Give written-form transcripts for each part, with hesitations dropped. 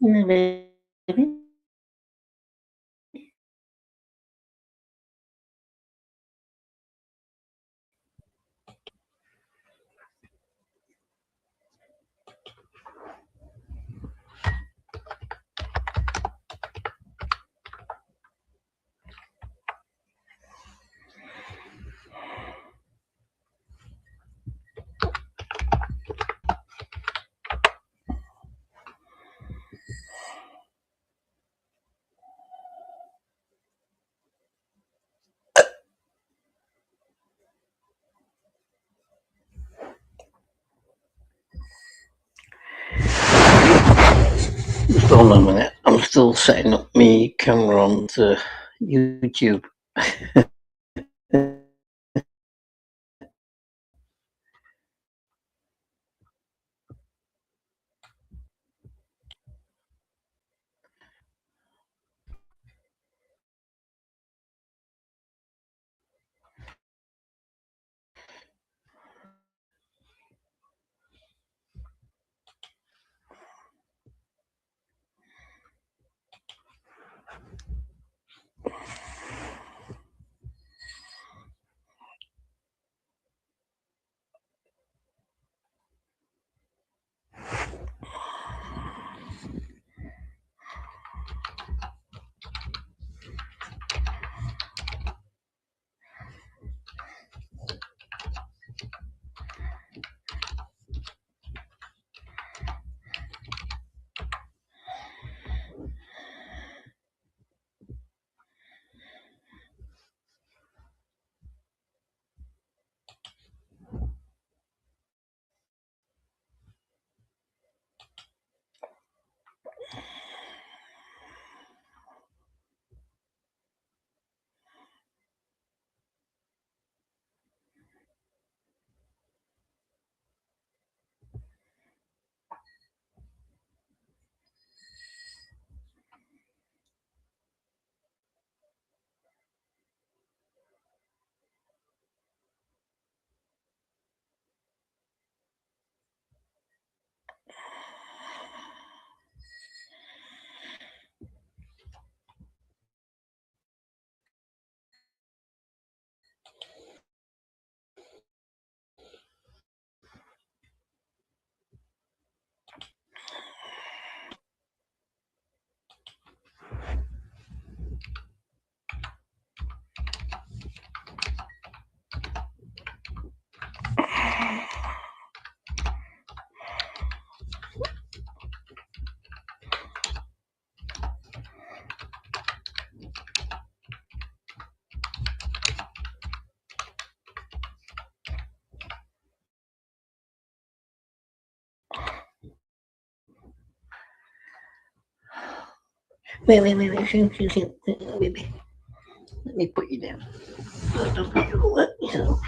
No, baby. Just hold on a minute. I'm still setting up my camera on to YouTube. Wait. Baby. Let me put you down. Don't put you let me down.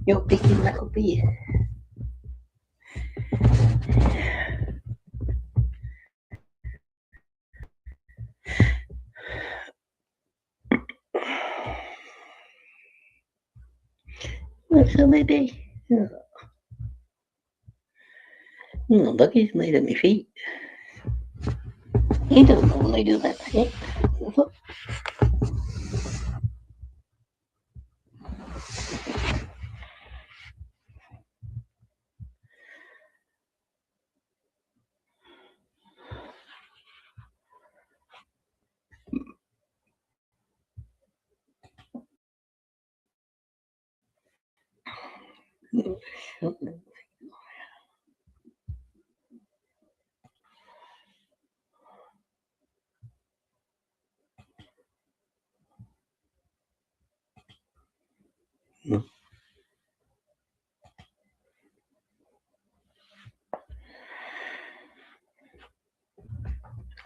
You're picking that up here. What's up, baby? Look, he's made at my feet. He doesn't know when they do that thing. Look.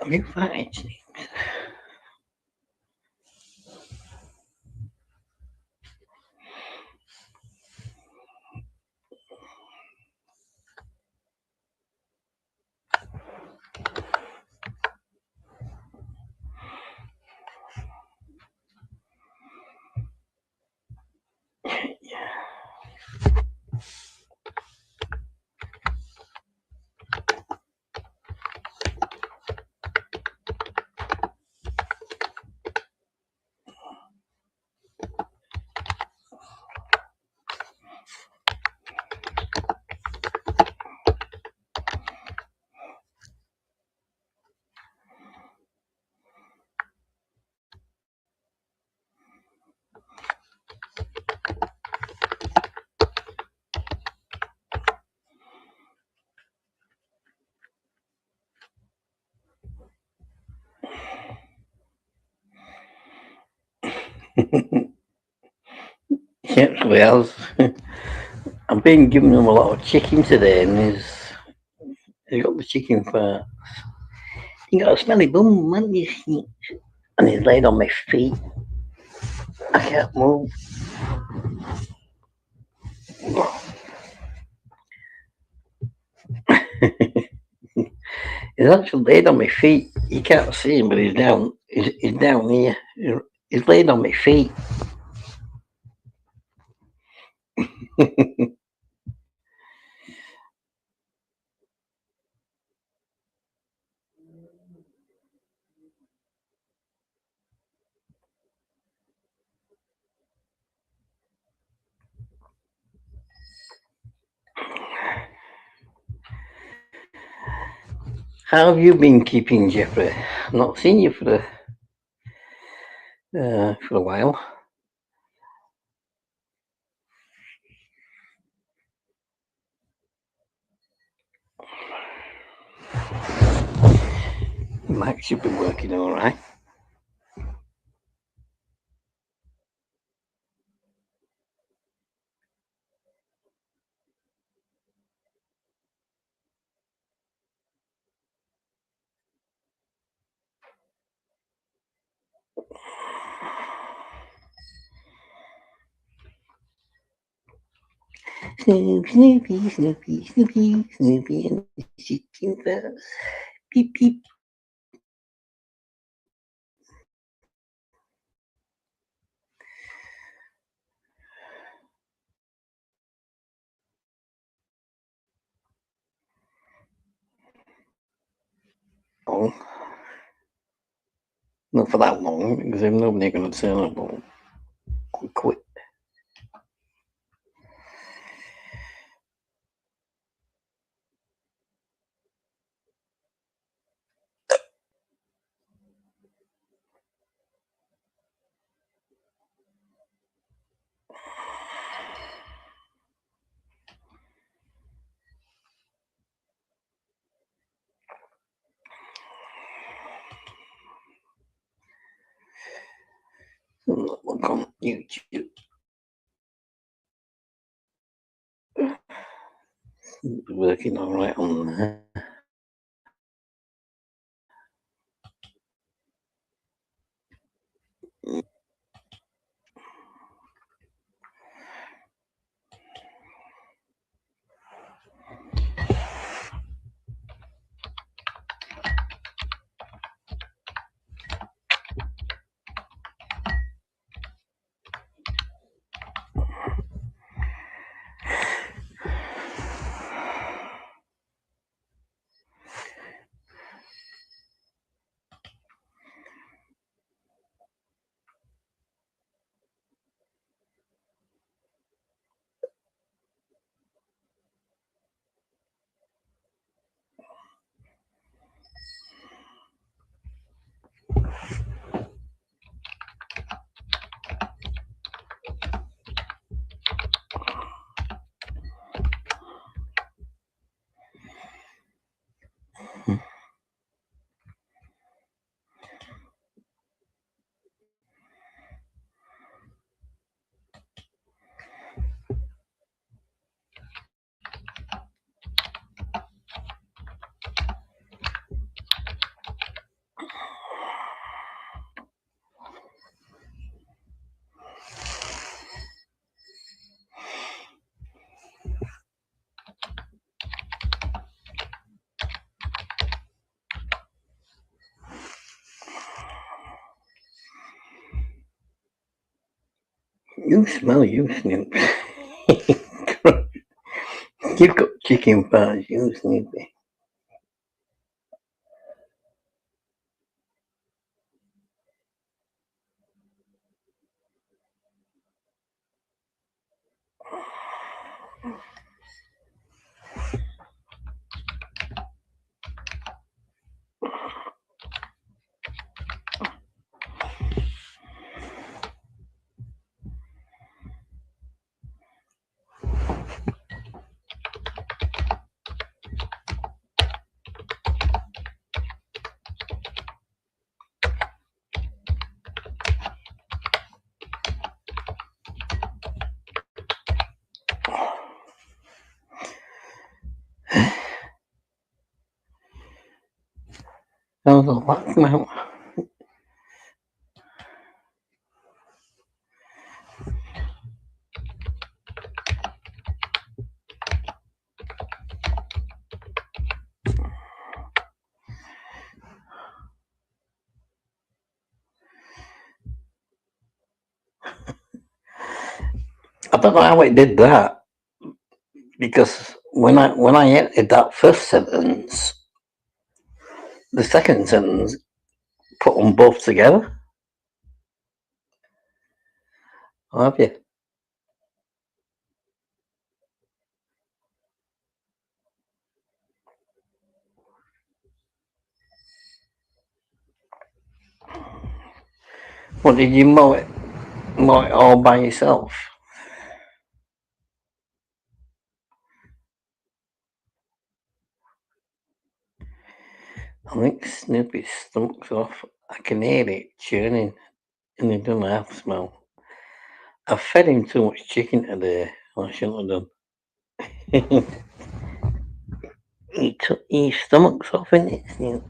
I'm in fine. Yes, well, I've been giving them a lot of chicken today, and he's got the chicken farts. You got a smelly bum, man. And he's laid on my feet. I can't move. He's actually laid on my feet. You can't see him, but he's down. He's down here. He's laid on my feet. How have you been keeping, Jeffrey? I've not seen you for a while. Max should be working all right. Snoopy, Snoopy, Snoopy, Snoopy, and the chicken fuzz. Beep, beep. Oh, not for that long, because then nobody going to turn up or quit. Look on YouTube. Working all right on there. You smell you, Snoop. You've got chicken fuzz, you Snoopy. How's the wax mouth? I don't know how it did that. because when I edited that first sentence, the second sentence put them both together. Or have you? What did you mow it all by yourself? I think Snoopy's stomach's off. I can hear it churning and it doesn't have smell. I've fed him too much chicken today. I shouldn't have done. His stomach's off, isn't it?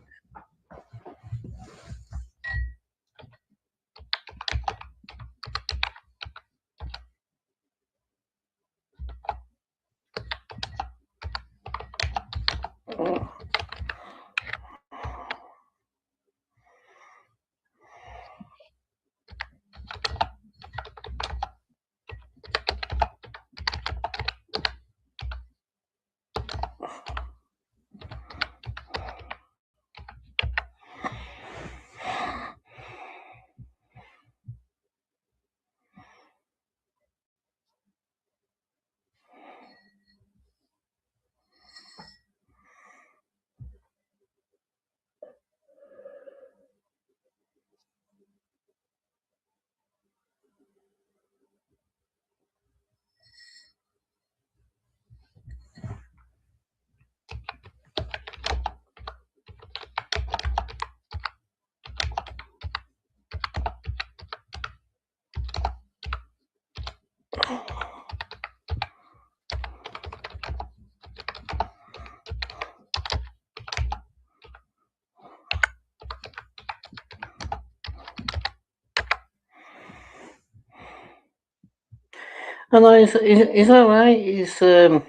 Oh, no, is that right? Is that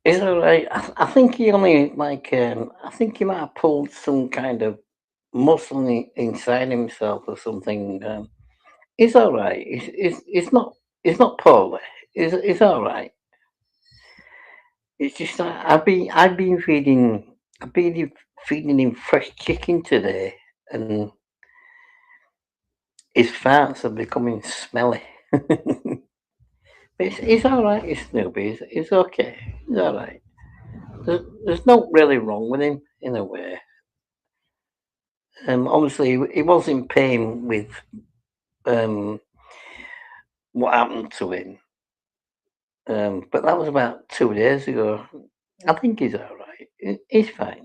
right? I think he only I think he might have pulled some kind of muscle inside himself or something. Is that right? It's not poorly. Is that right? It's just that I've been feeding him fresh chicken today, and his farts are becoming smelly. It's all right, it's Snoopy. It's okay. It's all right. There's not really wrong with him in a way. Obviously, he was in pain with um, what happened to him, but that was about 2 days ago. I think he's all right. He's fine.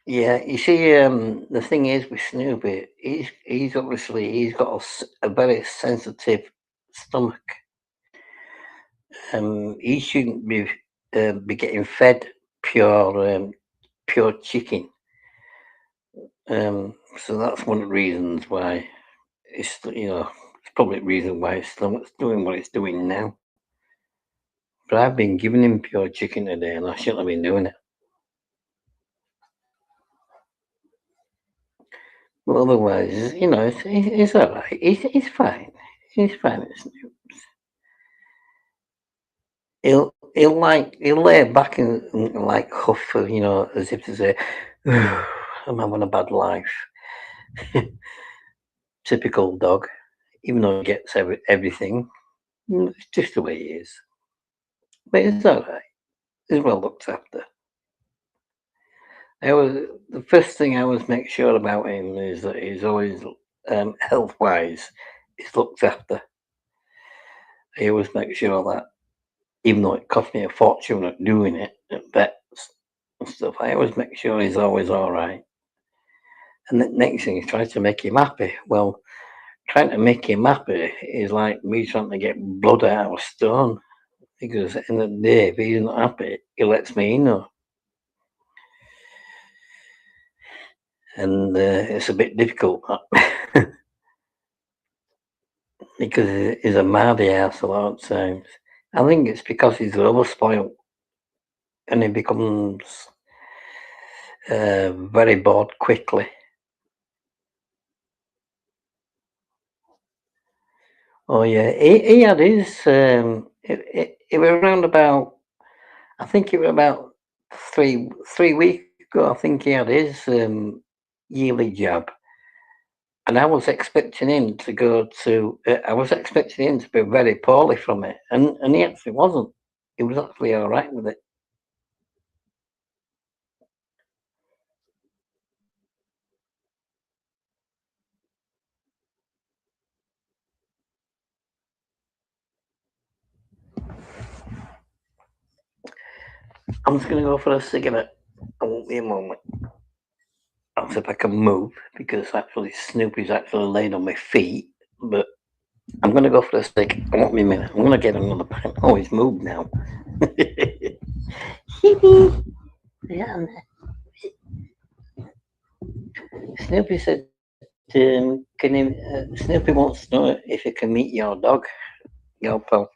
Yeah, you see, the thing is with Snoopy, he's got a very sensitive stomach. He shouldn't be getting fed pure chicken. So that's one of the reasons why it's probably the reason why his stomach's doing what it's doing now. But I've been giving him pure chicken today, and I shouldn't have been doing it. But otherwise, it's all right. He's fine. He's fine. He'll lay back and like huff, as if to say, "I'm having a bad life." Typical dog, even though he gets everything. It's just the way he is. But it's all right. He's well looked after. The first thing I always make sure about him is that he's always health wise, he's looked after. I always make sure that, even though it cost me a fortune at doing it at vets and stuff, I always make sure he's always all right. And the next thing is try to make him happy. Well, trying to make him happy is like me trying to get blood out of a stone. Because at the end of the day, if he's not happy, he lets me know. And it's a bit difficult. because he's a mardy ass a lot of times. I think it's because he's over spoiled and he becomes very bored quickly. Oh yeah, he had his. It was around about. I think it was about three weeks ago. I think he had his yearly jab, and I was expecting him to go to. I was expecting him to be very poorly from it, and he actually wasn't. He was actually all right with it. I'm just gonna go for a cigarette. I won't be a moment. I'll see if I can move because actually Snoopy's actually laid on my feet, but I'm gonna go for a stick. I won't be a minute. I'm gonna get another pen. Oh, he's moved now. Yeah, Snoopy said, "Can you?" Snoopy wants to know if he can meet your dog, your pal.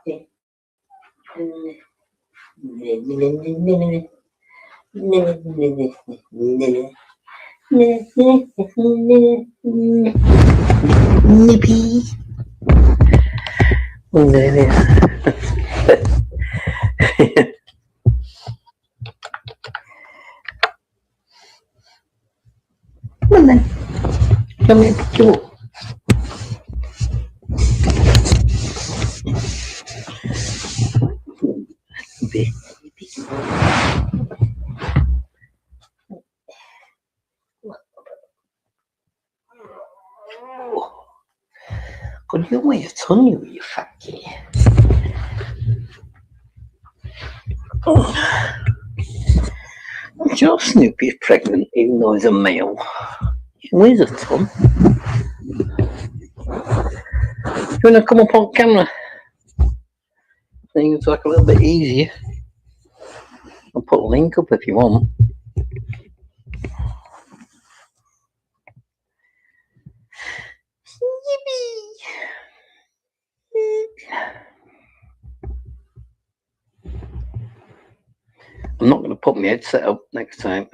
Nippy. Come on then. Come here, pick you up. Nippy. Could you wear your tongue, you fat kid? I'm sure Snoopy's pregnant, even though he's a male. Where's a tongue? You want to come up on camera? Then it's like a little bit easier. I'll put a link up if you want. I'm not going to put my headset up next time.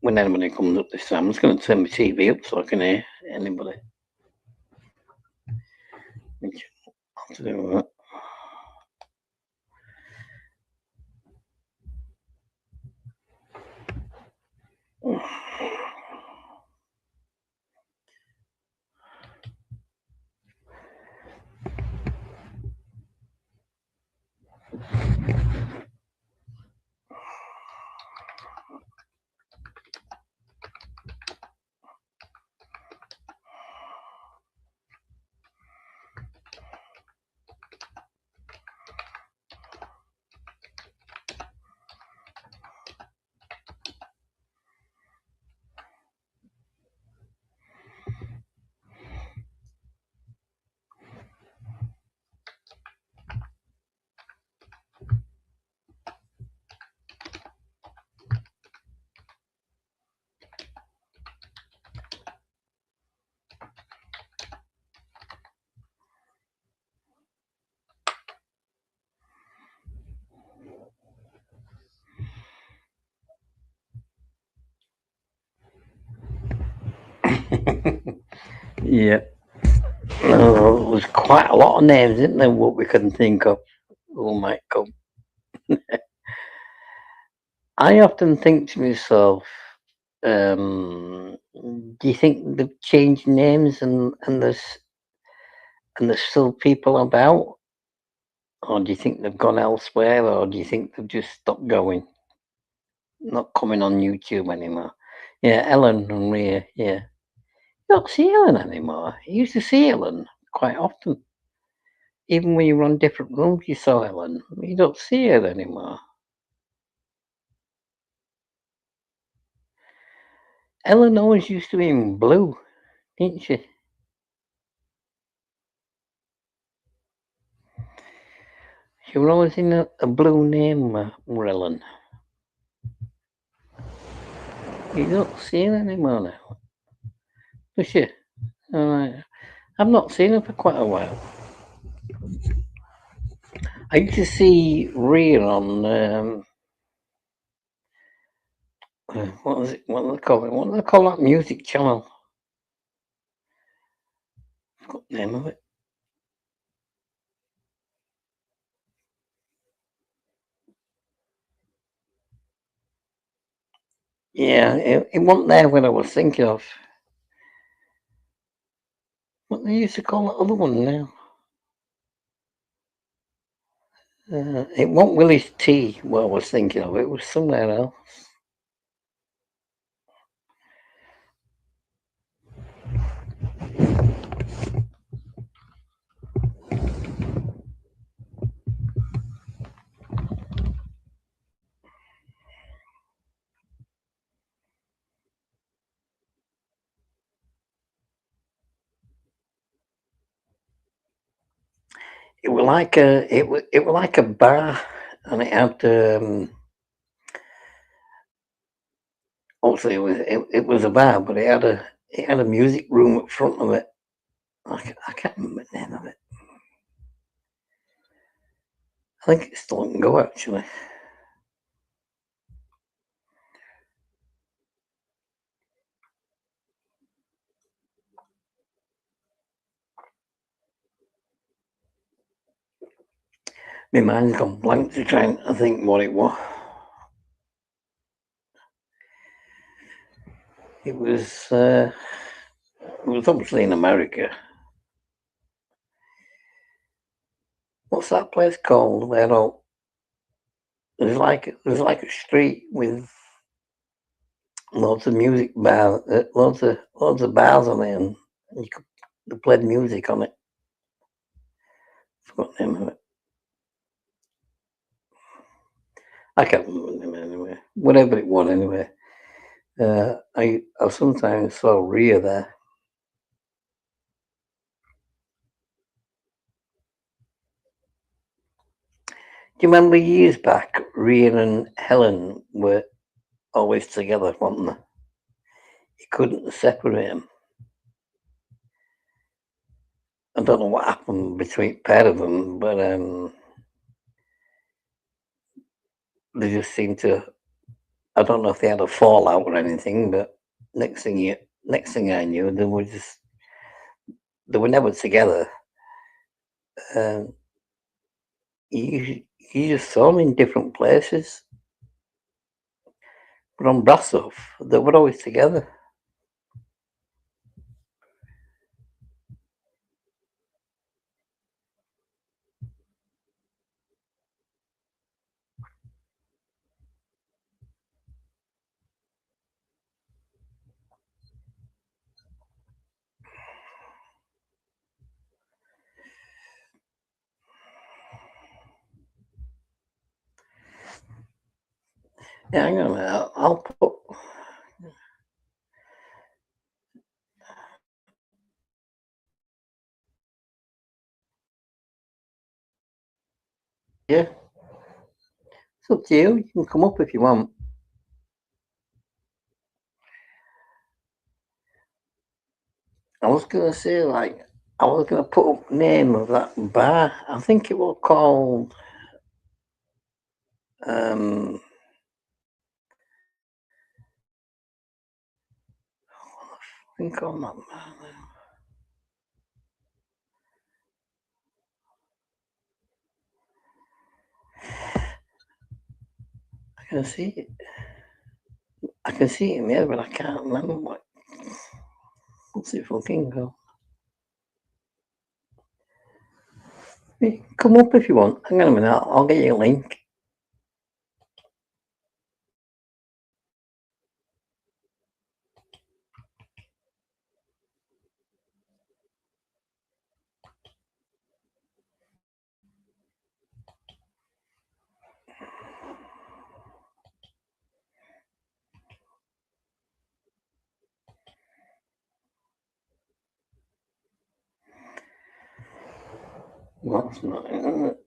When anybody comes up this time, I'm just going to turn my TV up so I can hear anybody. I'll have to do that. Yeah. There's quite a lot of names, isn't there, what we couldn't think of who might come. I often think to myself, do you think they've changed names and there's still people about? Or do you think they've gone elsewhere, or do you think they've just stopped going? Not coming on YouTube anymore. Yeah, Ellen and Rhea, yeah. You don't see Ellen anymore. You used to see Ellen quite often. Even when you were on different rooms, you saw Ellen. You don't see her anymore. Ellen always used to be in blue, didn't she? She was always in a blue name, Ellen. You don't see her anymore now, does she? I've not seen her for quite a while. I used to see Rhea on what was it? What do they call it? What do they call that music channel? I forgot the name of it. Yeah, it wasn't there when I was thinking of. What they used to call that other one now? It wasn't Willie's Tea. What I was thinking of. It was somewhere else. It was like it was like a bar, and it had obviously it was a bar, but it had a music room up front of it. I can't remember the name of it. I think it's still can go actually. My mind's gone blank to try and think what it was. It was obviously in America. What's that place called? Where there's like a street with lots of music bars, lots of bars on it, and they played music on it. Forgot the name of it. I can't remember the name anyway. Whatever it was anyway. I sometimes saw Rhea there. Do you remember years back, Rhea and Helen were always together, weren't they? You couldn't separate them. I don't know what happened between the pair of them, but they just seemed to. I don't know if they had a fallout or anything, but next thing I knew, they were never together. Um, you just saw them in different places, but on Brasov, they were always together. Yeah, hang on a minute. I'll put. Yeah, it's up to you. You can come up if you want. I was gonna say I was gonna put up the name of that bar. I think it was called I think on that bar. I can see it. I can see it in there, but I can't remember what's it fucking called. Hey, come up if you want. Hang on a minute. I'll get you a link. That's not it.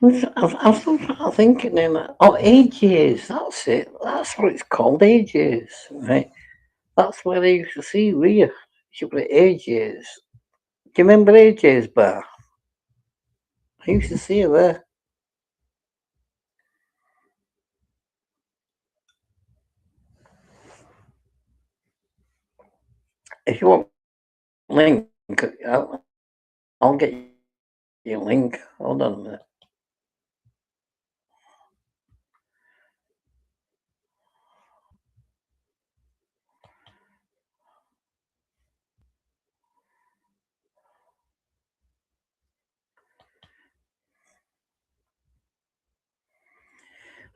I'm still trying to think of the name. Oh, AJ's. That's it. That's what it's called. AJ's. Right. That's where I used to see Rhea. She was at AJ's. Do you remember AJ's bar? I used to see her there. If you want a link, I'll get you a link. Hold on a minute.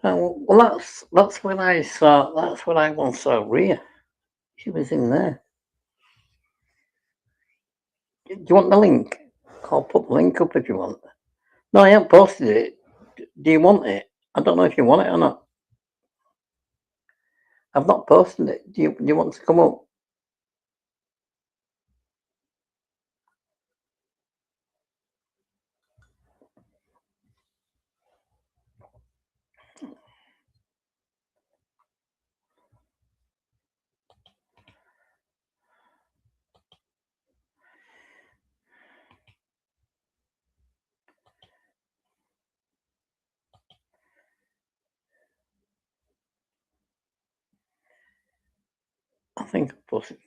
Well, that's when I saw. That's when I once saw Rhea. She was in there. Do you want the link? I'll put the link up if you want. No, I haven't posted it. Do you want it? I don't know if you want it or not. I've not posted it. Do you want to come up? I think I posted.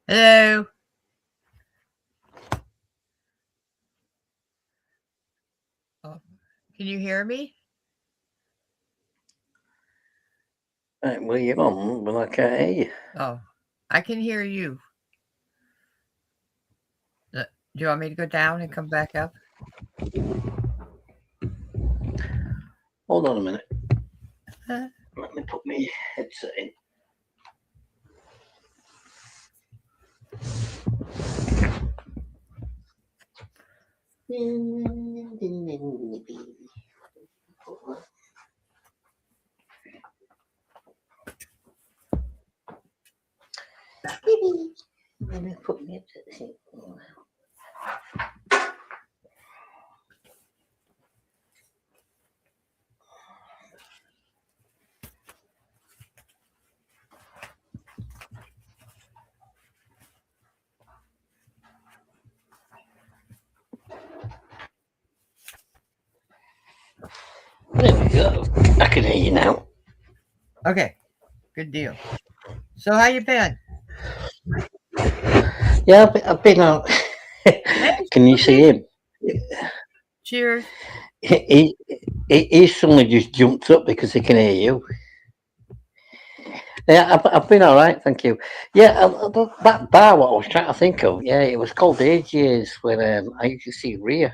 Hello. Oh, can you hear me? Right, well, you're on, but I can't hear you. Oh, I can hear you. Do you want me to go down and come back up? Hold on a minute. Huh? Let me put my headset in. Let me put my headset in. There we go. I can hear you now. Okay, good deal. So how you been? Yeah, I've been out. Hey, Can you see him? cheers. He, he suddenly just jumped up because he can hear you. Yeah, I've been all right, thank you. Yeah, that bar, what I was trying to think of, yeah, it was called AJ's when I used to see Rhea.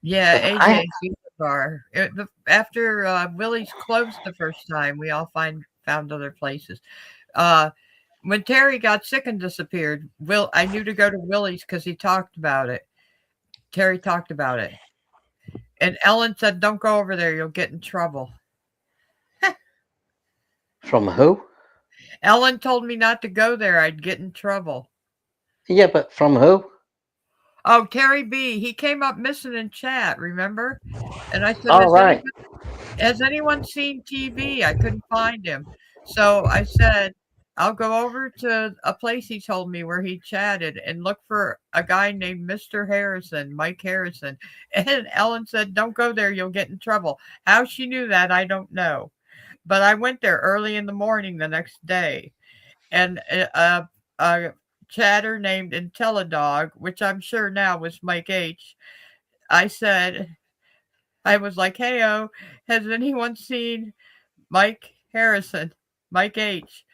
Yeah, But I, AJ's Pizza Bar. After Willie's closed the first time, we all found other places. Uh, when Terry got sick and disappeared, I knew to go to Willie's because he talked about it. Terry talked about it, and Ellen said, "Don't go over there; you'll get in trouble." from who? Ellen told me not to go there; I'd get in trouble. Yeah, but from who? Oh, Terry B. He came up missing in chat. Remember? And I said, All right. Has anyone seen TV? I couldn't find him. So I said, I'll go over to a place he told me where he chatted and look for a guy named Mr. Harrison, Mike Harrison. And Ellen said, don't go there, you'll get in trouble. How she knew that, I don't know. But I went there early in the morning the next day, and a chatter named IntelliDog, which I'm sure now was Mike H. I said, I was like, "Heyo, has anyone seen Mike Harrison, Mike H?"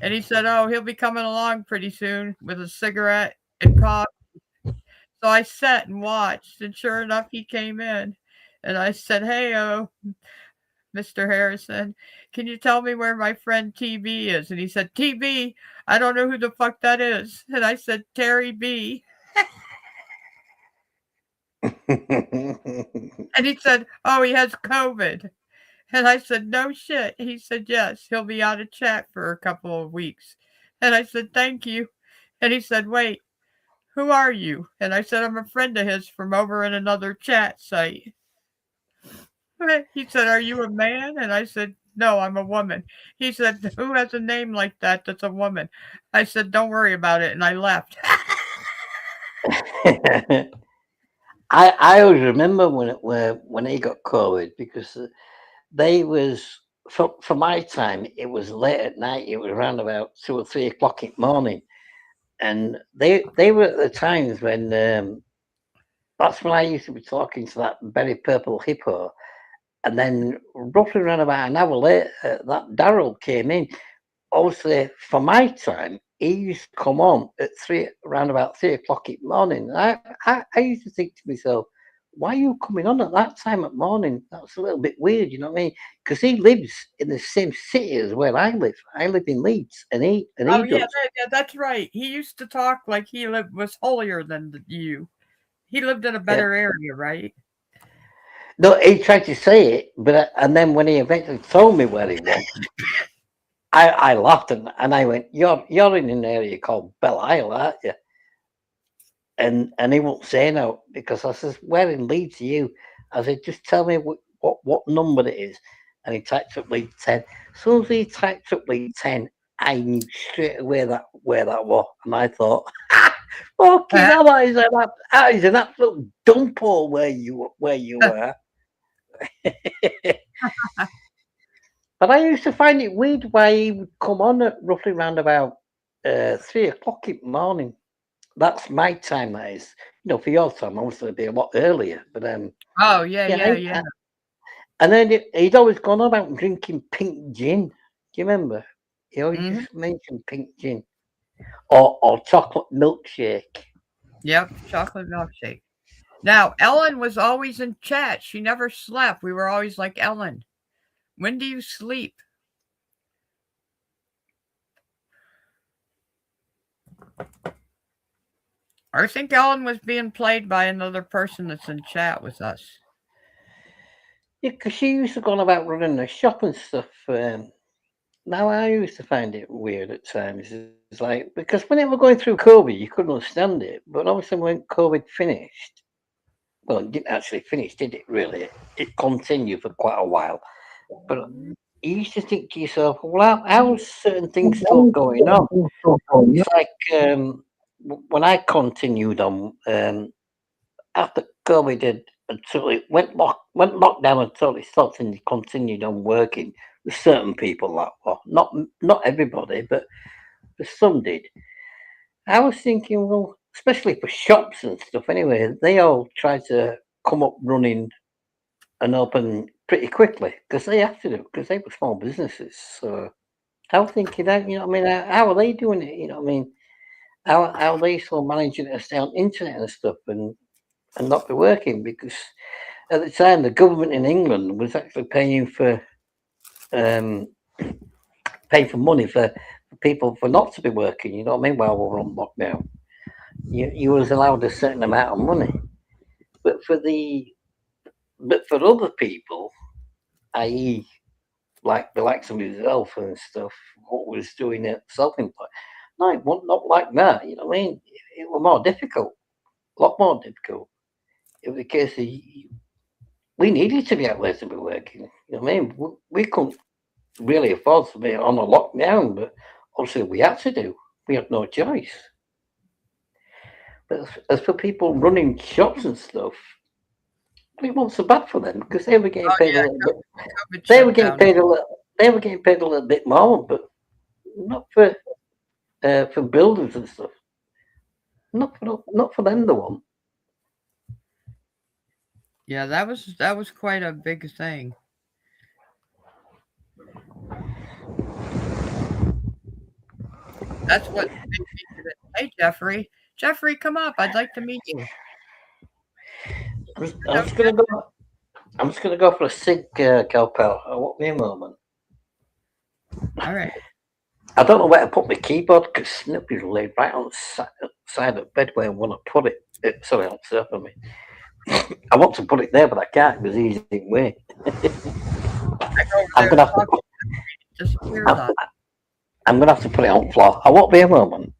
And he said, "Oh, he'll be coming along pretty soon with a cigarette and coffee." So I sat and watched, and sure enough, he came in. And I said, "Heyo, Mr. Harrison, can you tell me where my friend TB is?" And he said, "TB? I don't know who the fuck that is." And I said, "Terry B." And he said, "Oh, he has COVID." And I said, "No shit." He said, "Yes, he'll be out of chat for a couple of weeks." And I said, "Thank you." And he said, "Wait, who are you?" And I said, "I'm a friend of his from over in another chat site." He said, "Are you a man?" And I said, "No, I'm a woman." He said, "Who has a name like that that's a woman?" I said, "Don't worry about it." And I left. I always remember when he got COVID because they was for my time it was late at night. It was around about 2 or 3 o'clock in the morning, and they were at the times when that's when I used to be talking to that very purple hippo. And then roughly around about an hour later, that Daryl came in. Obviously, for my time, he used to come on at around about 3 o'clock in the morning. I used to think to myself, why are you coming on at that time of morning? That's a little bit weird, you know what I mean? Because he lives in the same city as where I live. I live in Leeds, and he Oh yeah, does. that's right. He used to talk like was holier than you. He lived in a Yeah. better area, right? No, he tried to say it, but and then when he eventually told me where he was, I laughed and I went, "You're in an area called Belle Isle, aren't you?" And he won't say no because I says, "Where in Leeds are you?" I said, "Just tell me what number it is." And he typed up Leeds 10. As soon as he typed up Leeds 10, I knew straight away where that was, and I thought, "Okay, now that is an absolute dump hole where you were." But I used to find it weird why he would come on at roughly round about 3 o'clock in the morning. That's my time. That is, for your time, obviously it'd be a lot earlier. But Oh yeah, yeah, yeah, yeah. and then he'd always gone on about drinking pink gin. Do you remember? He always Hmm. just mentioned pink gin or chocolate milkshake. Yep, chocolate milkshake. Now Ellen was always in chat. She never slept. We were always like, Ellen, when do you sleep? I think Ellen was being played by another person that's in chat with us. Yeah, because she used to go on about running a shop and stuff. Now I used to find it weird at times. It's like because when it was going through COVID, you couldn't understand it. But obviously, when COVID finished, well, it didn't actually finish, did it? Really, it continued for quite a while. But you used to think to yourself, well, how's certain things still going on? It's like when I continued on after COVID until it went lockdown until it stopped and continued on working with certain people that were not everybody, but some did. I was thinking, well, especially for shops and stuff. Anyway, they all tried to come up running and open pretty quickly because they have to do because they were small businesses. So I was thinking that what I mean, how are they doing it? You know what I mean? How are they still managing to stay on internet and stuff and not be working because at the time the government in England was actually um, paying for money for people for not to be working. You know what I mean? While we were on lockdown, you was allowed a certain amount of money, but for other people, i.e., like the likes of myself and stuff, what was doing it self-employed, no, it wasn't not like that. You know what I mean? It was more difficult, a lot more difficult. It was a case of we needed to be out there to be working. You know what I mean? We couldn't really afford to be on a lockdown, but obviously we had to do. We had no choice. But as for people running shops and stuff, it wasn't so bad for them because they were getting Oh paid a yeah, little bit. COVID They were shut getting down. paid a little. They were getting paid a little bit more, but not for builders and stuff. Not for them. The one. Yeah, that was quite a big thing. That's what made me do it. Hey Jeffrey. Jeffrey, come up. I'd like to meet you. I'm No, just gonna go. I'm just gonna go for a cig, Calpel. Wait me a moment. all right. I don't know where to put my keyboard because Snoopy's laid right on the side of the bed where I want to put it. Sorry, on the surface of me. I want to put it there, but I can't because he's in the way. I go over I'm there gonna and have to. talk to him. He disappears I'm, on. I'm gonna have to put it on the floor. I won't be a moment.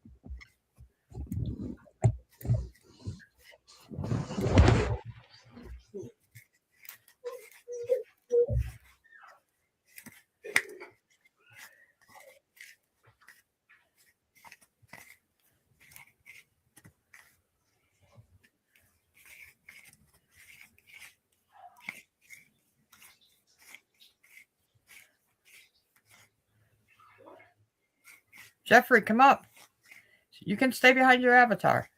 Jeffrey, come up. You can stay behind your avatar.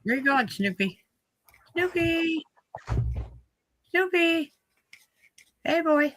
Where you going, Snoopy? Snoopy! Snoopy! Hey, boy.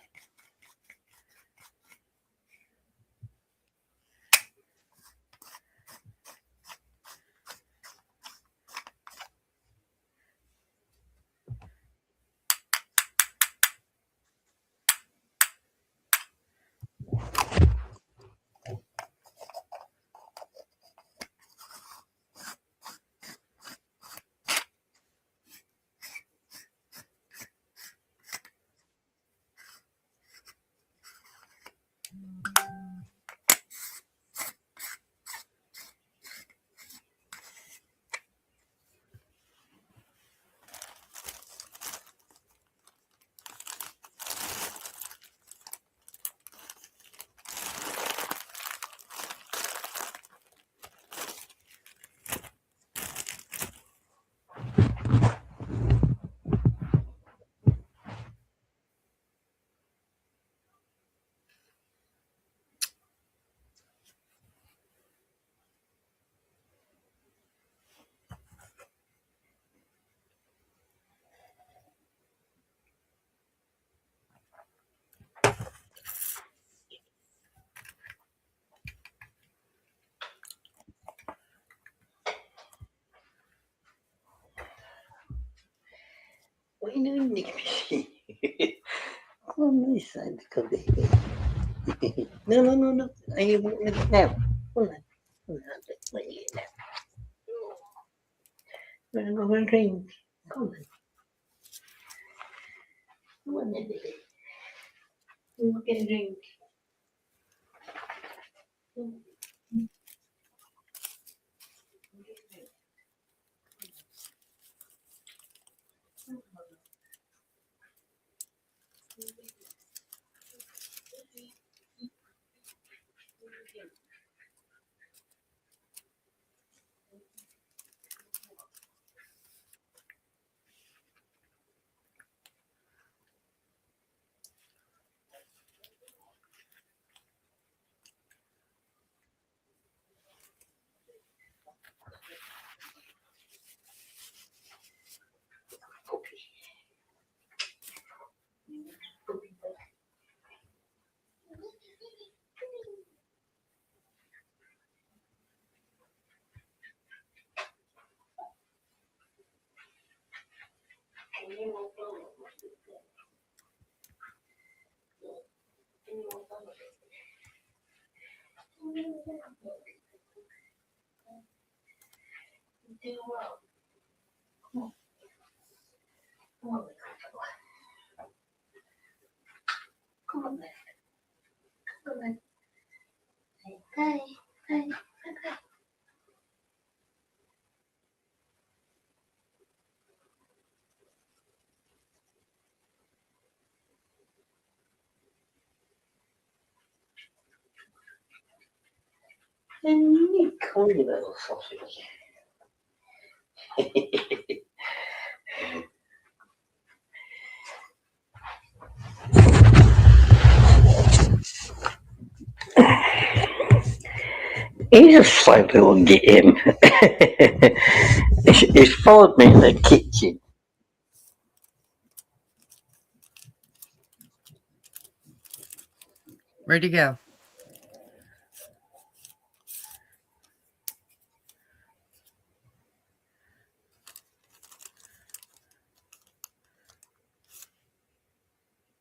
What are you doing, Nick? Come on this side, come baby. No. Are you wanting it now? Come on. Come on, let you now. We're going to go and drink. Come on. Come on, then, baby. We'll get a drink. Come on, then. Come on, then. Hi. And you come, you little sausage. He's a sly little get him. He's followed me in the kitchen. Where'd he go?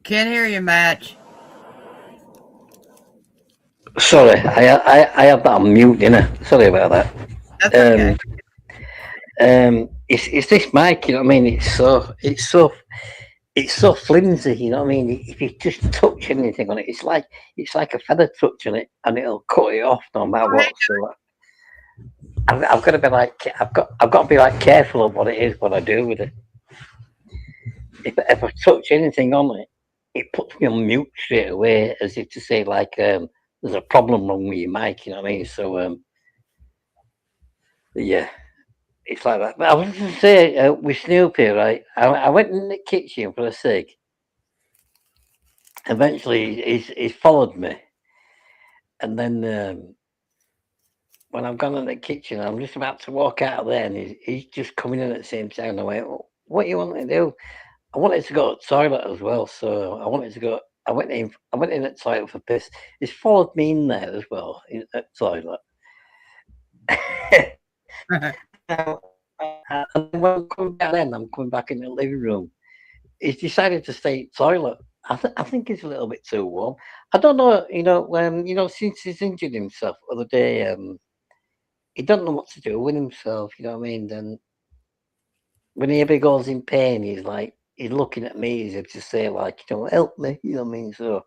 Can't hear you, Match. Sorry, I have that on mute, innit? Sorry about that. That's okay. It's this mic, you know what I mean? It's so flimsy, you know what I mean? If you just touch anything on it, it's like a feather touch on it, and it'll cut it off no matter what. So I've got to be like I've got to be like careful of what it is, what I do with it. If I touch anything on it, it puts me on mute straight away, as if to say like there's a problem wrong with your mic, you know what I mean? So yeah. It's like that. But I was going to say, with Snoopy, right? I went in the kitchen for a cig. Eventually, he's followed me, and then when I've gone in the kitchen, I'm just about to walk out of there, and he's just coming in at the same time. I went, "Well, what you want to do?" I wanted to go to the toilet as well, so I wanted to go. I went in at the toilet for piss. He's followed me in there as well at the toilet. Now, and then when I'm coming back, I'm coming back in the living room. He's decided to stay at the toilet. I think it's a little bit too warm. I don't know. Since he's injured himself the other day, he don't know what to do with himself. You know what I mean? Then when he ever goes in pain, he's looking at me as if to say like, help me. You know what I mean? So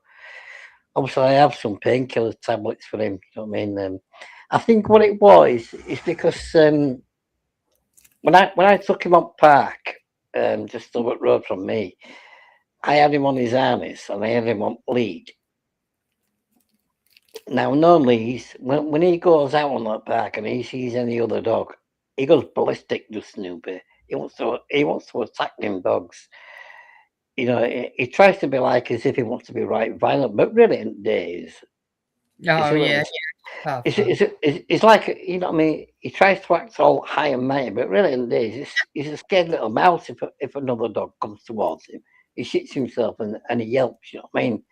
obviously I have some painkiller tablets for him. You know what I mean? I think what it was is because when I took him up park, just over the road from me, I had him on his harness and I had him on lead. Now normally when he goes out on that park and he sees any other dog, he goes ballistic, just Snoopy. He wants to attack them dogs. He tries to be like as if he wants to be right violent, but really in days it's Oh a yeah, little. tough, It's huh? it's it's like what I mean. He tries to act all high and mighty, but really in days he's a scared little mouse. If another dog comes towards him, he shits himself and he yelps. You know what I mean?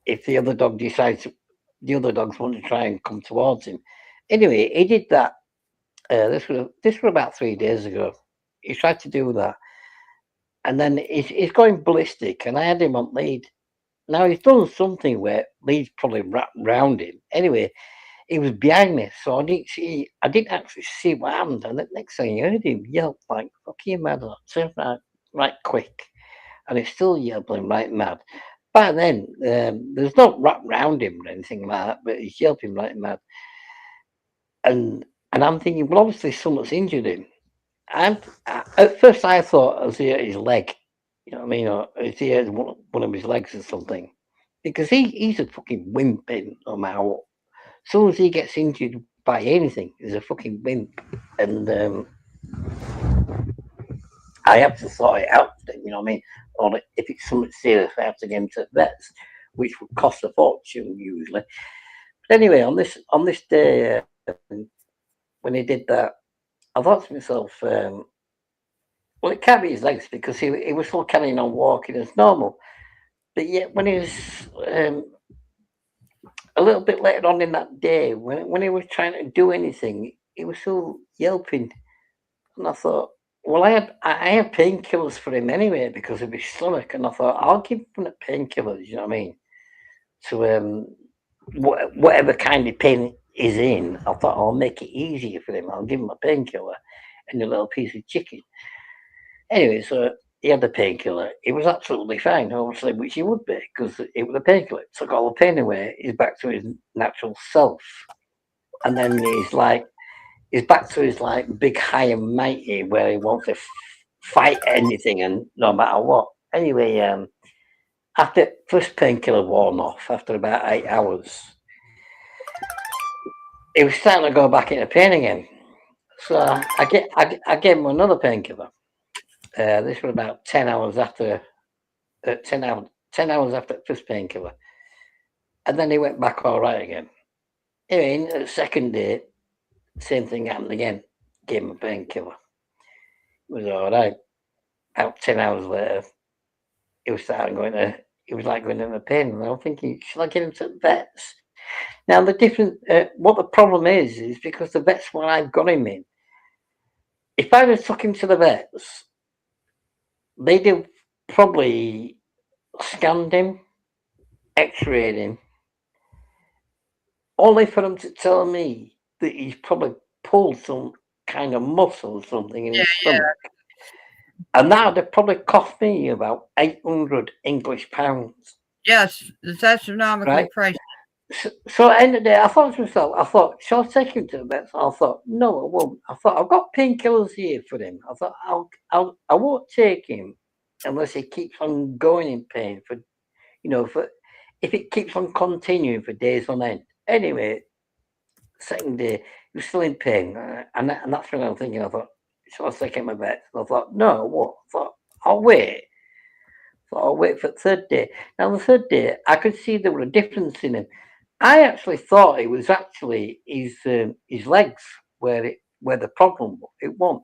If the other dogs want to try and come towards him. Anyway, he did that. This was about 3 days ago. He tried to do that, and then he's going ballistic. And I had him on lead. Now he's done something where lead's probably wrapped round him. Anyway, he was behind me, so I didn't actually see what happened. And the next thing I heard him yelp like fucking mad. I turned around right quick, and he's still yelping right mad. By then, there's no wrap round him or anything like that, but he's yelping right mad. And I'm thinking, well, obviously someone's injured him. And at first, I thought I was hurt his leg. You know what I mean? Or is he hurt one of his legs or something? Because he's a fucking wimp in no matter what. As soon as he gets injured by anything, he's a fucking wimp. And I have to sort it out, you know what I mean? Or if it's something serious, I have to get him to the vets, which would cost a fortune usually. But anyway, on this day, when he did that, I thought to myself, well, it can't be his legs because he was still carrying on walking as normal. But yet, when he was a little bit later on in that day, when he was trying to do anything, he was still yelping. And I thought, well, I had painkillers for him anyway because of his stomach, and I thought I'll give him the painkillers. You know what I mean? To whatever kind of pain he's in, I thought I'll make it easier for him. I'll give him a painkiller and a little piece of chicken. Anyway, so he had the painkiller. He was absolutely fine, obviously, which he would be because it was a painkiller. It took all the pain away. He's back to his natural self, and then he's back to his like big high and mighty where he wants to fight anything and no matter what. Anyway, after first painkiller worn off after about 8 hours, he was starting to go back into pain again. So I gave him another painkiller. This was about 10 hours after 10 hours after the first painkiller, and then he went back all right again. Anyway, the second day, same thing happened again. Gave him a painkiller. It was all right. About 10 hours later, he was starting going to. He was like going into pain, and I was thinking, should I get him to the vets? Now what the problem is because the vets where I've got him in. If I just took him to the vets, they'd have probably scanned him, X-rayed him, only for them to tell me that he's probably pulled some kind of muscle or something in Yeah, his yeah. stomach. And that would have probably cost me about 800 English pounds, Yes, it's astronomically right? priced. So at the end of the day, I thought to myself, shall I take him to the vet? I thought, no, I won't. I thought, I've got painkillers here for him. I thought, I won't take him unless he keeps on going in pain for if it keeps on continuing for days on end. Anyway, second day, he was still in pain. And that's when I'm thinking, I thought, shall I take him to the vet? And I thought, no, what? I thought, I'll wait. So I'll wait for the third day. Now, the third day, I could see there was a difference in him. I actually thought it was actually his legs where the problem it wasn't.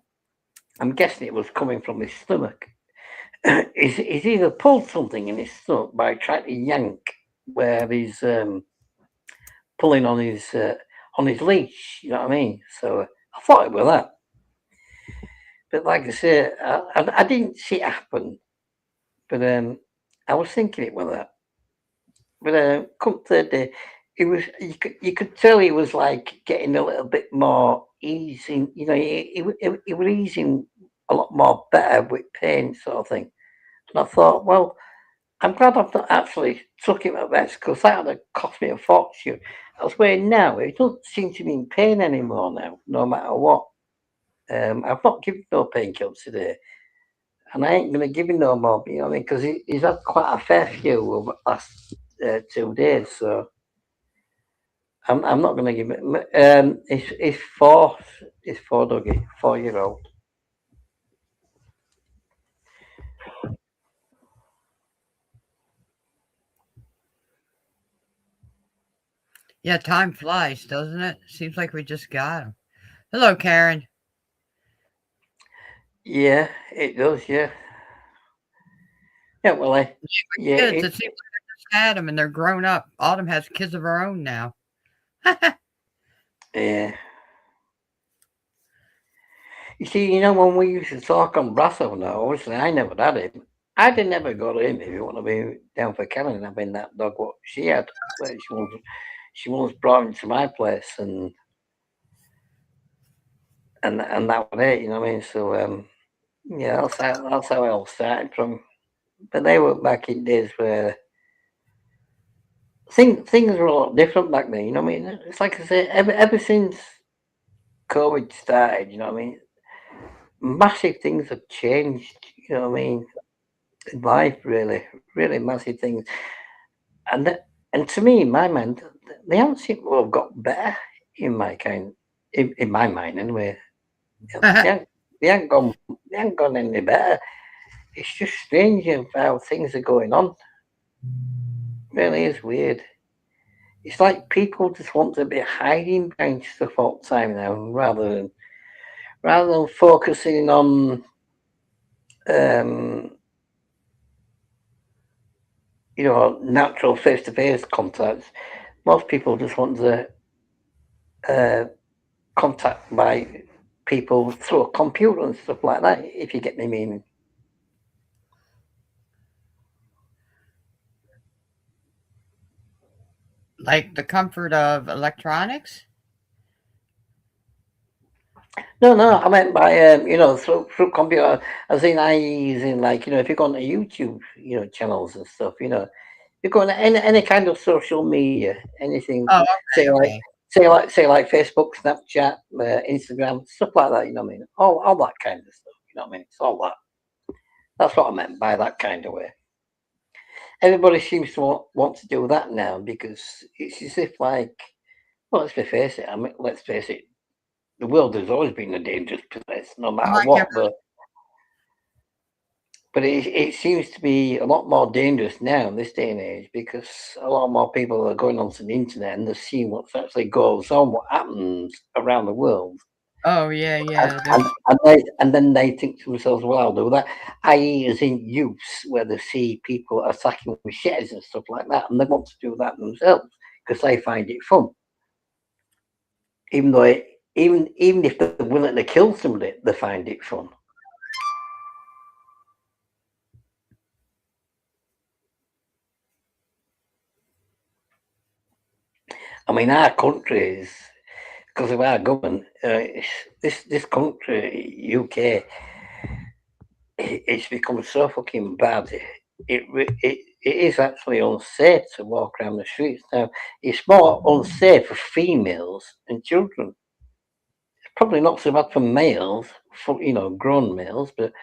I'm guessing it was coming from his stomach. He's either pulled something in his stomach by trying to yank where he's pulling on his leash. You know what I mean? So I thought it was that. But like I say, I didn't see it happen. But I was thinking it was that. But come third day, it was you could tell he was like getting a little bit more easing. You know, he was easing a lot more better with pain, sort of thing. And I thought, well, I'm glad I've not actually took him at vets because that would have cost me a fortune. Elsewhere now, he doesn't seem to be in pain anymore now, no matter what. I've not given no painkillers today, and I ain't going to give him no more. You know what I mean? Because he's had quite a fair few over the last 2 days, so I'm not going to give him. It's four. It's four doggy, 4-year-old. Yeah, time flies, doesn't it? Seems like we just got him. Hello, Karen. Yeah, it does. Yeah, yeah. Well, yeah, Kids, it seems like I just had them and they're grown up. Autumn has kids of her own now. yeah. You see, when we used to talk on Brasso now, obviously I never had him. I'd have never got him if you want to be down for Karen having that dog what she had. Where she once brought him to my place and that was it, you know what I mean? So yeah, that's how it all started from. But they were back in days where things were a lot different back then, you know what I mean? It's like I say, ever since COVID started, you know what I mean? Massive things have changed, you know what I mean? In life, really, really massive things. And to me, in my mind, they haven't seemed to have got better in my mind anyway. They haven't gone any better. It's just strange how things are going on. It really is weird. It's like people just want to be hiding behind stuff all the time now, rather than focusing on um, natural face-to-face contacts. Most people just want to uh, contact by people through a computer and stuff like that, if you get me meaning. Like the comfort of electronics? No, I meant by through computer. I was I using like if you go on to YouTube, channels and stuff, you go on to any kind of social media, anything, Oh, say okay, like okay. say like Facebook, Snapchat, Instagram, stuff like that. You know what I mean? All that kind of stuff. You know what I mean? It's all that. That's what I meant by that kind of way. Everybody seems to want to do that now because it's as if like, well, face it. I mean, let's face it. The world has always been a dangerous place, no matter Like what. But it seems to be a lot more dangerous now in this day and age because a lot more people are going onto the internet and they're seeing what actually goes on, what happens around the world. oh, yeah, And, yeah. and, and then they think to themselves, well, I'll do that. I.e., as in youths, where they see people attacking machetes and stuff like that, and they want to do that themselves because they find it fun. Even though, even if they're willing to kill somebody, they find it fun. I mean, our country is because of our government. This country, UK, it's become so fucking bad. It is actually unsafe to walk around the streets now. It's more unsafe for females and children. It's probably not so bad for males, for grown males, but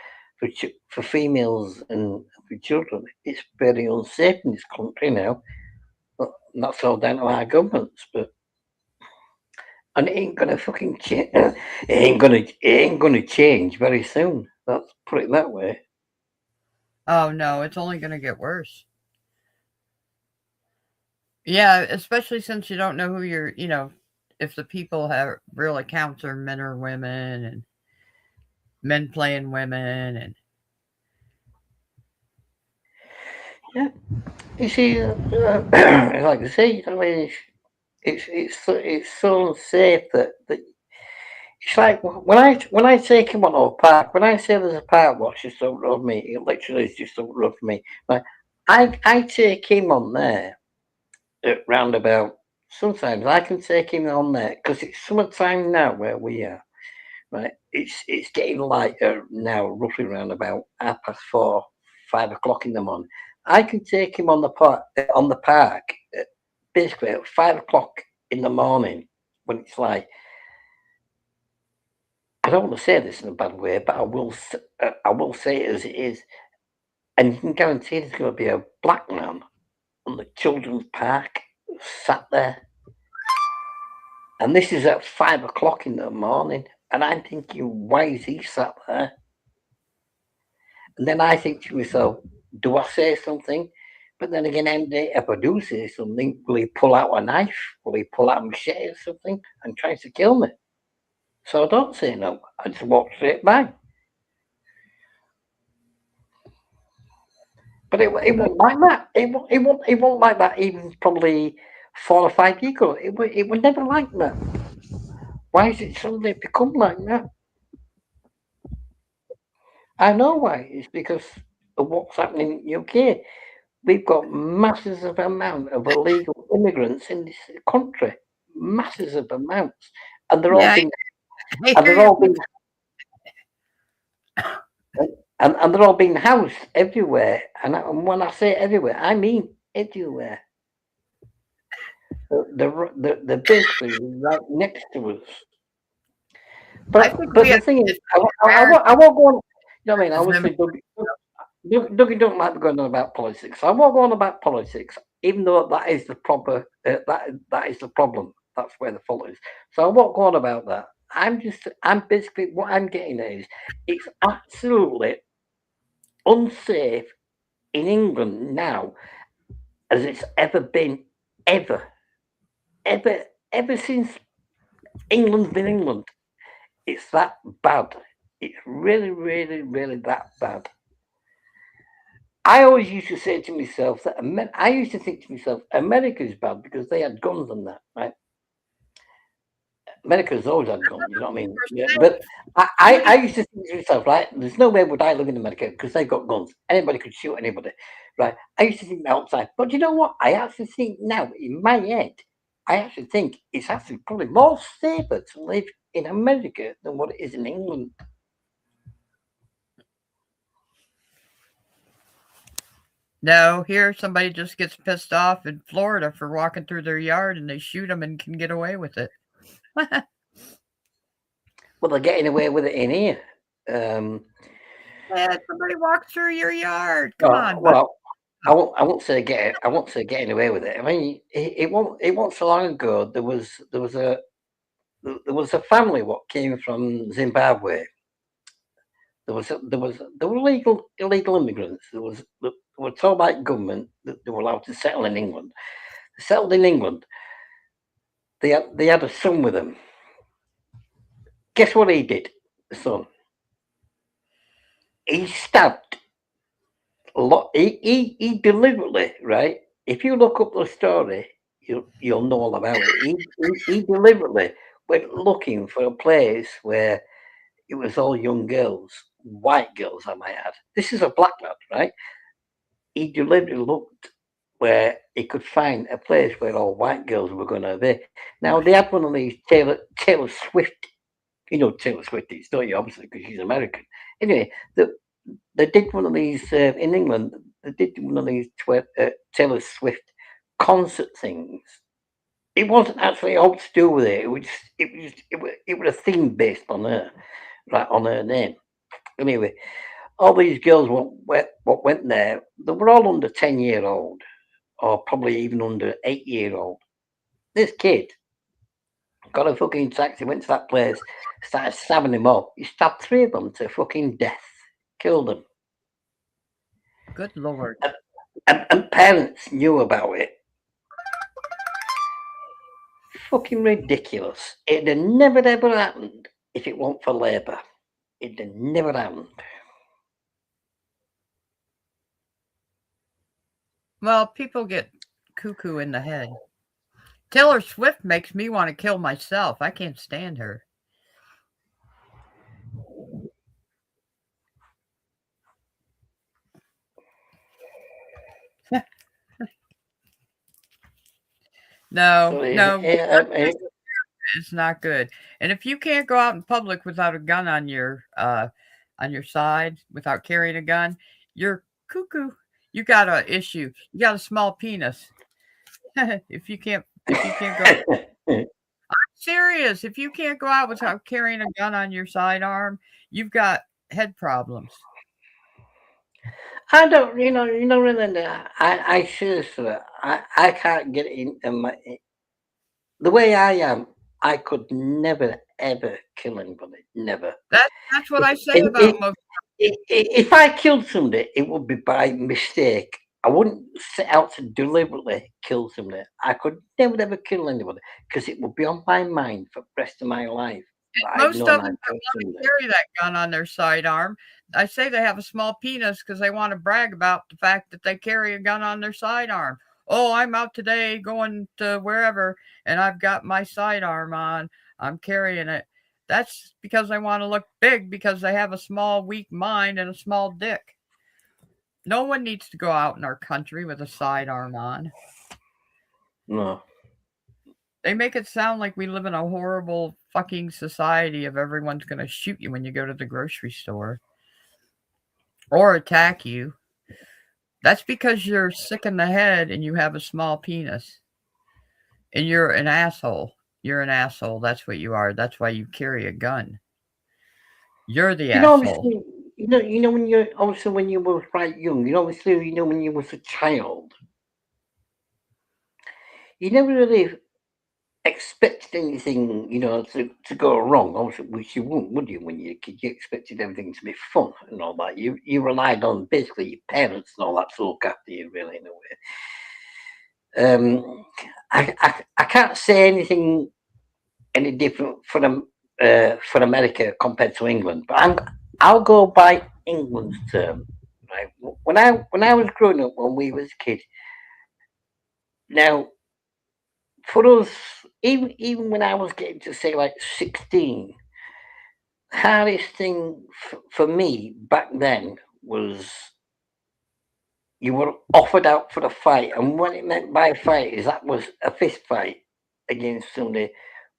for females and for children, it's very unsafe in this country now. But that's all down to our governments, but. And it ain't gonna fucking change. It ain't gonna change very soon. Let's put it that way. Oh, no, it's only going to get worse. Yeah, especially since you don't know who if the people have real accounts are men or women, and men playing women, and Yeah. You see, like I say, I mean, it's so unsafe that it's like when I take him on a park. When I say there's a park watch just over of me, it literally is just over of me. Like I take him on there at roundabout. Sometimes I can take him on there because it's summertime now where we are. Right, it's getting lighter now, roughly around about 4:30, 5 o'clock in the morning. I can take him on the park, basically at 5 o'clock in the morning when it's like, I don't want to say this in a bad way, but I will say it as it is, and you can guarantee there's going to be a black man on the children's park sat there, and this is at 5 o'clock in the morning, and I'm thinking, why is he sat there? And then I think to myself, do I say something? But then again, if I do say something, will he pull out a knife? Will he pull out a machete or something and try to kill me? So I don't say no. I just walk straight by. But it won't like that. It won't like that even probably 4 or 5 years ago. It would never like that. Why is it suddenly become like that? I know why. It's because of what's happening in the UK. We've got masses of amount of illegal immigrants in this country, masses of amounts, and they're all yeah, being I and hear they're you. all being and they're all being housed everywhere. And when I say everywhere, I mean everywhere. They're basically right next to us. I But think but we have the thing is, to disadvantage I won't go on. You know what I mean? them. Obviously, Dougie don't like going on about politics. So I won't go on about politics, even though that is the proper that is the problem. That's where the fault is. So I won't go on about that. I'm basically what I'm getting at is it's absolutely unsafe in England now as it's ever been, ever, ever, ever since England's been England. It's that bad. It's really, really, really that bad. I always used to say to myself that I used to think to myself, America's bad because they had guns and that, right? America's always had guns, you know what I mean? Yeah, but I used to think to myself, right? There's no way would I live in America because they've got guns. Anybody could shoot anybody, right? I used to think that outside, but you know what? I actually think now in my head, I actually think it's actually probably more safer to live in America than what it is in England. No, here somebody just gets pissed off in Florida for walking through their yard and they shoot them and can get away with it. Well, they're getting away with it in here. Um, Yeah, somebody walked through your yard. Come well, on, buddy. well, I won't say getting away with it. I mean, it won't so long ago. There was a family what came from Zimbabwe. There were illegal immigrants. They were told by government that they were allowed to settle in England. They settled in England. They had a son with them. Guess what he did? The son. He stabbed a lot. He deliberately, right? If you look up the story, you'll know all about it. He deliberately went looking for a place where it was all young girls, white girls, I might add. This is a black lad, right? He deliberately looked where he could find a place where all white girls were going to be. Now they had one of these Taylor Swift. You know Taylor Swift is, don't you? Obviously, because she's American. Anyway, they did one of these in England. They did one of these Taylor Swift concert things. It wasn't actually all to do with it. It was a theme based on her, right, on her name. Anyway, all these girls what went there, they were all under 10-year old, or probably even under 8-year old. This kid got a fucking taxi, went to that place, started stabbing them up. He stabbed 3 of them to fucking death, killed them. Good Lord. And parents knew about it. fucking ridiculous. It'd have never ever happened if it weren't for Labour. It'd have never happened. Well, people get cuckoo in the head. Taylor Swift makes me want to kill myself. I can't stand her. No, So no, it's not good. And if you can't go out in public without a gun on your side, without carrying a gun, you're cuckoo. You got a issue. You got a small penis. if you can't go serious, if you can't go out without carrying a gun on your sidearm, you've got head problems. I don't, really. I seriously, I can't get into the way I am. I could never ever kill anybody. Never. That's what I say about most. If I killed somebody, it would be by mistake. I wouldn't set out to deliberately kill somebody. I could never ever kill anybody because it would be on my mind for the rest of my life. Most of them want to carry that gun on their sidearm. I say they have a small penis because they want to brag about the fact that they carry a gun on their sidearm. Oh, I'm out today going to wherever, and I've got my sidearm on. I'm carrying it. That's because they want to look big because they have a small, weak mind and a small dick. No one needs to go out in our country with a sidearm on. No. They make it sound like we live in a horrible fucking society of everyone's going to shoot you when you go to the grocery store or attack you. That's because you're sick in the head and you have a small penis. And you're an asshole. You're an asshole. That's what you are. That's why you carry a gun. You're the asshole. When you're also when you were quite young, when you was a child, you never really expected anything, to go wrong. Obviously, which you wouldn't, would you? When you're a kid, you expected everything to be fun and all that. You relied on basically your parents and all that to look after you, really, in a way. I can't say anything any different for America compared to England, but I'll go by England's term. Right? When I was growing up, when we was a kid, now for us, even when I was getting to say like 16, the hardest thing for me back then was you were offered out for a fight, and what it meant by a fight is that was a fist fight against somebody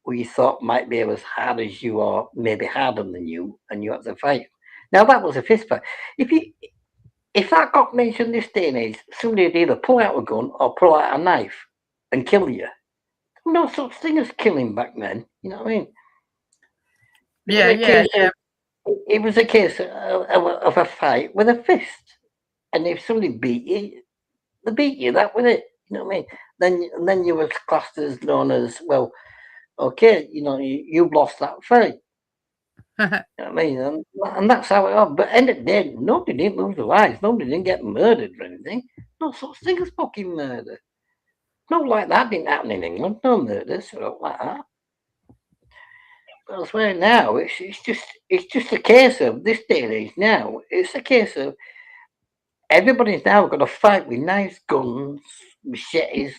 who you thought might be as hard as you or maybe harder than you, and you had to fight. Now that was a fist fight. If that got mentioned this day and age, somebody would either pull out a gun or pull out a knife and kill you. No such thing as killing back then. You know what I mean? It was a case of a fight with a fist, and if somebody beat you, they beat you. That was it. You know what I mean? Then you were classed as known as, well, okay, you've lost that fight. You know what I mean? And that's how it was. But end of the day, nobody didn't lose their lives. Nobody didn't get murdered or anything. No such thing as fucking murder. No, like that didn't happen in England. No murders or like that. But elsewhere now, it's just a case of this day and age. Now it's a case of everybody's now got to fight with knives, guns, machetes.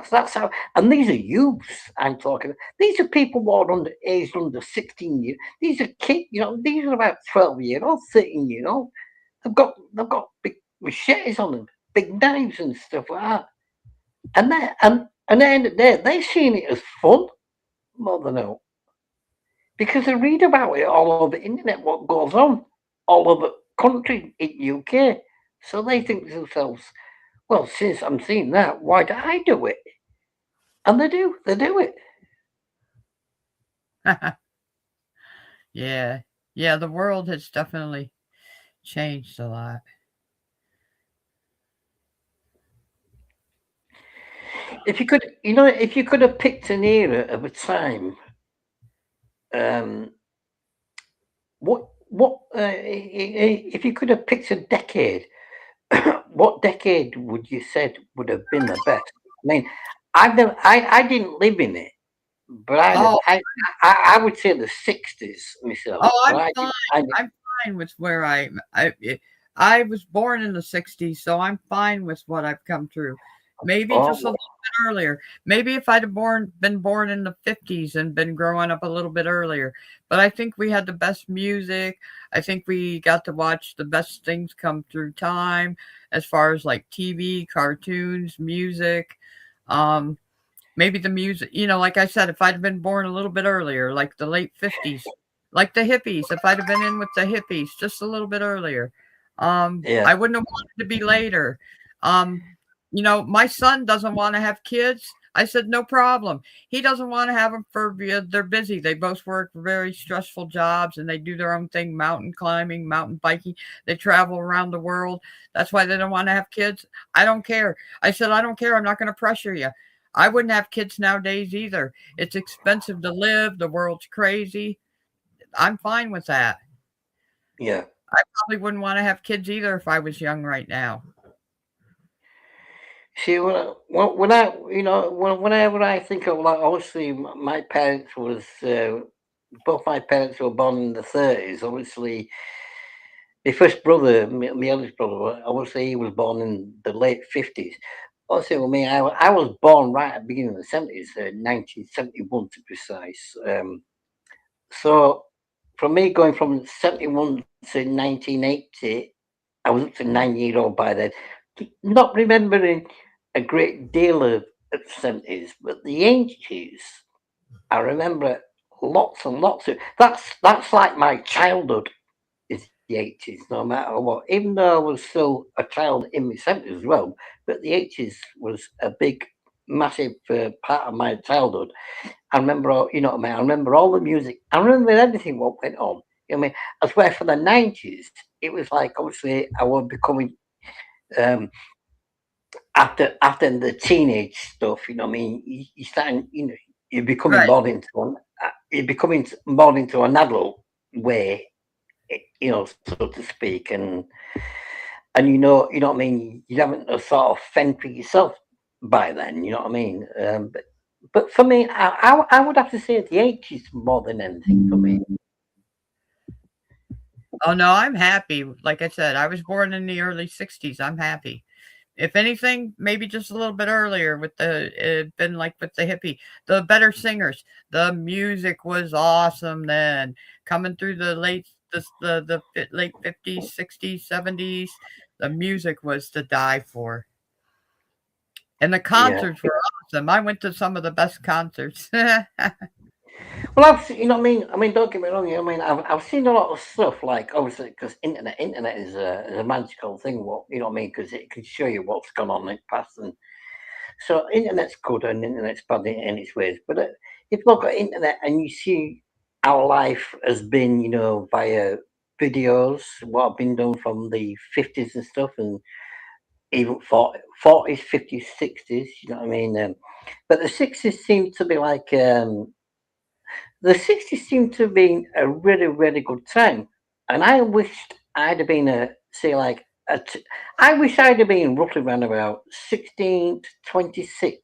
That's how. And these are youths I'm talking about. These are people who are aged under 16 years. These are kids. These are about 12-year-old, 13-year-old. They've got big machetes on them, big knives and stuff like that. And at the end of the day, they've seen it as fun more than out. Because they read about it all over the internet, what goes on all over the country in UK. So they think to themselves, well, since I'm seeing that, why do I do it? And they do it. Yeah. The world has definitely changed a lot. If you could have picked an era of a time, if you could have picked a decade, what decade would you said would have been the best? I mean, I didn't live in it, but Oh, I would say the 60s myself. oh, But I'm fine with where I was born in the '60s, so I'm fine with what I've come through. Maybe just a oh, little bit earlier. Maybe if I'd have been born in the '50s and been growing up a little bit earlier. But I think we had the best music. I think we got to watch the best things come through time as far as like TV, cartoons, music. Um, Maybe the music, like I said, if I'd have been born a little bit earlier, like the late '50s, like the hippies, if I'd have been in with the hippies just a little bit earlier, yeah, I wouldn't have wanted to be later. Um, my son doesn't want to have kids. I said, no problem. He doesn't want to have them they're busy. They both work very stressful jobs and they do their own thing, mountain climbing, mountain biking. They travel around the world. That's why they don't want to have kids. I don't care. I said, I don't care. I'm not going to pressure you. I wouldn't have kids nowadays either. It's expensive to live. The world's crazy. I'm fine with that. yeah. I probably wouldn't want to have kids either if I was young right now. See, when I, whenever I think of like, obviously, my parents was both my parents were born in the 30s. Obviously, my first brother, my eldest brother, obviously he was born in the late 50s. Also, with me, I was born right at the beginning of the 70s, 1971 to be precise. So, for me, going from 71 to 1980, I was up to 9 years old by then. Not remembering a great deal of the 70s, but the 80s, I remember lots and lots of. That's like my childhood is the 80s, no matter what. Even though I was still a child in my 70s as well, but the 80s was a big, massive part of my childhood. I remember, what I mean. I remember all the music. I remember everything what went on. I mean, I swear for the 90s, it was like obviously I was becoming um, after the teenage stuff. You know, what I mean, you starting, you're becoming Right. you're becoming more into an adult way, so to speak, and what I mean. You haven't sort of fend for yourself by then. You know what I mean? But for me, I would have to say the 80s more than anything for me. Oh no, I'm happy. Like I said, I was born in the early '60s. I'm happy. If anything, maybe just a little bit earlier with been like with the hippie, the better singers. The music was awesome then. Coming through the late '50s, '60s, '70s, the music was to die for. And the Yeah. concerts were awesome. I went to some of the best concerts. Well, you know what I mean. I mean, don't get me wrong. I mean, I've seen a lot of stuff like obviously because internet is a magical thing. What you know what I mean? Because it can show you what's gone on in the past, and so internet's good and internet's bad in its ways. But if you look at internet and you see our life has been, via videos, what have been done from the 50s and stuff, and even 40s, 50s, 60s. You know what I mean? But the 60s seem to be like. The 60s seemed to have been a really, really good time. And I wished I'd have been say, like, I wish I'd have been roughly around about 16 to 26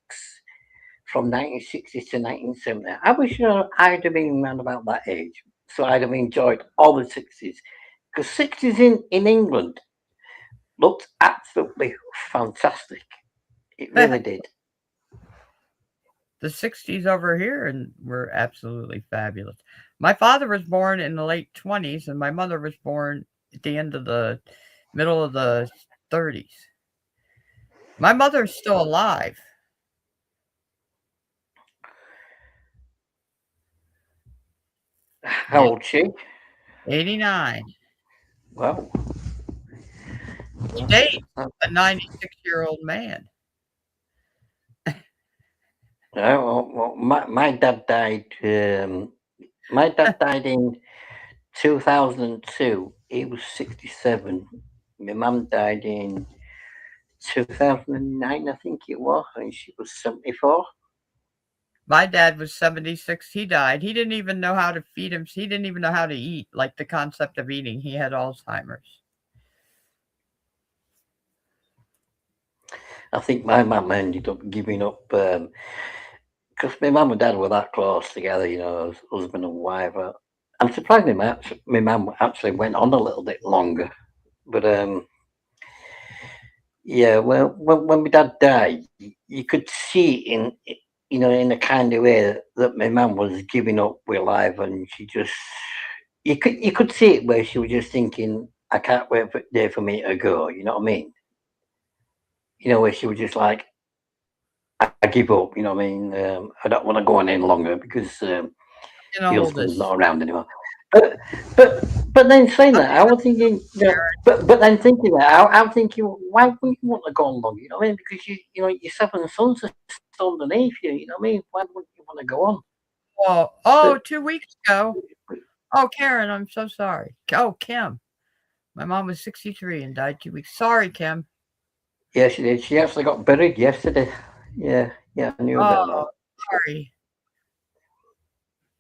from 1960 to 1970. I wish I'd have been around about that age. So I'd have enjoyed all the 60s. Because 60s in England looked absolutely fantastic. It really did. The '60s over here and were absolutely fabulous. My father was born in the late '20s, and my mother was born at the end of the middle of the '30s. My mother's still alive. How Yeah, old she? 89. Wow. She dates a 96-year-old man. Well, my dad died. My dad died in 2002. He was 67. My mum died in 2009, I think it was, and she was 74. My dad was 76. He died. He didn't even know how to feed him. He didn't even know how to eat, like the concept of eating. He had Alzheimer's. I think my mum ended up giving up because my mum and dad were that close together, as husband and wife. I'm surprised my mum actually went on a little bit longer. But yeah, well, when my dad died, you could see in a kind of way that my mum was giving up with life, and she just you could see it where she was just thinking, I can't wait for the day for me to go. You know what I mean? Where she was just like, I give up. You know what I mean? I don't want to go on any longer because Getting the old husband's is not around anymore. But but but then saying that, I was thinking, but then thinking that, I'm thinking, why wouldn't you want to go on long? You know what I mean? Because your 7 sons are still underneath you. You know what I mean? Why wouldn't you want to go on? Oh, But 2 weeks ago. Oh, Karen, I'm so sorry. Oh, Kim. My mom was 63 and died 2 weeks. Sorry, Kim. yeah, she did. She actually got buried yesterday. Yeah, I knew about that. Oh, sorry.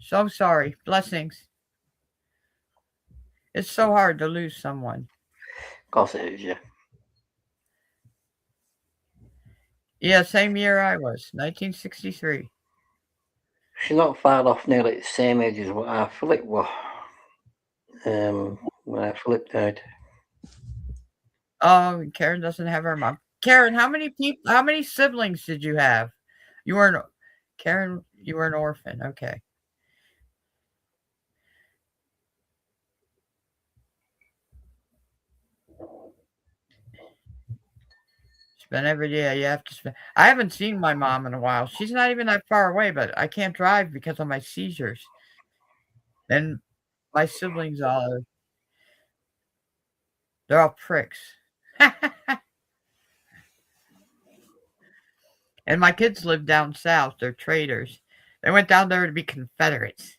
So sorry. Blessings. It's so hard to lose someone. Of course it is. Yeah, Yeah, same year I was, 1963. she's not far off, nearly the same age as what our Philip was. When our Philip died. Oh, Karen doesn't have her mom. Karen, how many siblings did you have? You were an Karen, you were an orphan. Okay. Spend every day you have to spend. I haven't seen my mom in a while. She's not even that far away, but I can't drive because of my seizures. And my siblings they're all pricks. And my kids live down south. They're traitors. They went down there to be Confederates.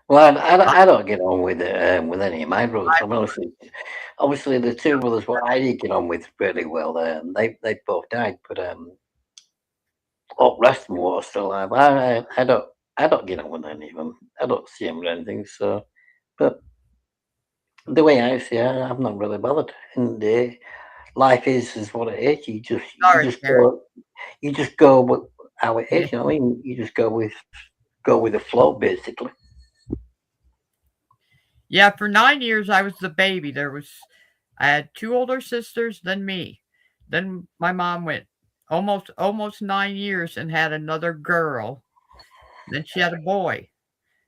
Well, I don't get on with any of my brothers. I mean, obviously the two brothers what I did get on with really well. They both died, but all the rest of them were still alive. I don't get on with any of them. I don't see them or anything. So, but the way I see it, I'm not really bothered. And life is what it is. You Sorry, just Karen. go with how it is. You know what I mean? You just go with the flow, basically. Yeah, for 9 years I was the baby. I had two older sisters, then me. Then my mom went almost 9 years and had another girl. Then she had a boy.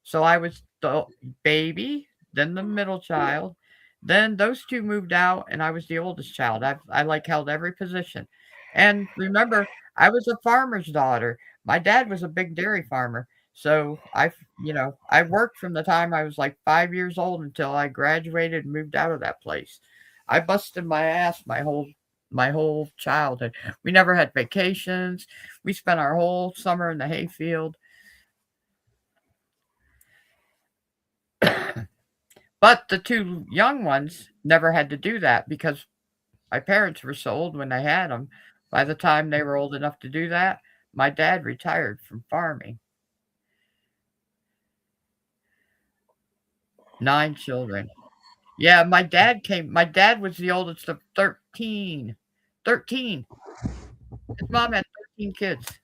So I was the baby, then the middle child. Then those two moved out, and I was the oldest child. I like held every position. And remember, I was a farmer's daughter. My dad was a big dairy farmer. So I worked from the time I was like 5 years old until I graduated and moved out of that place. I busted my ass my whole childhood. We never had vacations. We spent our whole summer in the hayfield. But the two young ones never had to do that because my parents were so old when they had them. By the time they were old enough to do that, my dad retired from farming. 9 children. Yeah, my dad was the oldest of 13. 13. His mom had 13 kids.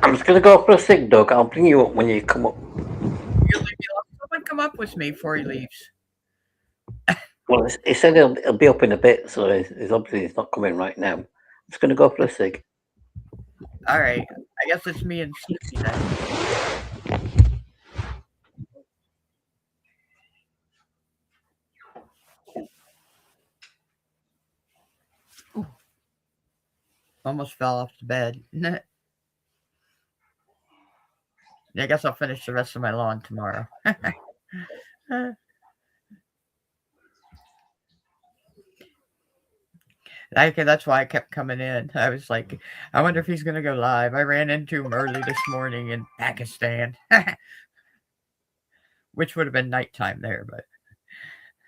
I'm just gonna go for a sick dog. I'll bring you up when you come up. You leave me alone. Someone come up with me before he leaves. Well, he said he'll be up in a bit, so he's not coming right now. I'm just gonna go for a cig. All right. I guess it's me and Snoopy then. Almost fell off the bed. I guess I'll finish the rest of my lawn tomorrow. That's why I kept coming in. I was like, I wonder if he's going to go live. I ran into him early this morning in Pakistan, which would have been nighttime there,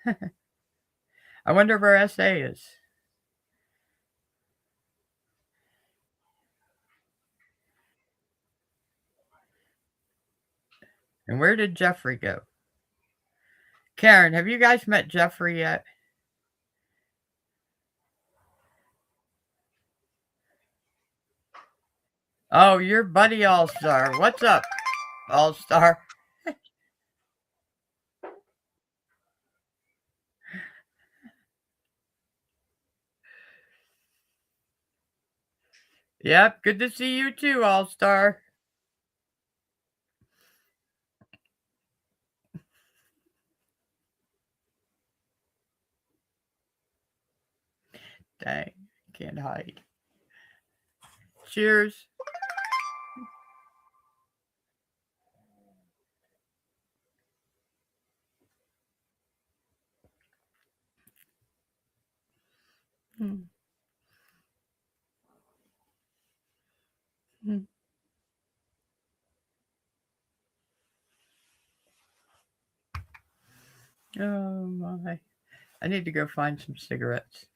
but I wonder where SA is. And where did Jeffrey go? Karen, have you guys met Jeffrey yet? Oh, you're Buddy All Star. What's up, All Star? Yep, good to see you too, All Star. Dang, can't hide. Cheers. Hmm. Hmm. Oh my. I need to go find some cigarettes.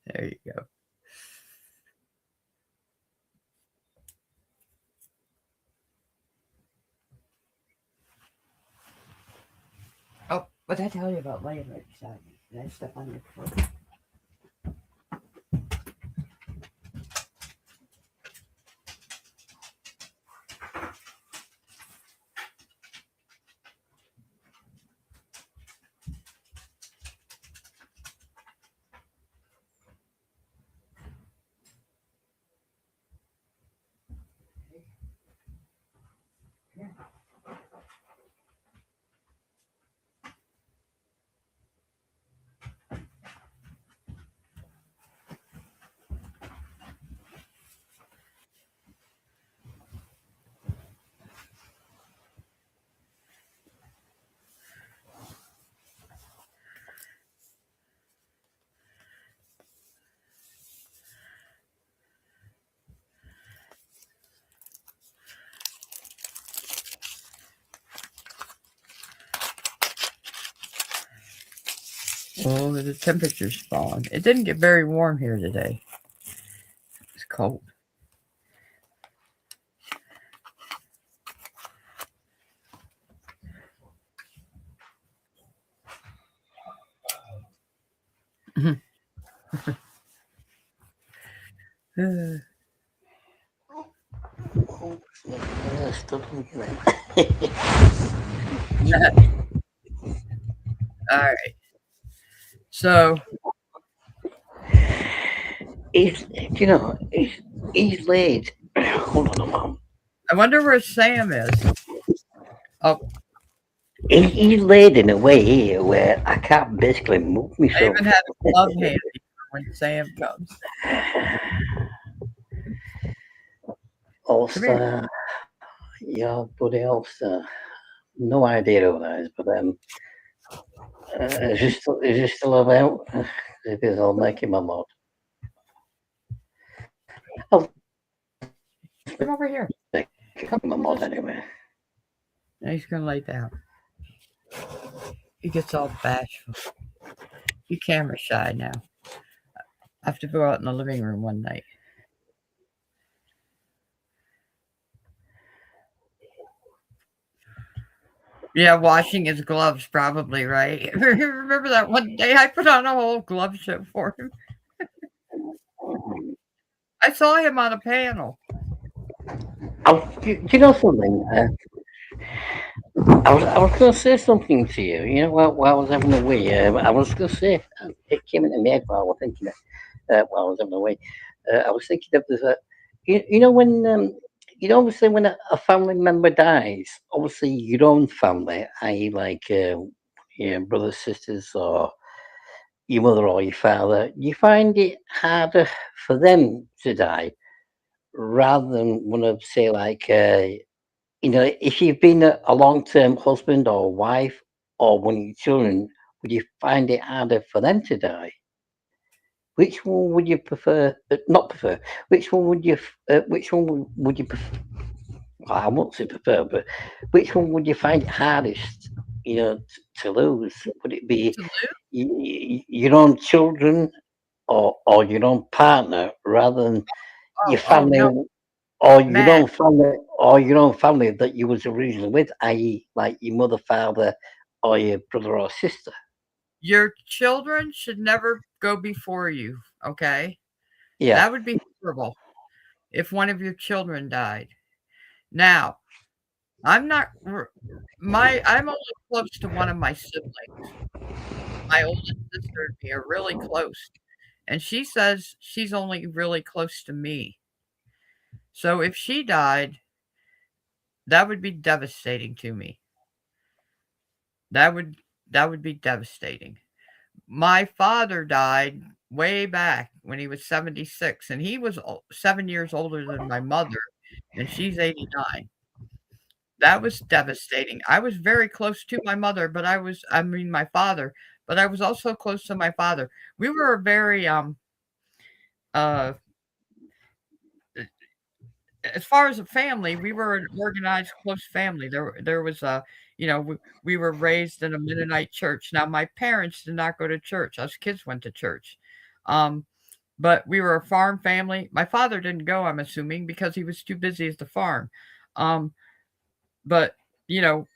There you go. Oh, what did I tell you about laying right beside me? Did I step on your foot? Oh, the temperature's falling. It didn't get very warm here today. It's cold. Yeah, stop looking at All right. So, he's late. Hold on a moment. I wonder where Sam is. Oh, He's laid in a way here where I can't basically move I myself. even have a glove handy when Sam comes. Come here. Also, yeah, buddy, also, no idea who that is, but is he still about? If he's, I'll make him a mod. I'll Come over here. make him a mod anyway. Now he's gonna lay down. He gets all bashful. He camera shy now. I have to go out in the living room one night. Yeah, washing his gloves, probably, right? Remember that one day I put on a whole glove show for him? I saw him on a panel. Do you know something? I was going to say something to you. You know, while I was having a wee, I was going to say it came into my head while I was thinking while I was having a wee. I was thinking of this. You know when obviously when a family member dies, obviously your own family, i.e., like your brothers, sisters, or your mother or your father, you find it harder for them to die rather than one of say like if you've been a long-term husband or wife or one of your children, would you find it harder for them to die? Which one would you prefer? Not prefer. Which one would you? Which one would you prefer? Well, I won't say prefer, but which one would you find it hardest? To lose. Would it be To Lou? your own children or your own partner rather than your Oh family no, or Matt. your own family that you was originally with, i.e., like your mother, father, or your brother or sister. Your children should never go before you, okay? Yeah. That would be horrible if one of your children died. Now, I'm not I'm only close to one of my siblings. My oldest sister and me are really close, and she says she's only really close to me. So if she died, that would be devastating to me. That would that would be devastating. My father died way back when he was 76, and he was 7 years older than my mother, and she's 89. That was devastating. I was very close to my mother, but I mean, my father, but I was also close to my father. We were a very, uh, as far as a family, we were an organized, close family. There was a, we were raised in a Mennonite church. Now, my parents did not go to church. Us kids went to church. Um, but we were a farm family. My father didn't go, I'm assuming, because he was too busy at the farm. Um, but, you know,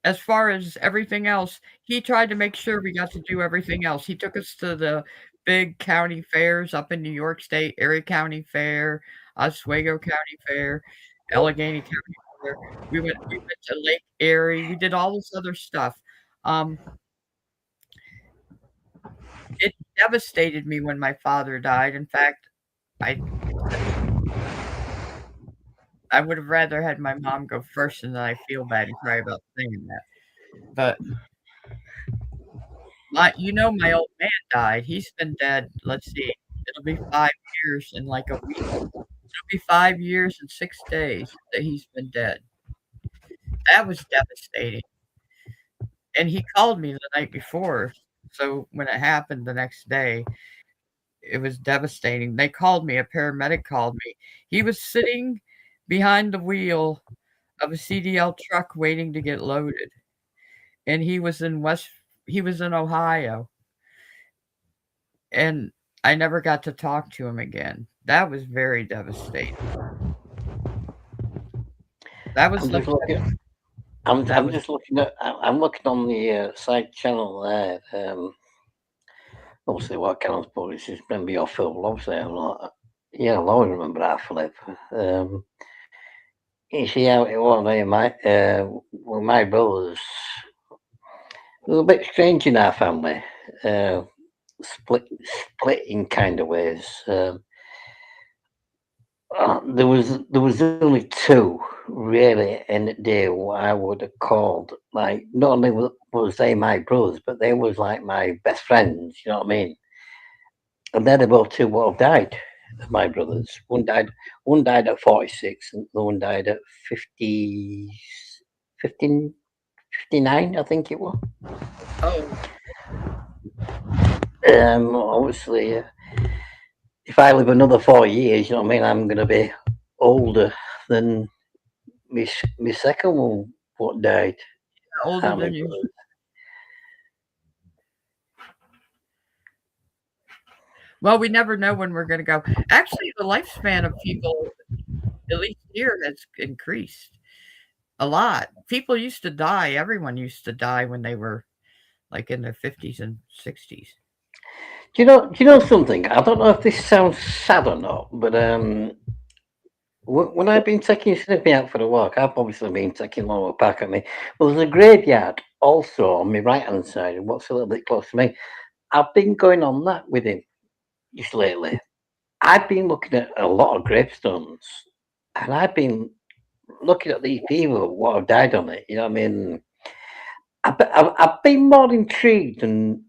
as far as everything else, he tried to make sure we got to do everything else. He took us to the big county fairs up in New York State, Erie County Fair, Oswego County Fair, Allegheny County Fair. We went to Lake Erie. We did all this other stuff. Um, it devastated me when my father died. In fact, I I would have rather had my mom go first, and then I feel bad and cry about saying that. But my old man died. He's been dead. Let's see, it'll be 5 years in like a week. It'll be 5 years and 6 days that he's been dead. That was devastating. And he called me the night before. So when it happened the next day, it was devastating. They called me, a paramedic called me. He was sitting behind the wheel of a CDL truck waiting to get loaded. And he was in Ohio. And I never got to talk to him again. That was very devastating. That was I'm the just looking. I'm, that I'm was just looking at. I'm looking on the side channel there. Obviously, what kind of police is going to be off film? Obviously, I'm not. Yeah, I always remember that, Philip. You see how it was, well, my brothers. It was a bit strange in our family. Uh, split in kind of ways. There was only two really in the day what I would have called like not only was they my brothers, but they was like my best friends. You know what I mean? And they're the both two what have died. My brothers. One died at 46, and the one died at 50, 15, 59, I think it was. oh, Obviously, if I live another 4 years, you know what I mean, I'm going to be older than my second one what died. older How than many you. brothers? Well, we never know when we're gonna go. Actually, the lifespan of people, at least here, has increased a lot. People used to die, everyone used to die when they were, like, in their 50s and 60s. Do you know something? I don't know if this sounds sad or not, but when I've been taking Snippy out for a walk, I've obviously been taking Laura back at me. Well, there's a graveyard also on my right hand side, what's a little bit close to me. I've been going on that with him just lately. I've been looking at a lot of gravestones, and I've been looking at these people what have died on it. You know what I mean? I've been more intrigued than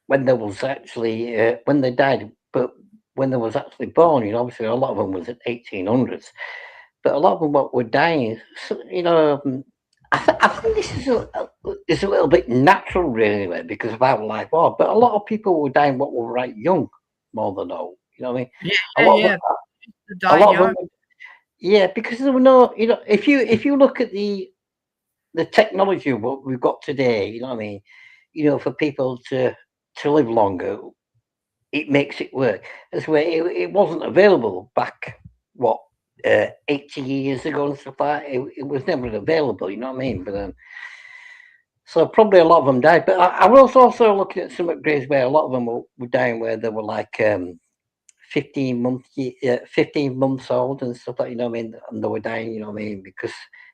when there was actually when they died, but when they was actually born. Obviously a lot of them was at 1800s, but a lot of them what were dying. So, I think this is a little bit natural, really, because of how life was. But a lot of people were dying what were right young, more than old. You know what I mean? Yeah, A yeah, lot of yeah, to a die lot of them, young. yeah, because there were no. If you look at the technology what we've got today, you know what I mean. For people to live longer, it makes it work. That's where it wasn't available back, what, 80 years ago and stuff like that. It was never available, you know what I mean? But So probably a lot of them died. But I was also looking at some graves where a lot of them were dying where they were like 15 months old and stuff like, you know what I mean, and they were dying, you know what I mean, because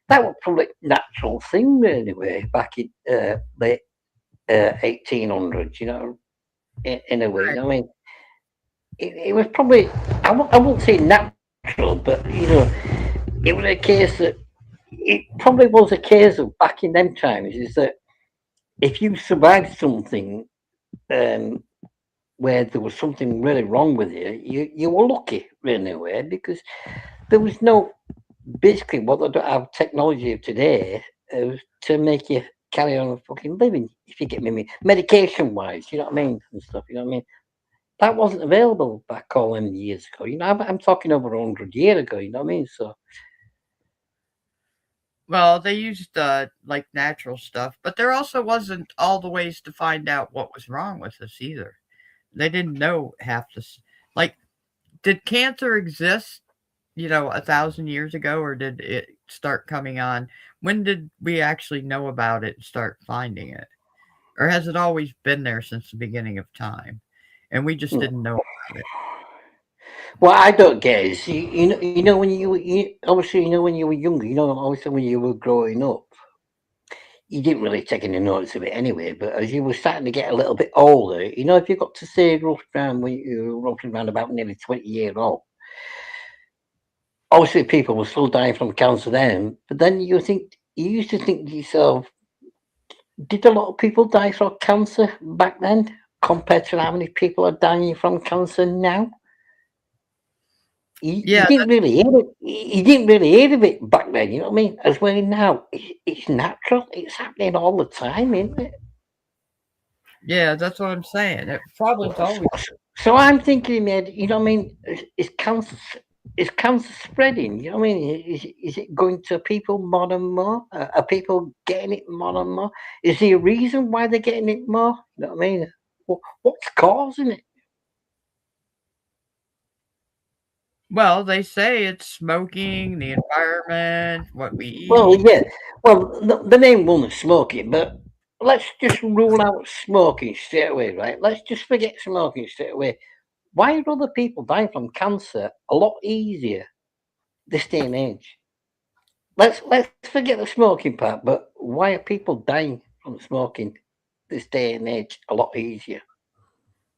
that was probably natural thing anyway back in late 1800s, you know, in a way, you know what I mean. It was probably I won't say natural, but you know, it was a case that it probably was a case of back in them times is that if you survived something um, where there was something really wrong with you, you were lucky in a way because there was no basically what they don't have technology of today to make you carry on fucking living. If you get me, medication wise, you know what I mean, and stuff. You know what I mean. That wasn't available back all them years ago. You know, I'm talking over 100 years ago. You know what I mean. So Well, they used like natural stuff, but there also wasn't all the ways to find out what was wrong with us either. They didn't know half this. Like, did cancer exist, 1,000 years ago, or did it start coming on? When did we actually know about it and start finding it? Or has it always been there since the beginning of time? And we just hmm. didn't know about it. What I don't get is you know when obviously you know when you were younger, you know obviously when you were growing up, you didn't really take any notice of it anyway. But as you were starting to get a little bit older, you know, if you got to say roughly around when you were roughly around about nearly 20 years old, obviously people were still dying from cancer then. But then you used to think to yourself, did a lot of people die from cancer back then compared to how many people are dying from cancer now? You Yeah, didn't really hear it. You didn't really hear of it back then. You know what I mean? As well now, it's natural. It's happening all the time, isn't it? yeah, that's what I'm saying. It probably it's So, always. so I'm thinking, man. You know what I mean? Is cancer spreading? You know what I mean? Is it going to people more and more? Are people getting it more and more? Is there a reason why they're getting it more? You know what I mean? What's causing it? Well, they say it's smoking, the environment, what we Well, eat. yeah. Well, the main one is smoking, but let's just rule out smoking straight away, right? Let's just forget smoking straight away. Why are other people dying from cancer a lot easier this day and age? Let's forget the smoking part, but why are people dying from smoking this day and age a lot easier?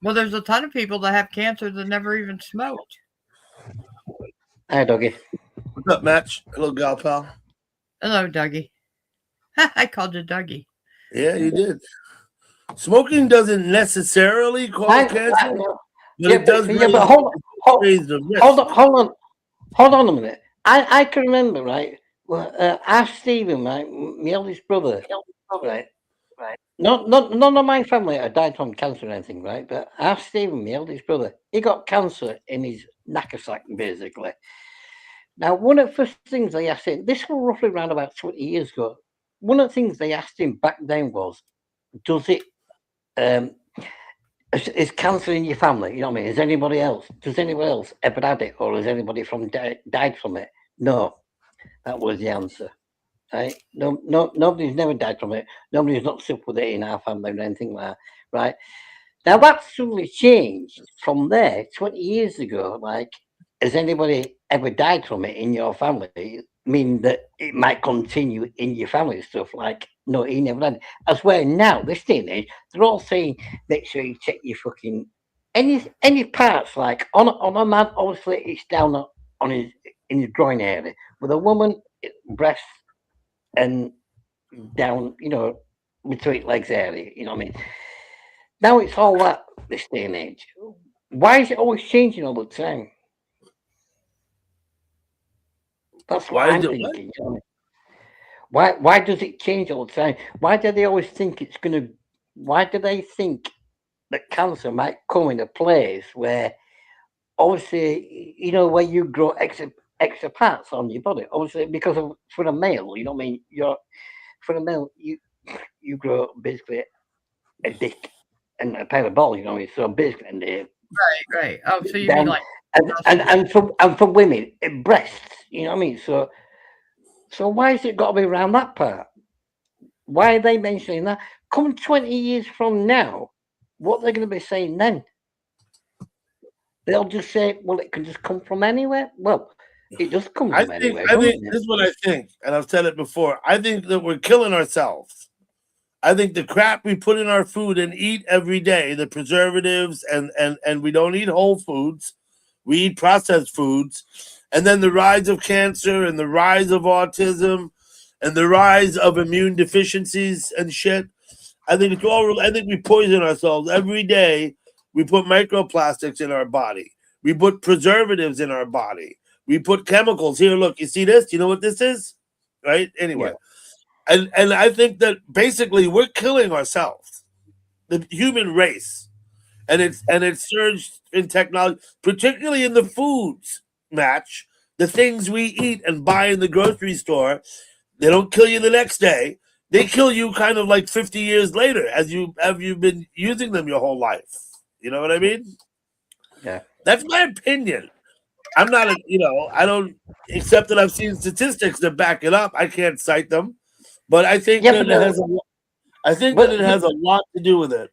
Well, there's a ton of people that have cancer that never even smoked. Hi, doggy. What's up, Match? Hello, gal pal. Hello, Dougie. I called you Dougie. Yeah, you did. Smoking doesn't necessarily cause cancer, No. but it does Yeah, but raise the hold risk. on, hold on, hold on a minute. I can remember, right? Well, ask Stephen, right? My eldest brother, right? Not none of my family had died from cancer or anything, right? But ask Stephen, my eldest brother, he got cancer in his knackersack, basically. Now, one of the first things they asked him, this was roughly around about 20 years ago. One of the things they asked him back then was, does it um, is cancer in your family? You know what I mean? Is anybody else? Does anyone else ever had it, or has anybody from died from it? No, that was the answer. Right? No, nobody's never died from it. Nobody's not sick with it in our family or anything like that. Right? Now that's suddenly changed from there 20 years ago. Like, has anybody ever died from it in your family? Mean that it might continue in your family stuff. Like, no, he never had. As well now, this day and age, they're all saying make sure you check your fucking any parts. Like on a man, obviously it's down on his in his groin area. With a woman, breast and down, you know, between legs area. You know what I mean? Now it's all that this day and age. Why is it always changing all the time? That's what Why is I'm it what? thinking. You know what I mean? Why does it change all the time? Why do they always think it's gonna? Why do they think that cancer might come in a place where obviously you know where you grow extra parts on your body? Obviously because of for a male, you know what I mean. You're for a male, you grow basically a dick and a pair of balls. You know what I mean. So basically, and Right. Oh, so you mean down like prostitute? and for women breasts, you know what I mean. So why has it got to be around that part? Why are they mentioning that? Come 20 years from now, what they're going to be saying then? They'll just say, well, it can just come from anywhere. Well, it does come from anywhere, I doesn't think it? this is what I think, and I've said it before. I think that we're killing ourselves. I think the crap we put in our food and eat every day, the preservatives, and we don't eat whole foods, we eat processed foods, and then the rise of cancer and the rise of autism and the rise of immune deficiencies and shit. I think it's all. I think we poison ourselves every day. We put microplastics in our body. We put preservatives in our body. We put chemicals here. Look, you see this? You know what this is, right? Anyway, and I think that basically we're killing ourselves, the human race, and it's surged in technology, particularly in the foods match, the things we eat and buy in the grocery store. They don't kill you the next day. They kill you kind of like 50 years later as you've been using them your whole life. You know what I mean? Yeah. That's my opinion. I'm not a, I don't, except that I've seen statistics that back it up. I can't cite them, but I think Yeah, that but it has I think but that it has a lot to do with it.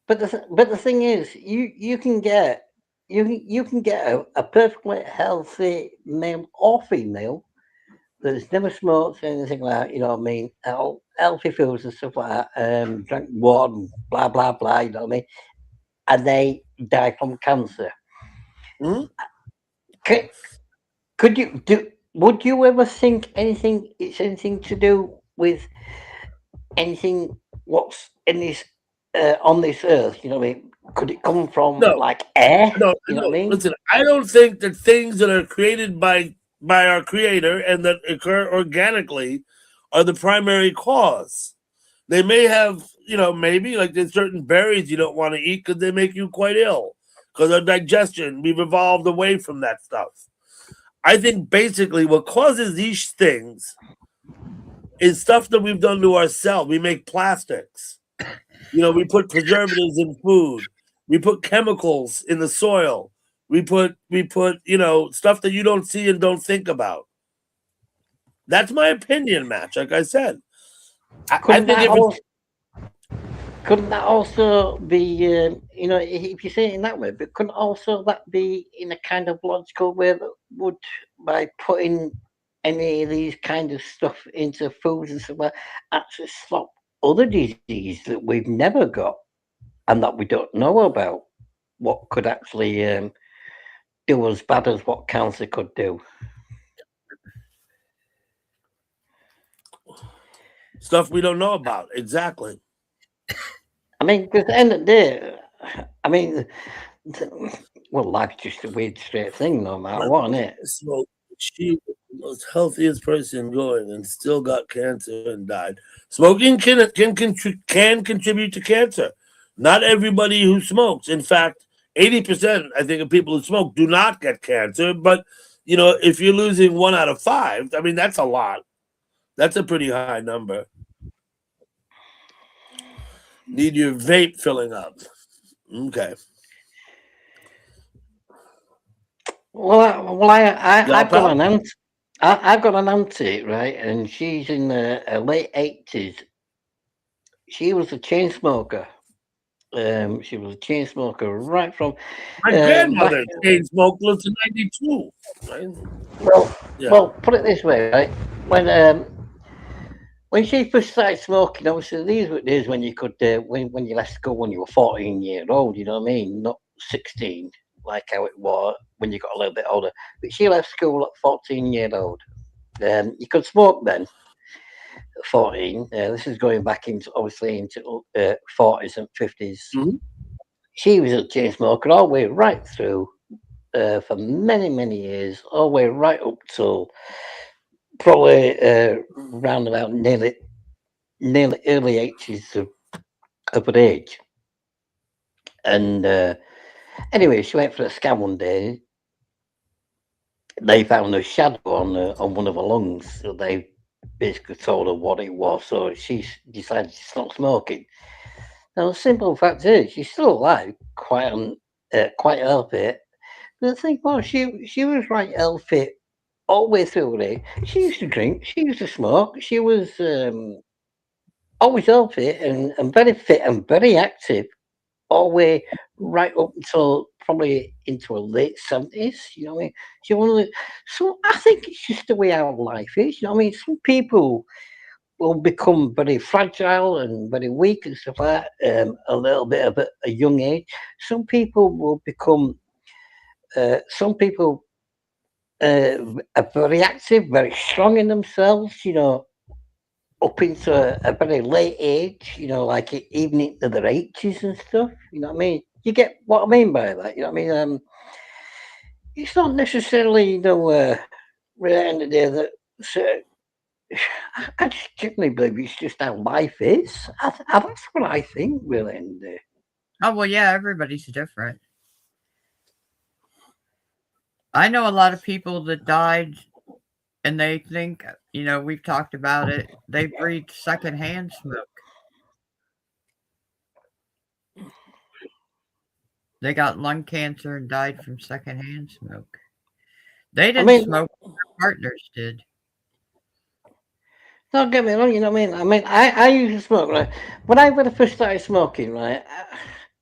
but the thing is, you can get a perfectly healthy male or female that's never smoked anything like that, you know what I mean? Healthy foods and stuff like that, drank water, and blah blah blah, you know what I mean? And they die from cancer. Hmm? Could, could you do? Would you ever think it's anything to do with anything what's in this on this earth? You know what I mean? Could it come from No, like air? no, You know no. what I mean? Listen, I don't think that things that are created by our creator and that occur organically are the primary cause. They may have, maybe like there's certain berries you don't want to eat because they make you quite ill because of digestion. We've evolved away from that stuff. I think basically what causes these things is stuff that we've done to ourselves. We make plastics. We put preservatives in food. We put chemicals in the soil. We put stuff that you don't see and don't think about. That's my opinion, Match. Like I said, I Couldn't think that if it's couldn't that also be if you say it in that way, but couldn't also that be in a kind of logical way that would by putting any of these kind of stuff into foods and stuff like actually stop other diseases that we've never got and that we don't know about what could actually do as bad as what cancer could do. stuff we don't know about, exactly. I mean, because at the end of the day, I mean, well, life's just a weird straight thing, no matter what, isn't it? So she was the most healthiest person going and still got cancer and died. Smoking can contribute to cancer. Not everybody who smokes. In fact, 80%, I think, of people who smoke do not get cancer. But if you're losing 1 out of 5, I mean, that's a lot. That's a pretty high number. Need your vape filling up. Okay. I've got an aunt. I've got an auntie, right, and she's in her late 80s. She was a chain smoker. She was a chain smoker right from my grandmother chain smoked lived to 92. Right? Well, put it this way, right? When she first started smoking, obviously these were days when you could when you left school when you were 14 years old. You know what I mean? Not 16 like how it was when you got a little bit older. But she left school at 14 years old. You could smoke then. 14. This is going back into 40s and 50s. Mm-hmm. She was a chain smoker all the way right through for many years, all the way right up till probably round about nearly early 80s of her age. And anyway, she went for a scan one day. They found a shadow on one of her lungs. So they basically told her what it was. So she decided to stop smoking. Now, the simple fact is, she's still alive, quite healthy. But the thing was, she was right healthy all the way through her day. She used to drink. She used to smoke. She was always healthy and very fit and very active, all the way right up until probably into her late 70s. You know what I mean? She only, so I think it's just the way our life is. You know what I mean? Some people will become very fragile and very weak and stuff like that, a little bit of a young age. Some people will become, some people are very active, very strong in themselves, you know, up into a very late age, you know, like even into their 80s and stuff. You know what I mean? You get what I mean by that? You know what I mean? It's not necessarily, you know, really at the end of the day that. So, I just generally believe it's just how life is. That's what I think, really. And Oh well, yeah, everybody's different. I know a lot of people that died, and they think, we've talked about it. They breathed secondhand smoke. They got lung cancer and died from secondhand smoke. They I didn't mean, smoke; their partners did. don't get me wrong, you know what I mean? I used to smoke, right? When I first started smoking, right,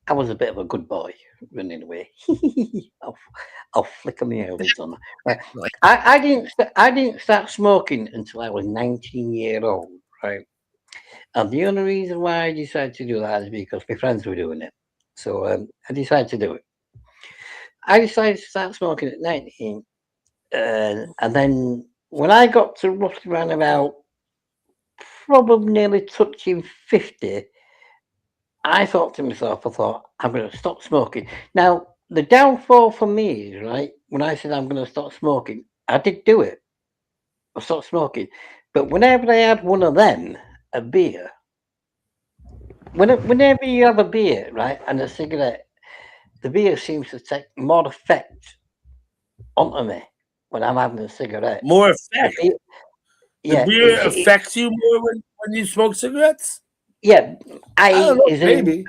I was a bit of a good boy running away. I'll flicker my eyelids on that. Right. Actually, I didn't start smoking until I was 19 years old, right? And the only reason why I decided to do that is because my friends were doing it. So I decided to do it. I decided to start smoking at 19. And then when I got to roughly around about probably nearly touching 50, I thought to myself, I'm going to stop smoking. Now, the downfall for me is, right, when I said I'm going to stop smoking, I did do it. I stopped smoking. But whenever I had one of them, a beer, whenever you have a beer, right, and a cigarette, the beer seems to take more effect onto me when I'm having a cigarette. More The effect. beer, The yeah, beer affects you more when you smoke cigarettes? yeah. I don't know, Is in. maybe.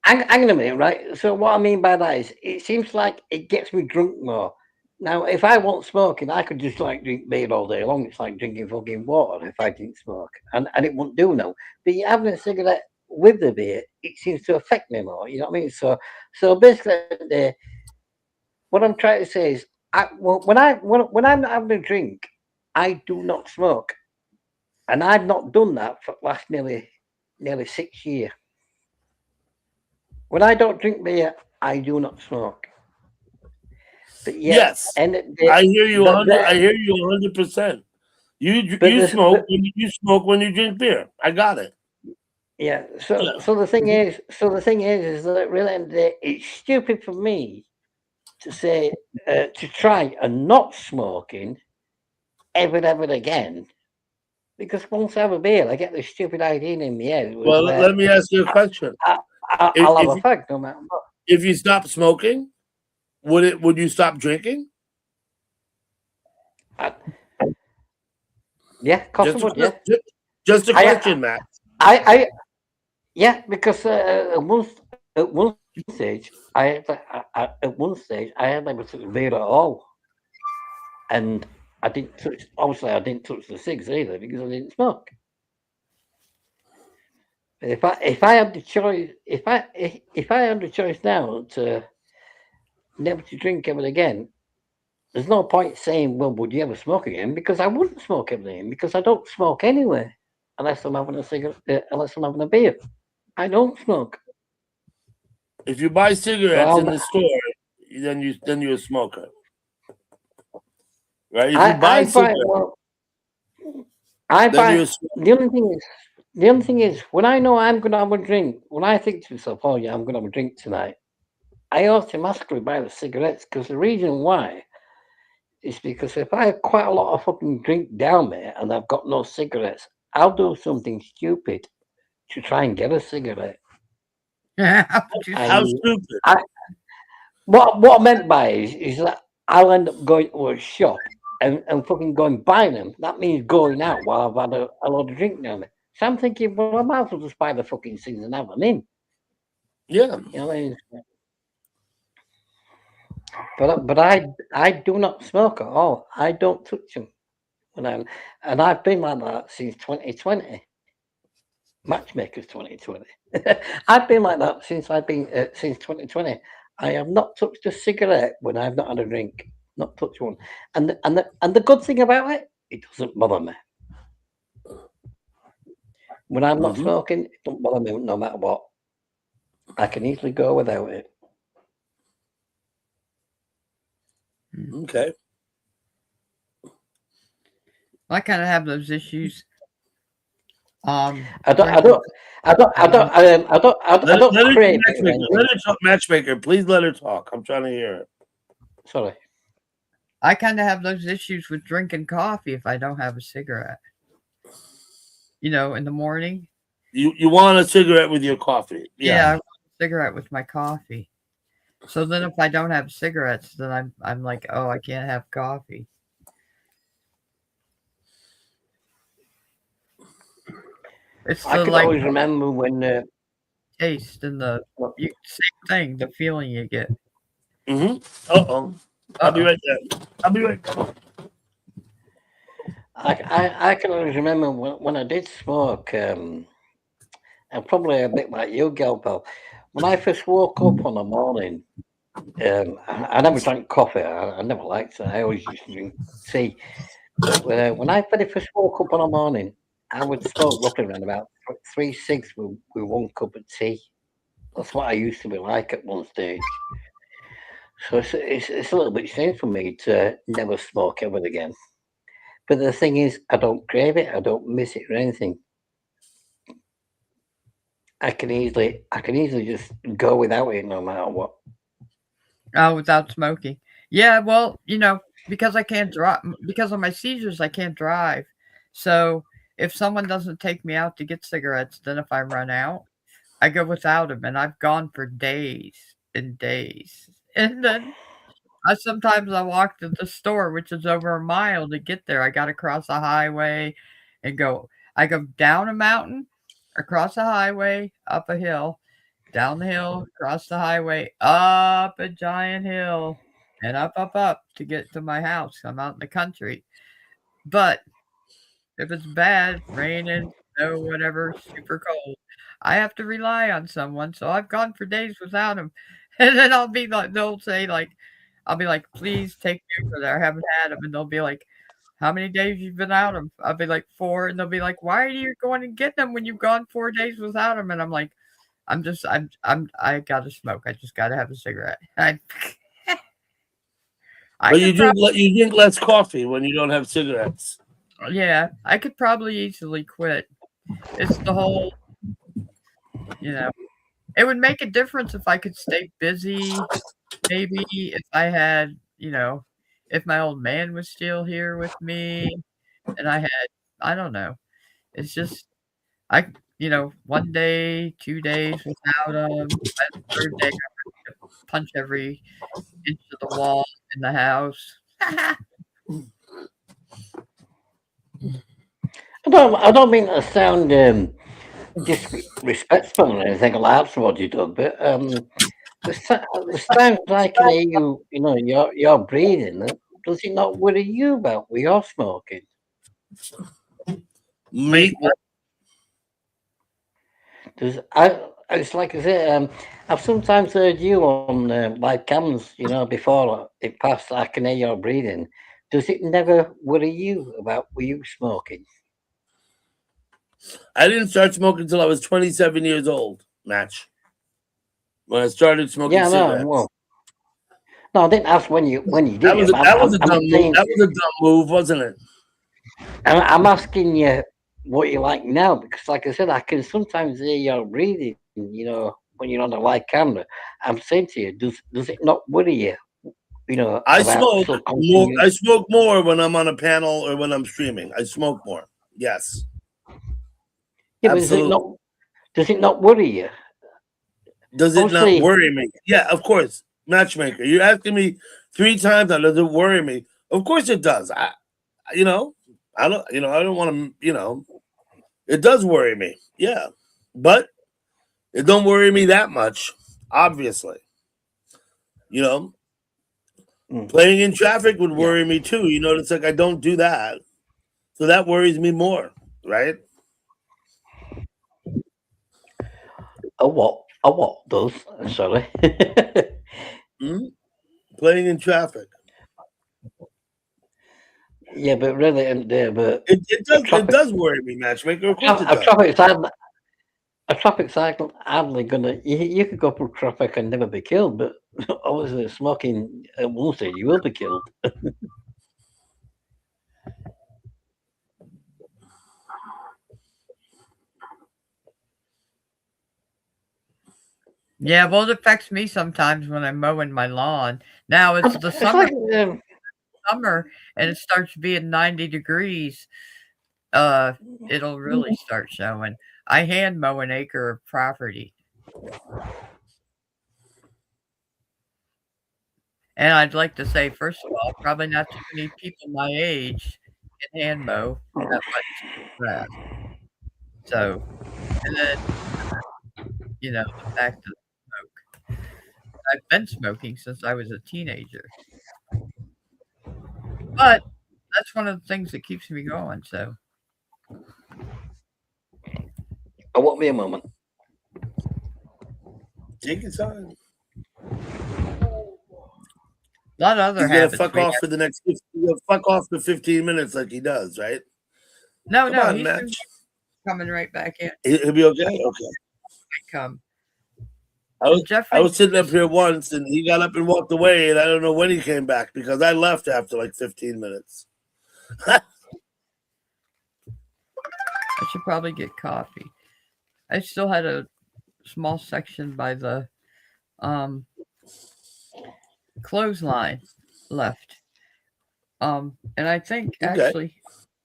Hang on a minute, right? So what I mean by that is, it seems like it gets me drunk more. Now, if I want smoking, I could just like drink beer all day long. It's like drinking fucking water if I didn't smoke, and it wouldn't do no. But you having a cigarette with the beer, it seems to affect me more. You know what I mean? So basically, what I'm trying to say is, when I'm not having a drink, I do not smoke, and I've not done that for the last nearly 6 years. When I don't drink beer, I do not smoke. But yet, Yes. and I hear you but 100. I hear you 100%. but You this, smoke but when you smoke when you drink beer. I got it. yeah. Yeah. So the thing is that really, at the end of the day, it's stupid for me to say to try and not smoking ever again, because once I have a beer, I get this stupid idea in my head was Well, where let me ask you a question. I, If I'll have if a you, fag no matter what. if you stop smoking, would you stop drinking? I, yeah, of course I Just a would. Yeah, just a I question, Matt. I yeah, because at one stage at one stage I had never touched beer at all, and I didn't touch. Obviously, I didn't touch the cigs either because I didn't smoke. If I had the choice, if I had the choice now to never to drink ever again, there's no point saying, well, would you ever smoke again? Because I wouldn't smoke ever again because I don't smoke anyway, unless I'm having a cigarette, unless I'm having a beer. I don't smoke, If you buy so cigarettes in I'll. the store, then you're a smoker, right? If you buy I buy cigarettes, well. I then you're buy. a smoker. The only thing is, when I know I'm going to have a drink, when I think to myself, "Oh yeah, I'm going to have a drink tonight," I automatically buy the cigarettes because the reason why is because if I have quite a lot of fucking drink down there and I've got no cigarettes, I'll do something stupid to try and get a cigarette. How would you How I, stupid! I what I meant by is that I'll end up going to a shop and fucking going buying them. That means going out while I've had a lot of drink down there. So I'm thinking, well, I might as well just buy the fucking things and have them in. Yeah. You know what I mean? But I do not smoke at all. I don't touch them when I'm, and I've been like that since 2020. Matchmakers 2020. I've been like that since 2020. I have not touched a cigarette when I've not had a drink. Not touched one. And the good thing about it, it doesn't bother me. When I'm not Mhm. smoking, it don't bother me no matter what. I can easily go without it. Okay. I kind of have those issues. I don't Drinking. Let her crave it or matchmaker. anything. Let her talk, matchmaker. Please let her talk. I'm trying to hear it. Sorry. I kind of have those issues with drinking coffee if I don't have a cigarette. You know, in the morning. You want a cigarette with your coffee? Yeah, I want a cigarette with my coffee. So then, if I don't have cigarettes, then I'm like, oh, I can't have coffee. It's I the can like always remember when taste and the same thing, the feeling you get. Mm-hmm. Uh-oh. I'll be right there. I'll be right there. I can always remember when I did smoke, and probably a bit like you, Galpel. When I first woke up on the morning, I never drank coffee. I never liked it. I always used to drink tea. But when I very first woke up on the morning, I would smoke roughly around about 3 cigs with 1 cup of tea. That's what I used to be like at one stage. So it's a little bit strange for me to never smoke ever again. But the thing is, I don't crave it. I don't miss it or anything. I can easily just go without it no matter what. Oh, without smoking. Yeah, well, you know, because I can't drive, because of my seizures, I can't drive. So if someone doesn't take me out to get cigarettes, then if I run out, I go without them, and I've gone for days and days. And then I walk to the store, which is over a mile to get there. I got to cross a highway and go. I go down a mountain, across a highway, up a hill, down the hill, across the highway, up a giant hill, and up to get to my house. I'm out in the country. But if it's bad, raining, snow, whatever, super cold, I have to rely on someone. So I've gone for days without them. And then I'll be like, they'll say, like, I'll be like, please take me over there. I haven't had them. And they'll be like, how many days you've been out them? I'll be like, 4. And they'll be like, why are you going and getting them when you've gone 4 days without them? And I'm like, I gotta smoke. I just gotta have a cigarette. I But could you drink less coffee when you don't have cigarettes. yeah, I could probably easily quit. It's the whole, you know, it would make a difference if I could stay busy. Maybe if I had, if my old man was still here with me and I don't know. It's just, I, 1 day, 2 days without them. By the third day, I punch every inch of the wall in the house. I don't mean to sound disrespectful or anything like that's what you do, but the sounds like in you know, you're breathing. Does it not worry you about with your smoking? Me? Does it's like I say, I've sometimes heard you on live cams, you know, before it passed. I can hear your breathing. Does it never worry you about with you smoking? I didn't start smoking until I was 27 years old, Match. When I started smoking Yeah, cigarettes. no, well, no, I didn't ask when you did That was it. that was a dumb move. That was a dumb move, wasn't it? I'm asking you what you like now because, like I said, I can sometimes hear your breathing. You know, when you're on the live camera, I'm saying to you, does it not worry you? You know, I about smoke more. I smoke more when I'm on a panel or when I'm streaming. I smoke more. Yes. Yeah, but absolutely. does it not worry you? Does it Obviously, not worry me? Yeah, of course. Matchmaker. You're asking me 3 times now. Does it worry me? Of course it does. I don't want to. It does worry me. Yeah, but it don't worry me that much. Obviously, playing in traffic would worry me too. It's like I don't do that, so that worries me more, right? A what? A what does? Sorry. Hmm? Playing in traffic. Yeah, but really, and but It a does it traffic does worry me, matchmaker. Of course it a does. traffic sign a traffic cycle hardly gonna. You could go through traffic and never be killed, but obviously smoking at one stage you will be killed. Yeah, well, it affects me sometimes when I'm mowing my lawn. Now it's the It's like summer and it starts being 90 degrees. Uh, it'll really start showing. I hand mow an acre of property, and I'd like to say, first of all, probably not too many people my age can hand mow that much grass. So, and then the fact of smoke. I've been smoking since I was a teenager, but that's one of the things that keeps me going. So, I won't be a moment. Take your time. a lot of other He's gonna habits fuck we off have. for the next. He's gonna fuck off for 15 minutes like he does, right? No, Come no, on, he's been match. coming right back in. He'll be okay. Okay. Come. I was Jeffrey sitting up here once, and he got up and walked away, and I don't know when he came back because I left after like 15 minutes. I should probably get coffee. I still had a small section by the um, clothesline left. And I think Okay. actually,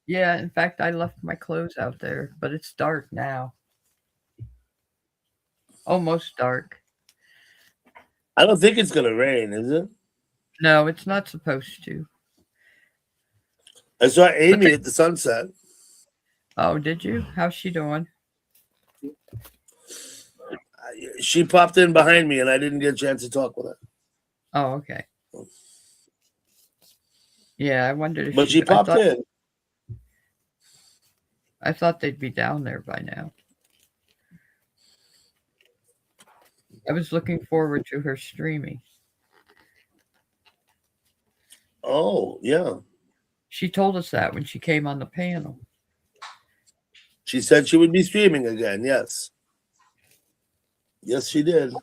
yeah, in fact, I left my clothes out there, but it's dark now. Almost dark. I don't think it's gonna rain, is it? No, it's not supposed to. I saw But Amy at the sunset. oh, did you? How's she doing? She popped in behind me, and I didn't get a chance to talk with her. Oh, okay. Yeah, I wondered if But she popped in. I thought they'd be down there by now. I was looking forward to her streaming. Oh, yeah. She told us that when she came on the panel. She said she would be streaming again. Yes. Yes, she did.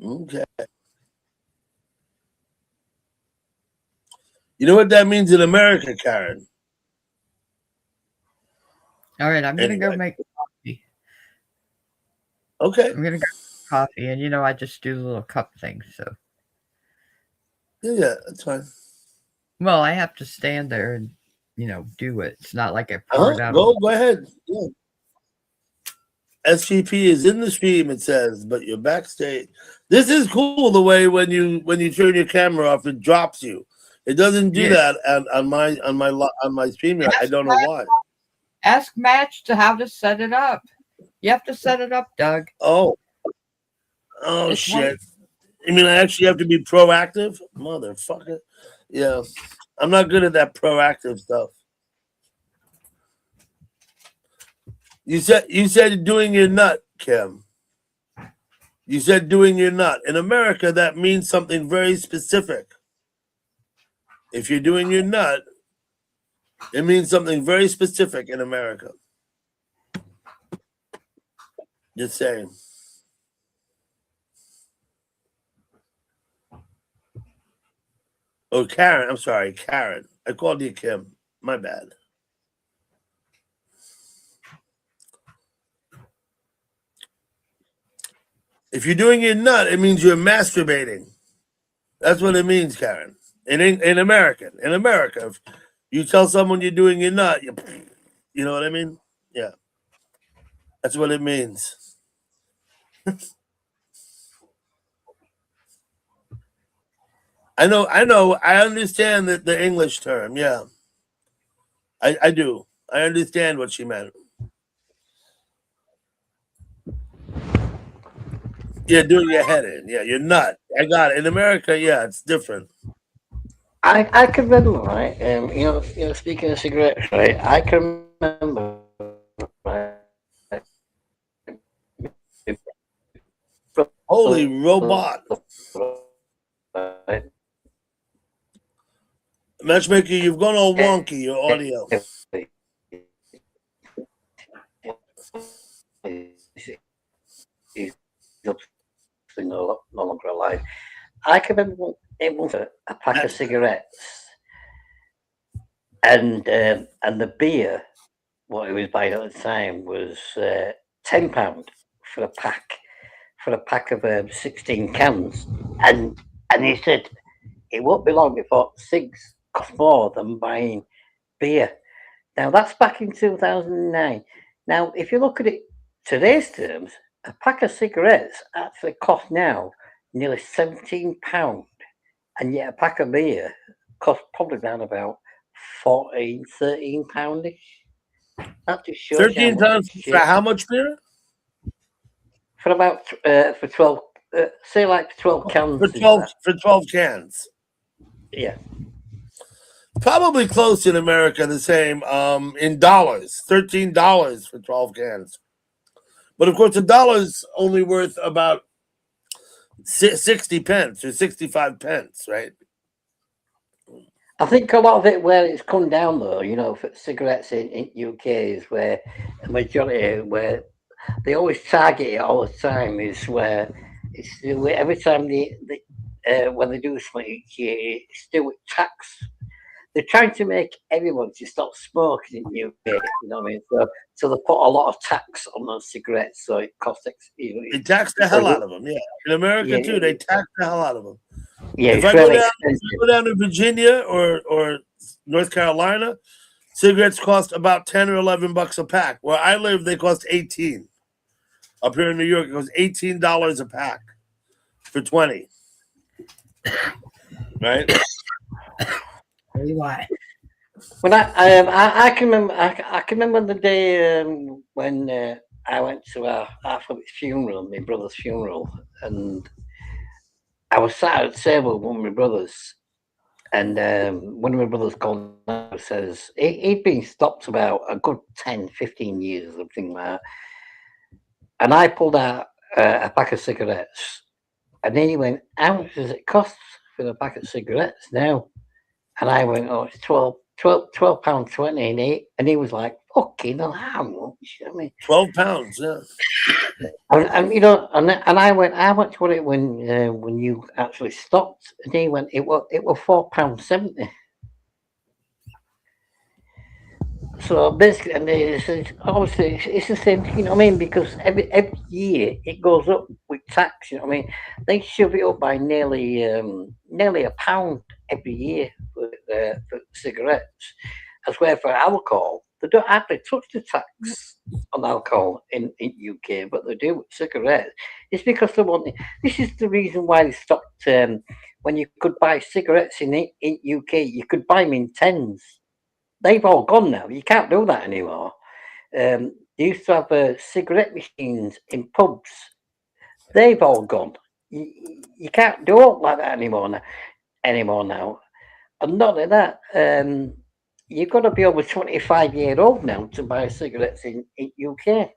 Okay. You know what that means in America, Karen? All right, I'm gonna go Anyway. make coffee. Okay. I'm gonna go make coffee, and I just do the little cup thing. So, Yeah, that's fine. well, I have to stand there and do it. It's not like I pour it out. Go ahead. Yeah. SGP is in the stream, it says, but you're backstage. This is cool the way when you turn your camera off, it drops you. It doesn't do that on my stream. I don't know why. Ask Match to how to set it up. You have to set it up, Doug. Oh It's shit! You mean I actually have to be proactive, motherfucker? Yeah, I'm not good at that proactive stuff. You said doing your nut, Kim. You said doing your nut. In America, that means something very specific. If you're doing your nut, it means something very specific in America. Just saying. Oh, Karen. I'm sorry, Karen. I called you Kim. My bad. If you're doing your nut, it means you're masturbating. That's what it means, Karen. In America, if you tell someone you're doing your nut, you know what I mean? Yeah, that's what it means. I know. I understand the English term. Yeah, I do. I understand what she meant. Yeah, doing your head in. Yeah, you're nut. I got it. In America, yeah, it's different. I can remember, right? Speaking of cigarettes, right? I can remember, right? Holy robot. Right? Matchmaker, you've gone all wonky, your audio. He's no longer alive. I can remember it was a pack of cigarettes and the beer. What he was buying at the time was £10 for a pack of 16 cans, and he said it won't be long before cigs cost more than buying beer. Now that's back in 2009. Now, if you look at it today's terms, a pack of cigarettes actually costs now nearly £17, and yet a pack of beer costs probably around about £13 ish. That just shows 13 times for how much beer? For about for 12, say like 12 cans. For 12 cans. Yeah. Probably close in America, the same in dollars. $13 for 12 cans. But of course, $1 only worth about 60 pence or 65 pence, right? I think a lot of it where it's come down though, for cigarettes in UK is where the majority where they always target it all the time is where it's every time when they do something each year, it's still with tax. They're trying to make everyone to stop smoking in UK. You know what I mean? So they put a lot of tax on those cigarettes, so it costs. They tax the hell out of them. Yeah, in America too, they tax the hell out of them. Yeah, if I go down to Virginia or North Carolina, cigarettes cost about $10 or $11 a pack. Where I live, they cost $18. Up here in New York, it was $18 a pack for 20. Right? Why? When I can remember, I can remember the day when I went to our funeral, my brother's funeral, and I was sat at the table with one of my brothers, and one of my brothers called out, says he'd been stopped about a good 10, 15 years, something like that. And I pulled out a pack of cigarettes, and then he went, "How much does it cost for a pack of cigarettes now?" And I went, "Oh, it's £12.20." And he was like, "Fucking hell, how much?" I mean, £12, yeah. And I went, "How much was it when you actually stopped?" And he went, "It was £4.70." So basically, and obviously it's the same thing, you know what I mean? Because every year it goes up with tax, you know what I mean? They shove it up by nearly £1 every year for cigarettes. As well for alcohol, they don't actually touch the tax on alcohol in UK, but they do with cigarettes. It's because they want. This is the reason why they stopped. When you could buy cigarettes in UK, you could buy them in tens. They've all gone now. You can't do that anymore. They used to have cigarette machines in pubs. They've all gone. You can't do it like that anymore now. And not only that, you've got to be over 25 years old now to buy cigarettes in UK.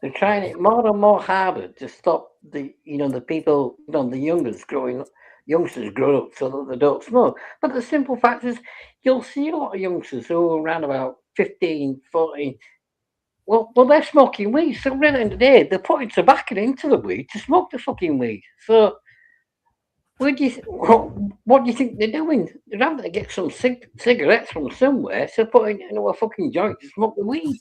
They're trying it more and more harder to stop the people, the youngsters growing up so that they don't smoke. But the simple fact is, you'll see a lot of youngsters who are around about 15, 14. Well, they're smoking weed. So at the end of the day, they're putting tobacco into the weed to smoke the fucking weed. So what do you think they're doing? They're having to get some cigarettes from somewhere, so put in a fucking joint to smoke the weed.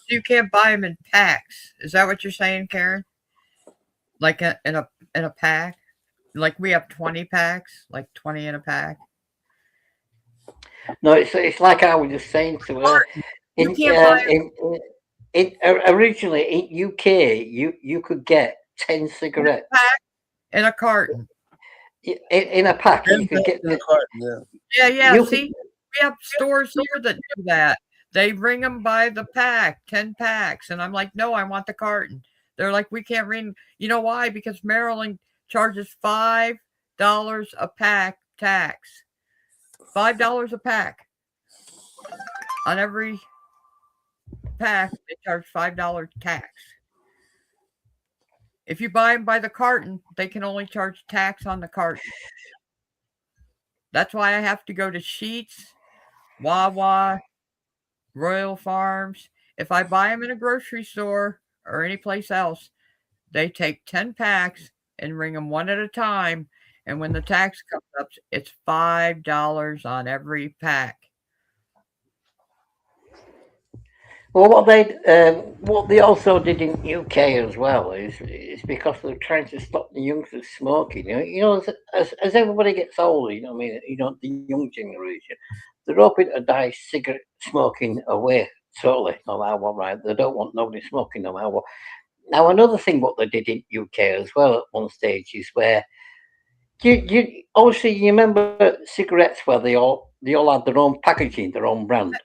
You can't buy them in packs. Is that what you're saying, Karen? Like in a pack? Like we have 20 packs, like 20 in a pack. No, it's like I was just saying to her. Originally in UK, you could get 10 cigarettes in a carton. in a pack. 10 You could packs get in a carton, yeah. Yeah. you See, could, we have stores here that do that. They bring them by the pack, 10 packs. And I'm like, no, I want the carton. They're like, we can't ring. You know why? Because Maryland charges $5 a pack tax. $5 a pack. On every pack, they charge $5 tax. If you buy them by the carton, they can only charge tax on the carton. That's why I have to go to Sheets, Wawa, Royal Farms. If I buy them in a grocery store or any place else, they take 10 packs and ring them one at a time. And when the tax comes up, it's $5 on every pack. well, what they also did in UK as well is because they're trying to stop the youngsters smoking. As everybody gets older, you know what I mean. The young generation, they're hoping to die cigarette smoking away totally, no matter what. Right? They don't want nobody smoking, no matter what. Now, another thing what they did in UK as well at one stage is where you obviously you remember cigarettes where they all had their own packaging, their own brand.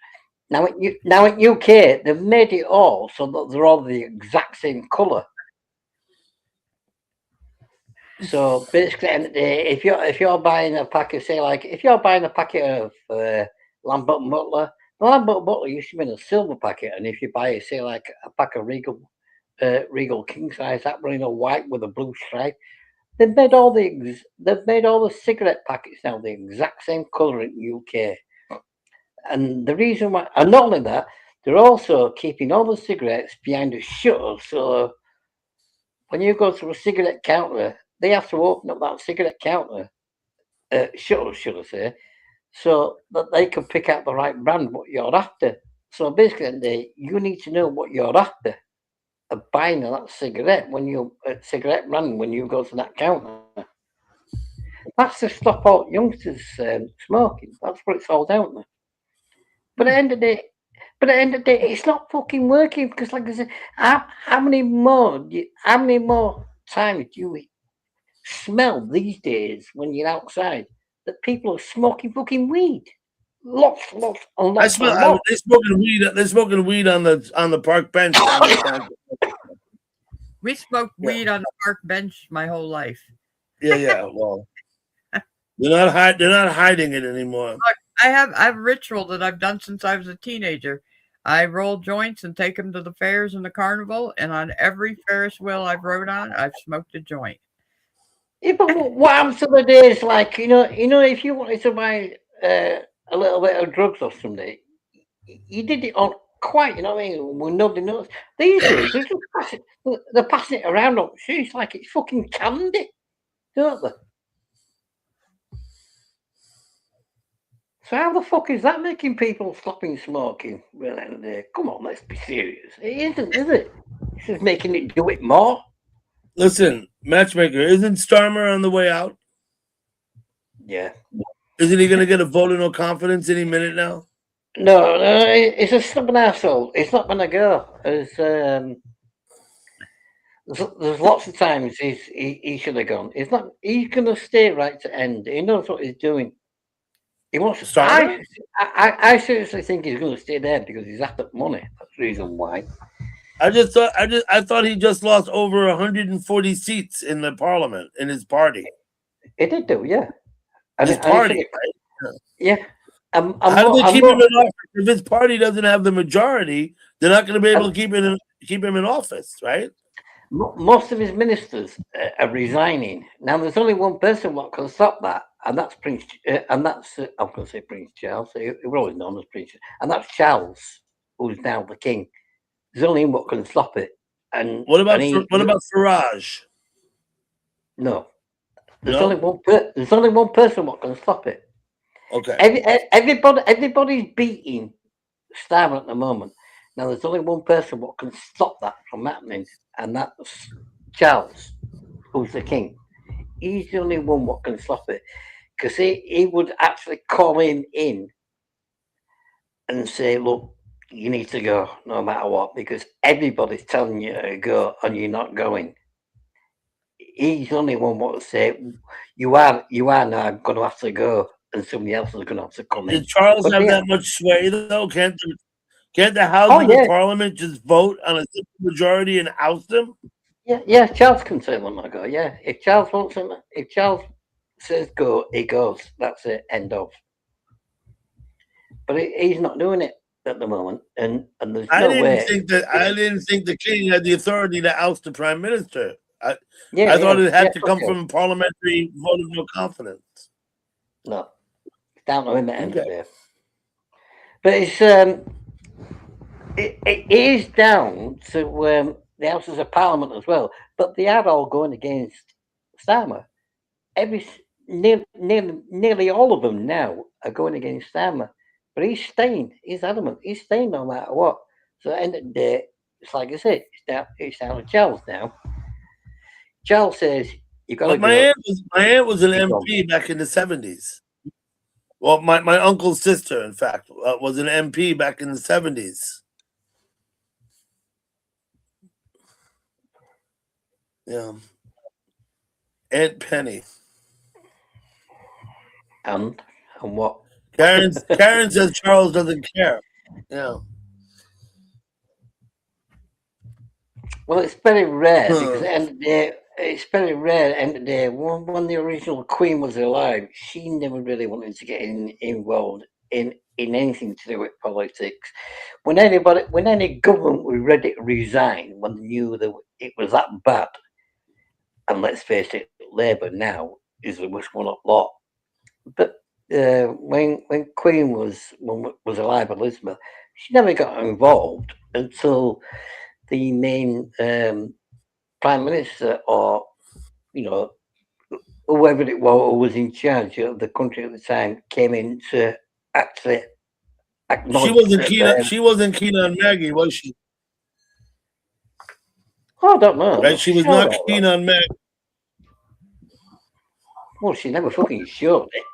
Now in UK they've made it all so that they're all the exact same colour. So basically, at the end of the day, if you're buying a packet, say like if you're buying a packet of Lambert and Butler, the Lambert and Butler used to be in a silver packet, and if you buy say like a pack of Regal King Size, that were in a white with a blue stripe. They've made all the cigarette packets now the exact same colour in UK. And the reason why, and not only that, they're also keeping all the cigarettes behind a shutter. So when you go to a cigarette counter, they have to open up that cigarette counter shutter, should I say, so that they can pick out the right brand what you're after. So basically, you need to know what you're after of buying that cigarette when you cigarette brand when you go to that counter. That's to stop all youngsters smoking. That's what it's all down to. But at the end of the day, it's not fucking working because, like I said, how many more times do you smell these days when you're outside that people are smoking fucking weed? Lots, and lots, and lots. They're smoking weed on the park bench down there. We smoked weed on the park bench my whole life. Yeah. Well, they're not hiding it anymore. Look, I have a ritual that I've done since I was a teenager. I roll joints and take them to the fairs and the carnival, and on every Ferris wheel I've rode on, I've smoked a joint. Yeah, but what happens to the days like if you wanted to buy a little bit of drugs or something, you did it on quiet, you know what I mean? When nobody knows. These days, they're passing it around on streets like it's fucking candy, don't they? So how the fuck is that making people stopping smoking? Well, come on, let's be serious. It isn't, is it? It's just making it do it more. Listen, matchmaker, isn't Starmer on the way out? Yeah. Isn't he going to get a vote of no confidence any minute now? No, it's a stubborn asshole. It's not going to go. There's lots of times he should have gone. He's not. He's going to stay right to end. He knows what he's doing. He wants to start. I seriously think he's going to stay there because he's after money. That's the reason why. I thought he just lost over 140 seats in the parliament in his party. He did do, yeah. His party, right? Yeah. How do they keep him in office? If his party doesn't have the majority, they're not going to be able to keep him in office, right? Most of his ministers are resigning. Now, there's only one person that can stop that, and that's Prince. I'm going to say Prince Charles. We're always known as Prince, and that's Charles, who's now the king. There's only him that can stop it. And what about Farage? No, there's only one. There's only one person that can stop it. Okay. Everybody's beating Starmer at the moment. Now there's only one person that can stop that from happening, and that's Charles, who's the king. He's the only one that can stop it, because he would actually call him in and say, "Look, you need to go no matter what, because everybody's telling you to go and you're not going." he's the only one what to say you are now going to have to go, and somebody else is going to have to come in. Did Charles But have yeah. that much sway though? Can't the House Oh of the yeah, Parliament just vote on a simple majority and oust him? yeah. Charles can say when I go. Yeah, if Charles wants him, if Charles says go, he goes. That's it. End of. But he's not doing it at the moment, and there's I no didn't way. think that I didn't think the king had the authority to oust the prime minister. Yeah, I thought it had yeah, to come okay. from a parliamentary vote of no confidence. No, it's down to him at the end of Okay. the day. But it is down to the Houses of Parliament as well. But they are all going against Starmer. Nearly all of them now are going against Starmer. But he's staying. He's adamant. He's staying no matter what. So at the end of the day, it's like I said, it's down to Charles now. Charles says you got to Well, go. my aunt was an He's gone. MP back in the 70s. Well, my uncle's sister, in fact, was an MP back in the 70s. Yeah. Aunt Penny. And what? Karen says Charles doesn't care. Yeah. Well, it's very rare because at the end of the day, it's very rare. At the end of the day, when the original Queen was alive, she never really wanted to get involved in anything to do with politics. When any government was ready to resign, when they knew that it was that bad, and let's face it, Labour now is the worst one of lot. But when Queen was alive, Elizabeth, she never got involved until the main prime minister, or whoever it was who was in charge of the country at the time, came in to actually acknowledge. She wasn't keen on Maggie, was she? I don't know. Right? She was not keen on Maggie. Well, she never fucking showed it.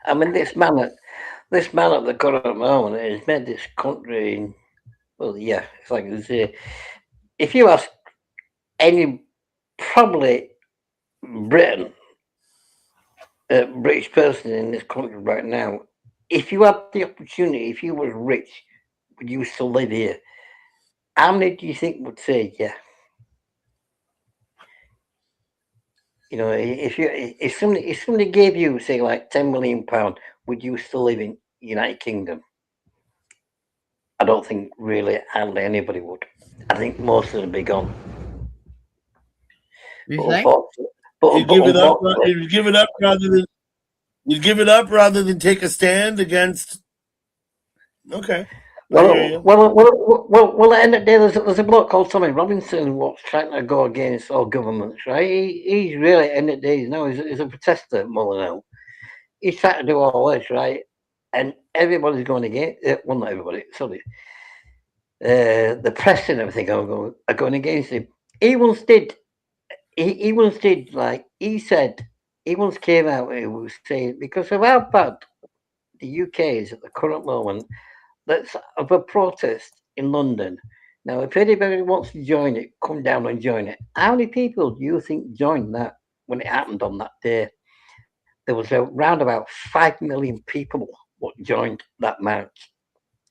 I mean, this man at the current moment has made this country. Well, yeah, it's like I say, if you ask any, probably Britain, British person in this country right now, if you had the opportunity, if you were rich, would you still live here? How many do you think would say yeah? If somebody gave you, say, like £10 million, would you still live in United Kingdom? I don't think really hardly anybody would. I think most of them would be gone. You think? You'd give it up. You'd give it up rather than take a stand against. Okay. Well, at the end of the day, there's a bloke called Tommy Robinson what's trying to go against all governments, right? He's really, at the end of the day, he's a protester more than hell. He's trying to do all this, right? And everybody's going against it. Well, not everybody, sorry. The press and everything are going against him. He once did, like, he said, he once came out and was saying, because of how bad the UK is at the current moment, let's have a protest in London. Now, if anybody wants to join it, come down and join it. How many people do you think joined that when it happened on that day? There was around about 5 million people what joined that march.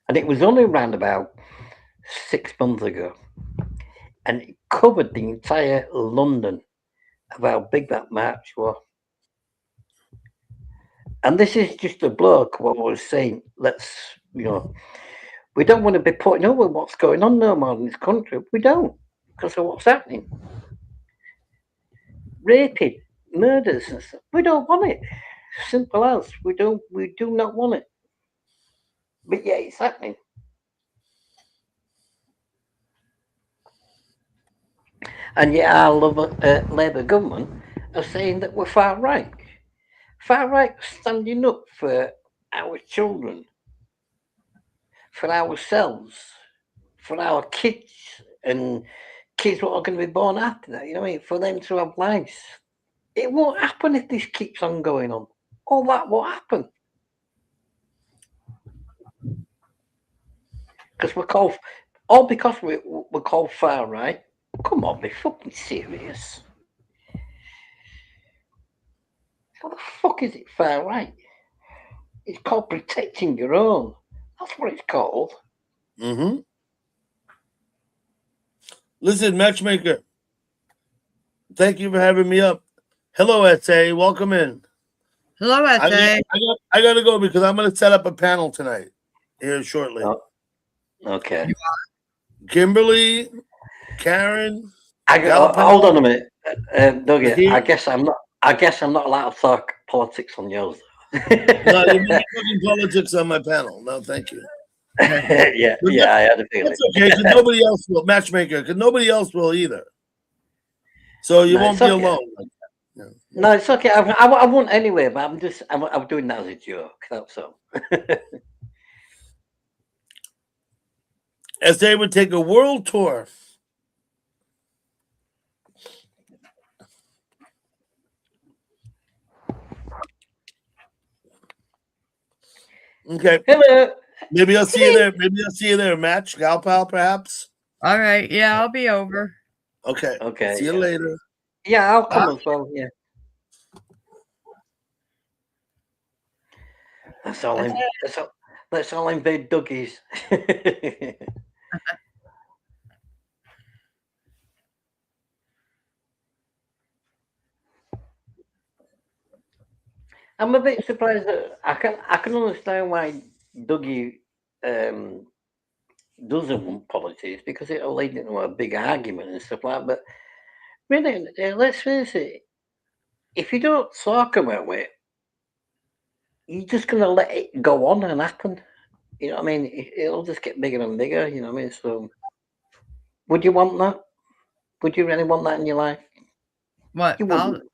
And it was only around about 6 months ago. And it covered the entire London of how big that march was. And this is just a bloke what was saying, we don't want to be putting over what's going on no more in this country. We don't, because of what's happening. Raping, murders and stuff. We don't want it. Simple as. We do not want it. But yeah, it's happening. And yet our Labour government are saying that we're far right. Far right standing up for our children, for ourselves, for our kids, and kids what are going to be born after that, for them to have lives. It won't happen if this keeps on going on. All that will happen. because we're called far right. Come on, be fucking serious. What the fuck is it far right? It's called protecting your own. That's what it's called. Mm-hmm. Listen, matchmaker. Thank you for having me up. Hello, SA. Welcome in. Hello, SA. I gotta go because I'm gonna set up a panel tonight here shortly. Oh, okay. Kimberly, Karen. Hold on a minute, Dougie. Here. I guess I'm not allowed to talk politics on yours. No, you're not talking politics on my panel. No, thank you. yeah, I had a feeling. That's okay, because nobody else will, matchmaker, because nobody else will either. So you won't be alone. Yeah. No, it's okay. I won't anyway, but I'm doing that as a joke. That's all. As they would take a world tour. Okay. Hello. Maybe I'll see you there. Maybe I'll see you there, Match. Gal Pal, perhaps. All right. Yeah, I'll be over. Okay. Okay. See you later. Yeah, I'll come as well. Yeah. Let's all invade Dougie's. I'm a bit surprised that I can understand why Dougie doesn't want politics because it'll lead into a big argument and stuff like that. But really, let's face it, if you don't talk about it, you're just going to let it go on and happen. You know what I mean? It'll just get bigger and bigger, you know what I mean? So, would you want that? Would you really want that in your life? What? You wouldn't.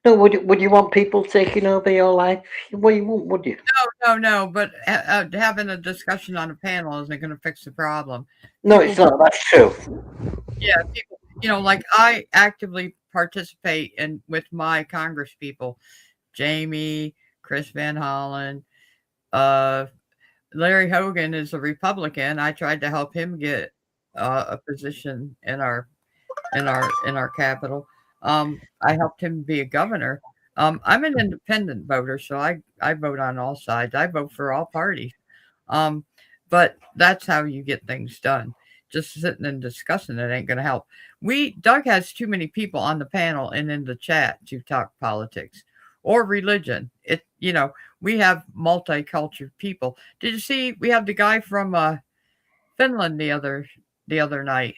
No, would you want people taking over your life? Well, you wouldn't, would you? No. But having a discussion on a panel isn't going to fix the problem. No, it's not. That's true. Yeah, people, like I actively participate with my Congress people, Jamie, Chris Van Hollen, Larry Hogan is a Republican. I tried to help him get a position in our capital. I helped him be a governor. I'm an independent voter, so I vote on all sides. I vote for all parties. But that's how you get things done. Just sitting and discussing it ain't going to help. Doug has too many people on the panel and in the chat to talk politics or religion. We have multicultural people. Did you see we have the guy from Finland the other night?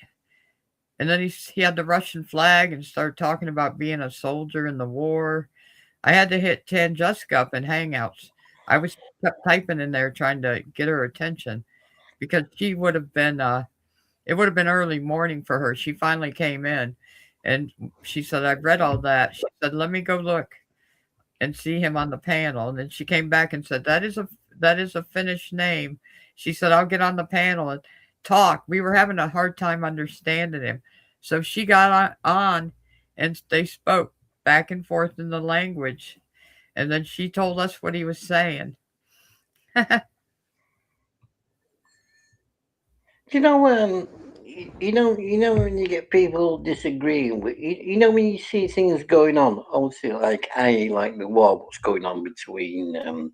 And then he had the Russian flag and started talking about being a soldier in the war. I had to hit Tanjuska up in Hangouts. I was kept typing in there trying to get her attention because she would have been it would have been early morning for her. She finally came in and she said, I've read all that. She said, let me go look and see him on the panel. And then she came back and said, that is a Finnish name. She said, I'll get on the panel and talk. We were having a hard time understanding him. So she got on and they spoke back and forth in the language. And then she told us what he was saying. You know when you get people disagreeing with when you see things going on, obviously like the war, what's going on between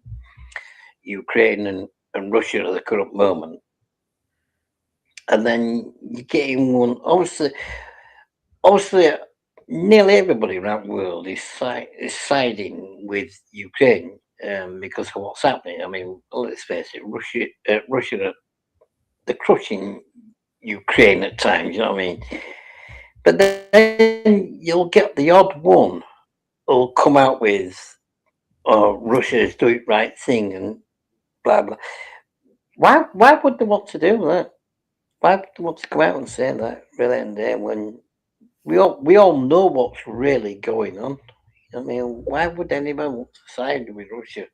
Ukraine and Russia at the current moment, and then you get in one. Obviously, nearly everybody around the world is siding with Ukraine because of what's happening. I mean, let's face it, Russia. They're crushing Ukraine at times, you know what I mean? But then you'll get the odd one who'll come out with, Russia's do it right thing and blah, blah. Why would they want to do that? Why would they want to come out and say that really and there when we all know what's really going on? I mean, why would anyone want to side with Russia?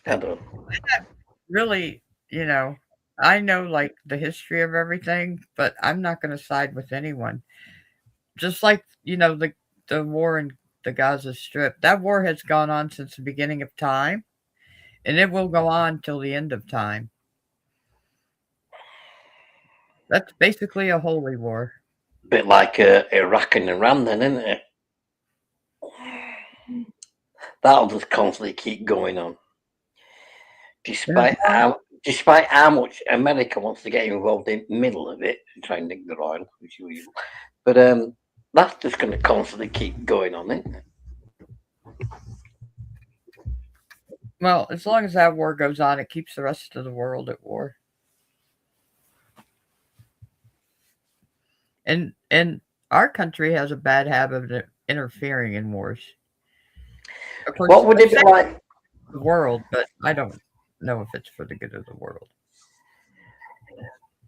I don't know. Really, I know like the history of everything, but I'm not going to side with anyone. Just like, the war in the Gaza Strip, that war has gone on since the beginning of time. and it will go on till the end of time. That's basically a holy war. Bit like Iraq and Iran, then, isn't it? That'll just constantly keep going on, despite how much America wants to get involved in the middle of it and try and nick the oil, which is usual. But that's just going to constantly keep going on, isn't it? Well, as long as that war goes on, it keeps the rest of the world at war. And our country has a bad habit of interfering in wars. Of course, What would it be like? the world, but I don't know if it's for the good of the world.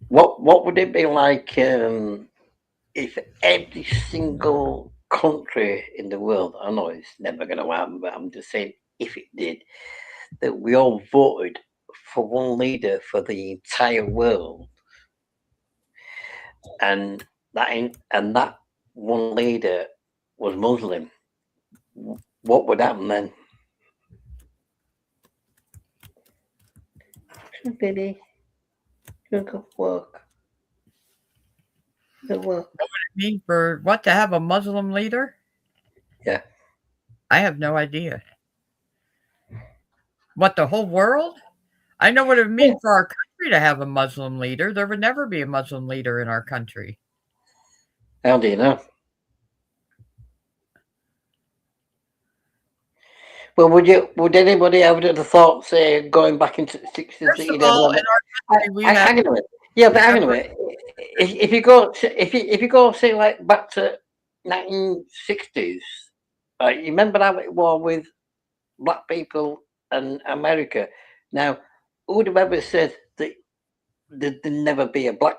What would it be like if every single country in the world, I know it's never going to happen, but I'm just saying if it did, that we all voted for one leader for the entire world, and that one leader was Muslim, what would happen then? Baby, go work. Go work. Mean for what, to have a Muslim leader? Yeah. I have no idea. What, the whole world? I know what it would mean for our country to have a Muslim leader. There would never be a Muslim leader in our country. How do you know? Well, would anybody ever have thought, say, going back into the 60s? First of all, in our country, we have... Yeah, but hang on a minute. If you go, say, like back to 1960s, right? You remember how it was with black people and America. Now, who would have ever said that there'd never be a black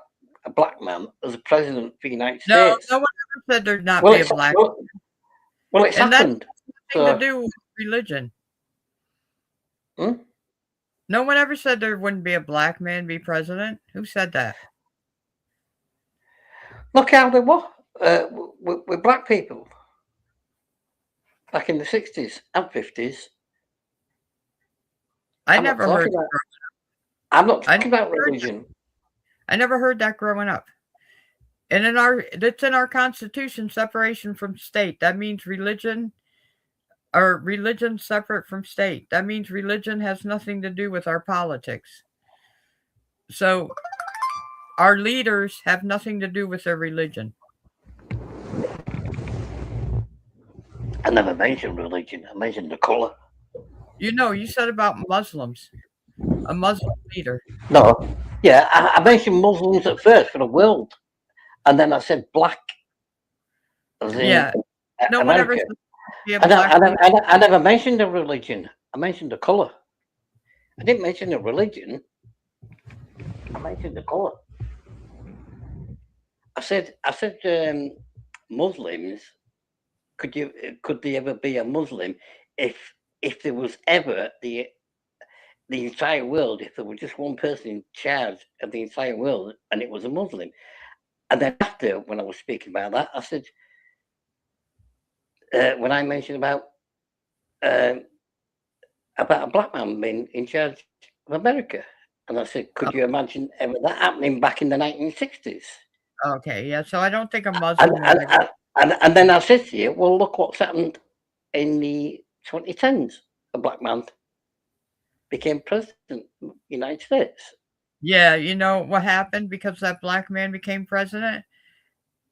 man as a president for the United States? No one ever said there'd not be a black man. Well, it's happened. That's nothing to do with religion. No one ever said there wouldn't be a black man be president. Who said that? Look how they were with black people back in the 60s and 50s. I'm not talking about religion. I never heard that growing up. And it's in our Constitution, separation from state. That means religion separate from state. That means religion has nothing to do with our politics. So our leaders have nothing to do with their religion. I never mentioned religion. I mentioned the color. You said about Muslims, a Muslim leader. No, yeah, I mentioned Muslims at first for the world, and then I said black. Yeah, no one ever said I never mentioned the religion. I mentioned the color. I didn't mention the religion. I mentioned the color. I said, Muslims. Could they ever be a Muslim if there was ever the entire world, if there was just one person in charge of the entire world and it was a Muslim? And then after, when I was speaking about that, I said, when I mentioned about a black man being in charge of America, and I said, could you imagine ever that happening back in the 1960s? Okay, yeah, so I don't think a Muslim... And then I said to you, well, look what's happened in the 2010s. A black man became president of the United States. Yeah, you know what happened because that black man became president?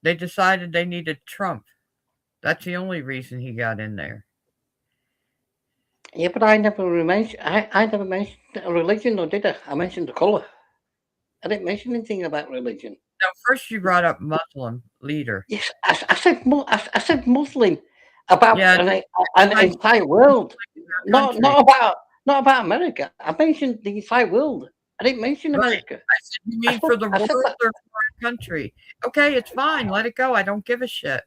They decided they needed Trump. That's the only reason he got in there. Yeah, but I never mentioned a religion, or did I? I mentioned the color. I didn't mention anything about religion. No, first you brought up Muslim leader. Yes, I said Muslim about an entire world, not about America. I mentioned the entire world. I didn't mention America. I said you mean for the world or for our country? Okay, it's fine. Let it go. I don't give a shit.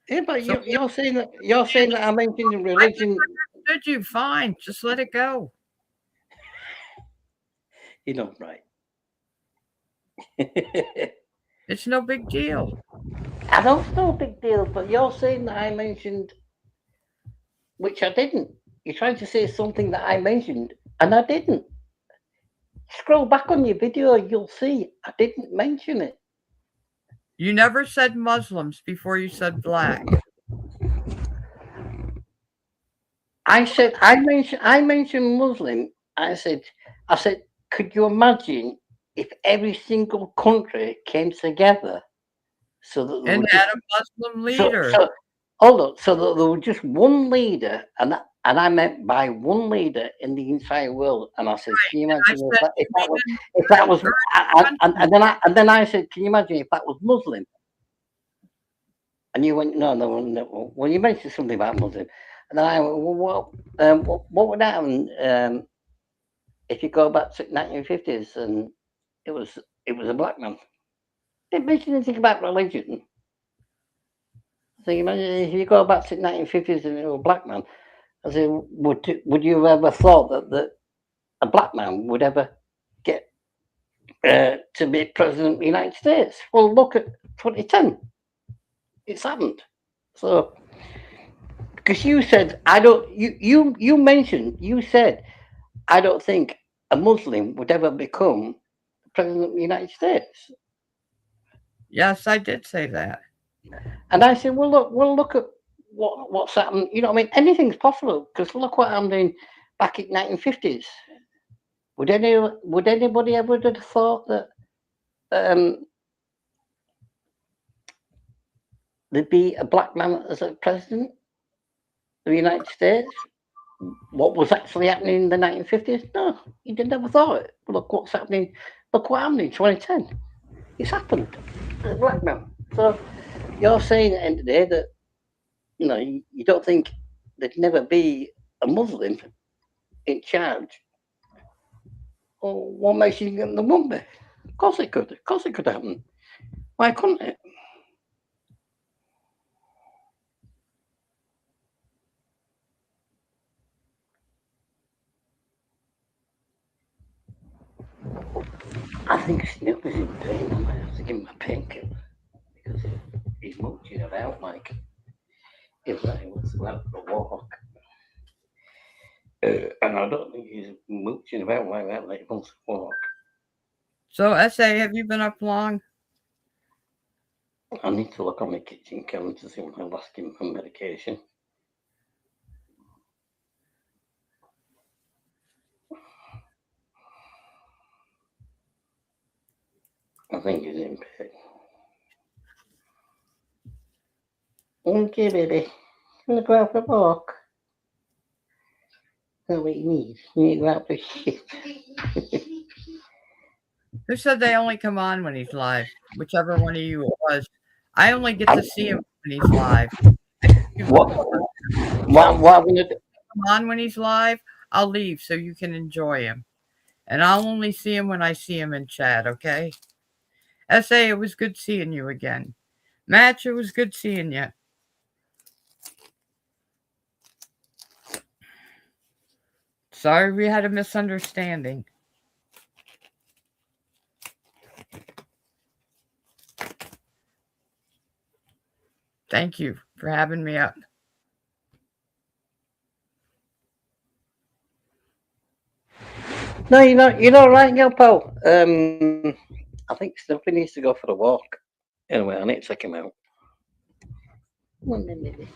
Yeah, but you're saying that I mentioned religion. I understood you. Fine, just let it go. You know, right? It's no big deal. I know it's no big deal, but you're saying that I mentioned, which I didn't. You're trying to say something that I mentioned, and I didn't. Scroll back on your video, you'll see I didn't mention it. You never said Muslims before you said black. I mentioned Muslim. I said, could you imagine if every single country came together so that there And were had just a Muslim so leader. so hold on, so that there was just one leader, and I meant by one leader in the entire world. And I said, can you I imagine said if that was and then I said, can you imagine if that was Muslim? And you went, no. Well, you mentioned something about Muslim, and then I went, well, what would happen if you go back to 1950s and it was it was a black man? Didn't mention anything about religion. So you imagine if you go back to 1950s and it was a black man. I said, would you have ever thought that a black man would ever get to be president of the United States? Well, look at 2010. It's happened. So, because you said I don't, you mentioned you said I don't think a Muslim would ever become president of the United States. Yes, I did say that. And I said, well, look at what's happened. You know what I mean? Anything's possible because look what happened back in 1950s. Would anybody ever have thought that um, there'd be a black man as a president of the United States? What was actually happening in the 1950s? No, you never thought it. Look what's happening. Look what happened in 2010. It's happened. A black man. So you're saying at the end of the day that you don't think there'd never be a Muslim in charge. Well, what makes you think there won't be? Of course it could. Of course it could happen. Why couldn't it? I think Snoop is in pain. I might have to give him a painkiller because he's mooching about like if he wants to go out for a walk. And I don't think he's mooching about like that like he wants to walk. So, SA, have you been up long? I need to look on my kitchen calendar to see when I last give him a medication. I think he's in bed. Okay, baby. You want to go out for a walk? That's what you need. You need to go out for shit. Who said they only come on when he's live? Whichever one of you it was. I only get to see him when he's live. What I'm gonna do? Come on when he's live, I'll leave so you can enjoy him. And I'll only see him when I see him in chat, okay? SA, it was good seeing you again. Match, it was good seeing you. Sorry we had a misunderstanding. Thank you for having me up. No, you're not right, girl, pal. I think Snoopy needs to go for a walk. Anyway, I need to check him out. Come on then, baby.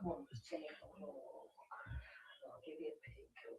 Come on, let's take a walk. I'll give you a painkiller.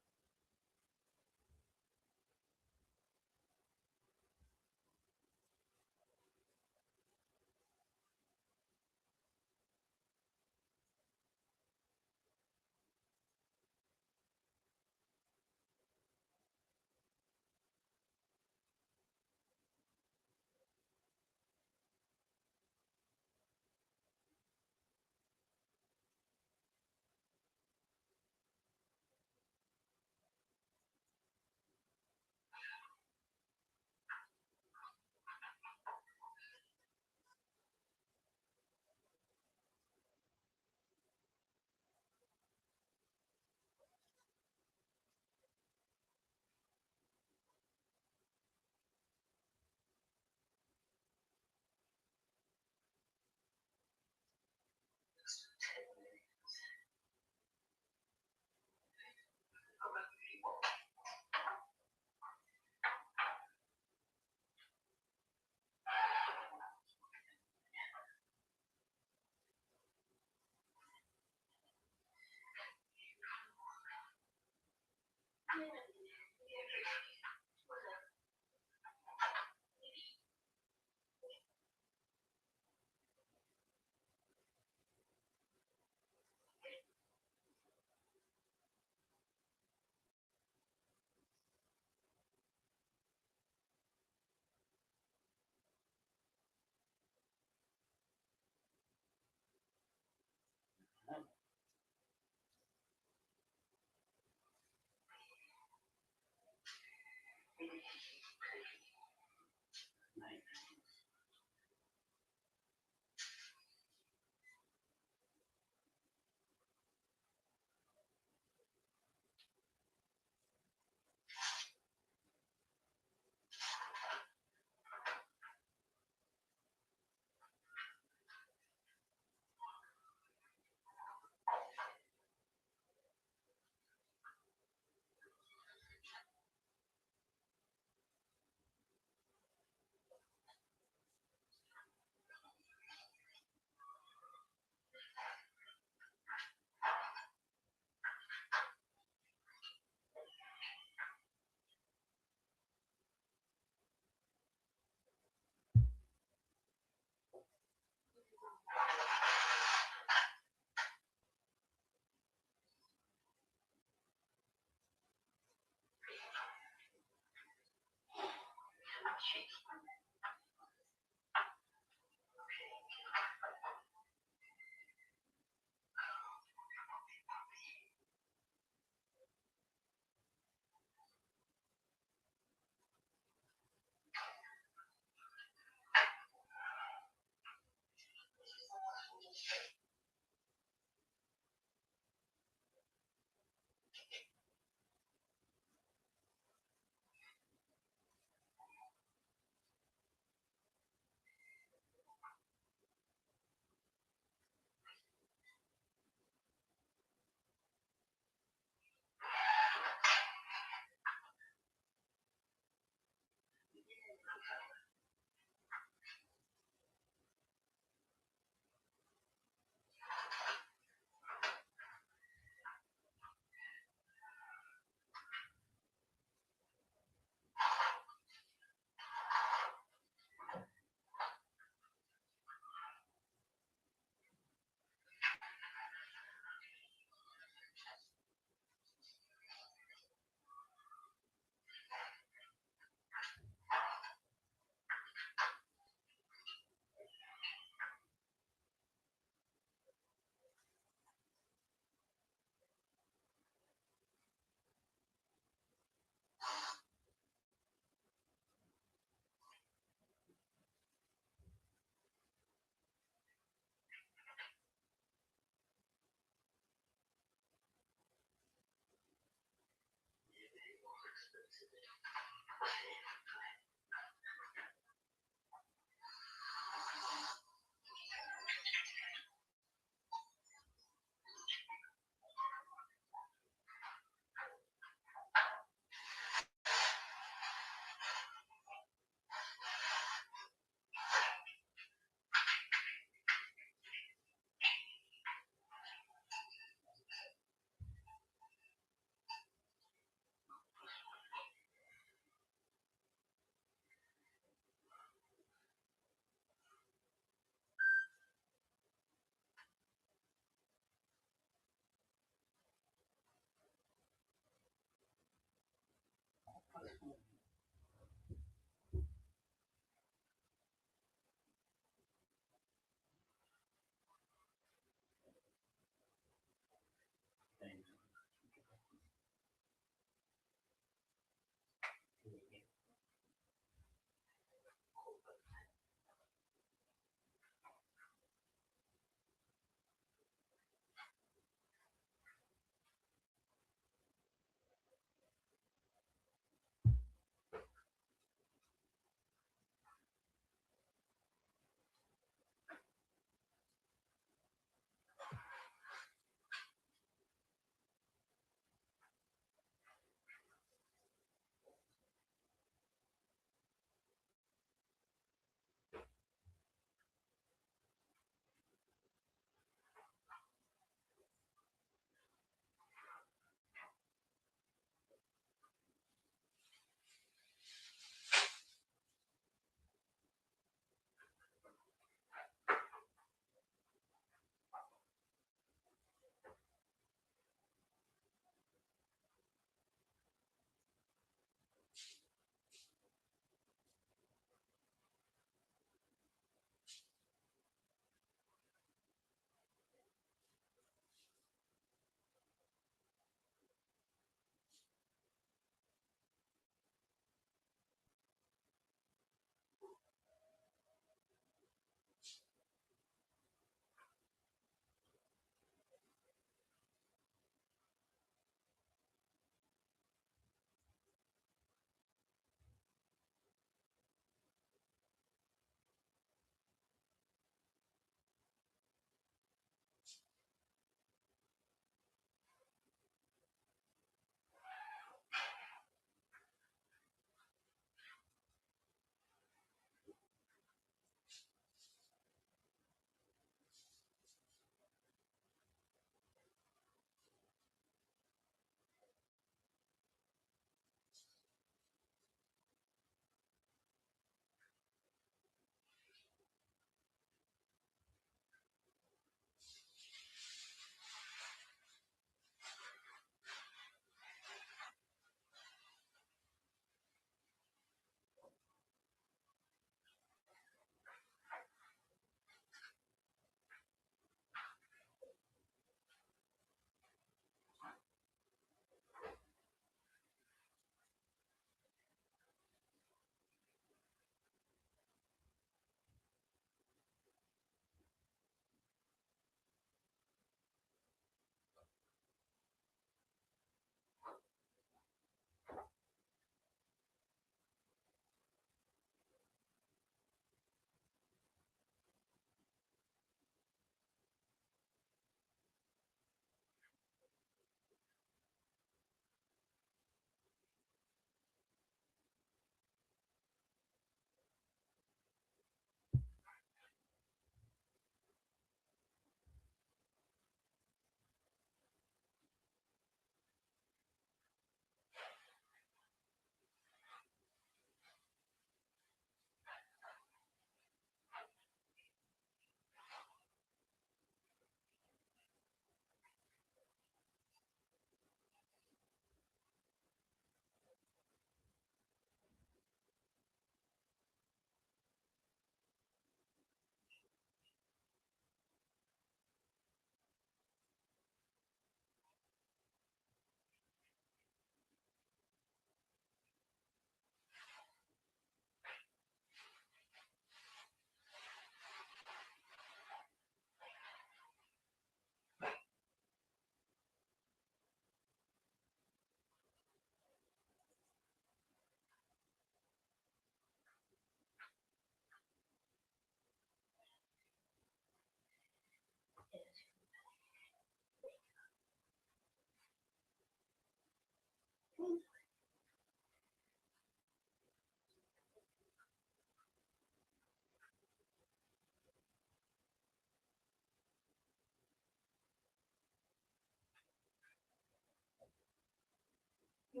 I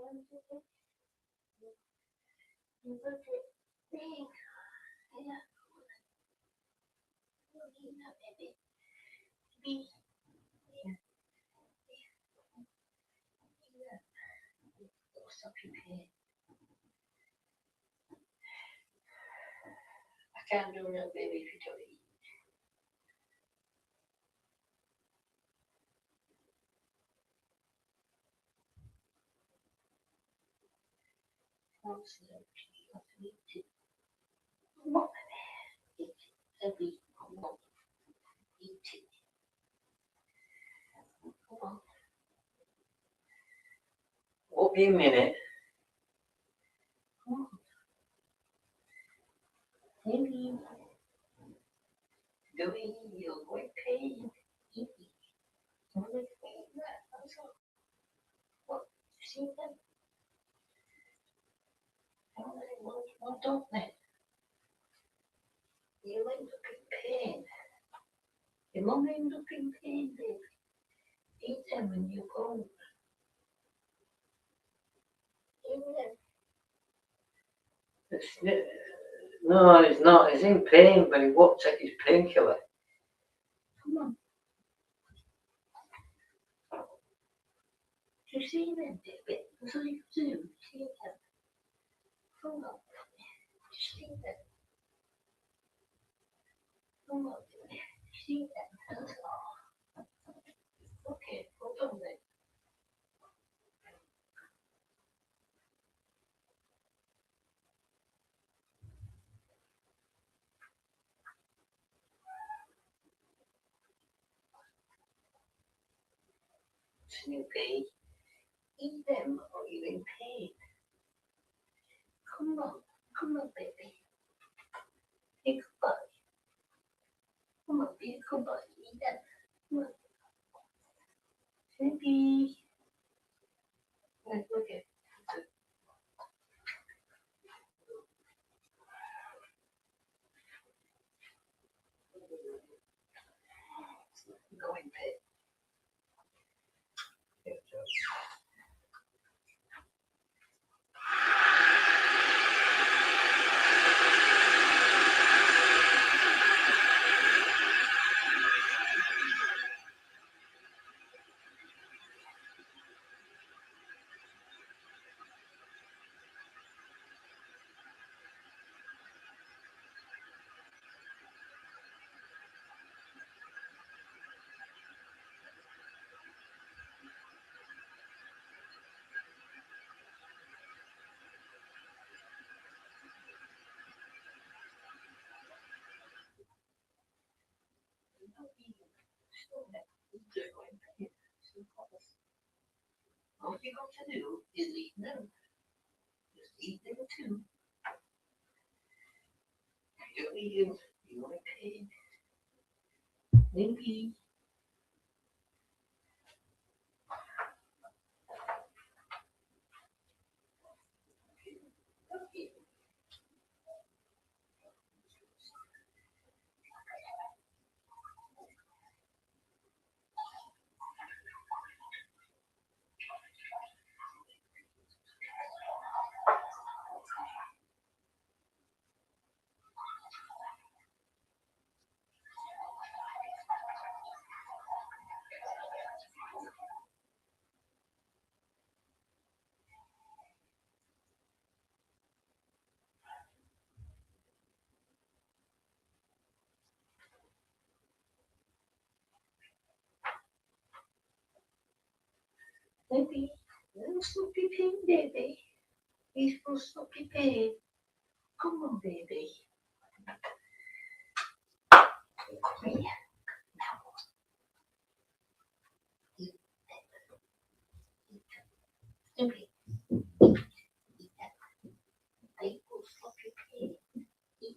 can't do no baby if you don't eat. Absolutely, you have to eat it. Come on, baby. Eat it. Every come on. Eat it. Come on. Won't be a minute. Come on. Maybe. Do it. You're going pain. Eat it. You're going pain. That's all. What? See them? What don't they? You end up in pain. Your mum end up in pain, baby. Eat them when you go. Eat them. No, it's not. He's in pain, but he won't take his painkiller. Come on. Do you see them, baby? That's all you do. See them. Come on. Just see them. Come on, baby. See them. That's all. Okay, hold on then. Snoopy, eat them or you're in pain. Come on, baby. Be a good boy. Come on, be a good boy. Eat them. Come on. Snoopy. Right, okay. Go in bed. All you got to do is eat them. Just eat them too. You don't eat them, you're in pain. Maybe. Okay. Maybe. Little Snoopy pain, baby. Peaceful Snoopy pain. Come on, baby. Come here. Now. Eat that. Snoopy. Eat that. Peaceful Snoopy pain. Eat it.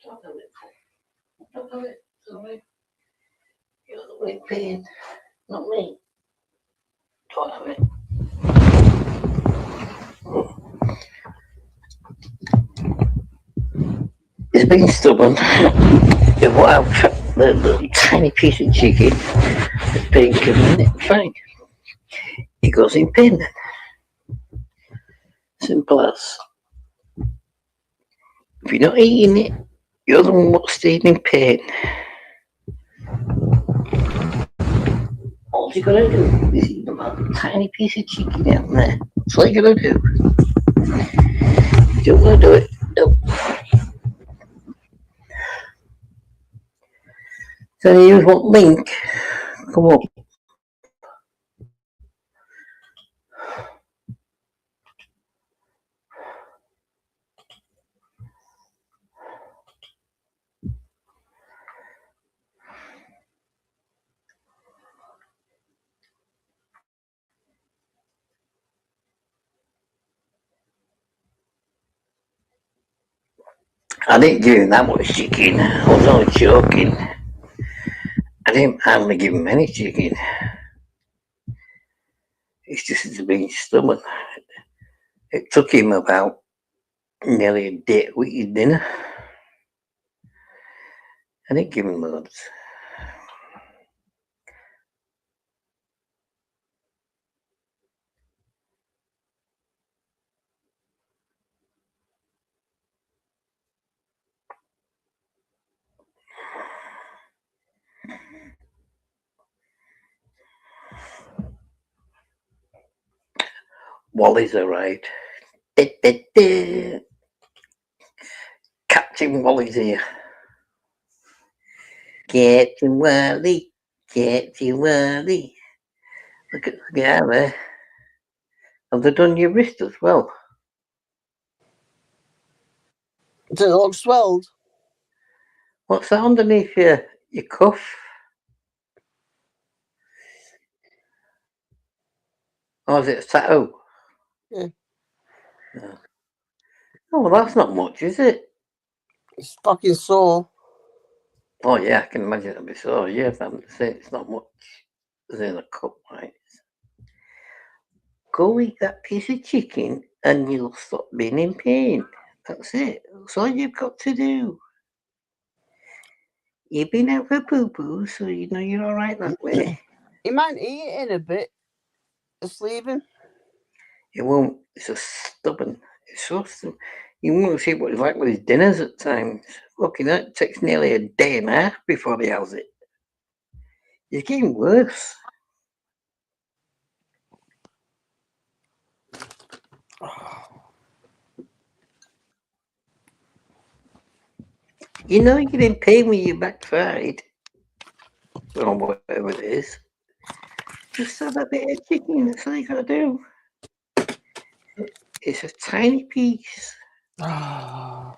Don't do it. Don't do it. Sorry. You're the one in pain, not me. Don't have it. He's been stubborn. The wild, the little tiny piece of chicken that's been given it. Fine. He goes in pain then. Simple as. If you're not eating it, you're the one what's staying in pain. All you gotta do is eat a tiny piece of chicken out there. That's all you gotta do. You don't wanna do it. No. So you use what link? Come on. I didn't give him that much chicken. I was only joking. I didn't hardly give him any chicken. It's just he's being stubborn. It took him about nearly a day to eat his dinner. I didn't give him loads. Wally's alright. Captain Wally's here. Captain Wally. Captain Wally. Look at there. Have they done your wrist as well? Does it look swelled? What's that underneath your cuff? Or is it a tattoo? Yeah. No. Oh, well, that's not much, is it? It's fucking sore. Oh, yeah, I can imagine it'll be sore. Yeah, if I'm saying it's not much as in a cup, right? Go eat that piece of chicken and you'll stop being in pain. That's it. That's all you've got to do. You've been out for poo-poo, so you know you're all right that way. He might eat it in a bit. Just leave him. It won't. It's so stubborn. It's so stubborn. You won't see what he's like with his dinners at times. Fucking that takes nearly a day and a half before he has it. It's getting worse. You know you're in pain with your backside. Or whatever it is. Just have a bit of chicken, that's all you gotta do. It's a tiny piece. Well,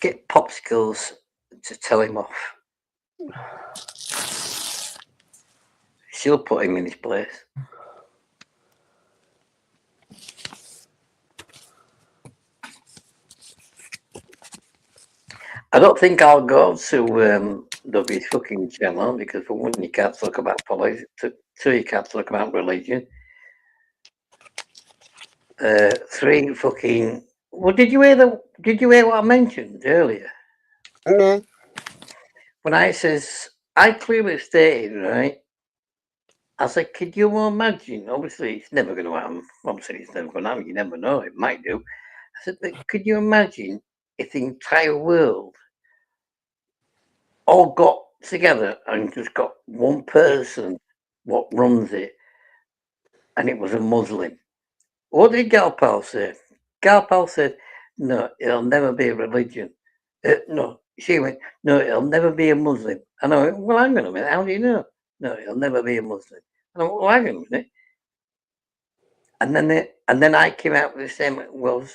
get popsicles to tell him off. She'll put him in his place. I don't think I'll go to Dobby's fucking channel because for one, you can't talk about politics. Two, you can't talk about religion. Three, fucking. Well, did you hear what I mentioned earlier? Yeah. When I says I clearly stated, right, I said, could you imagine? Obviously, it's never going to happen. Obviously, it's never going to happen. You never know. It might do. I said, but could you imagine if the entire world all got together and just got one person what runs it, and it was a Muslim? What did Galpal say? Galpal said, no, it'll never be a religion. No, she went, no, it'll never be a Muslim. And I went, well, hang on a minute. How do you know? No, it'll never be a Muslim. And I went, well, hang on a minute. And then I came out with the same. Well,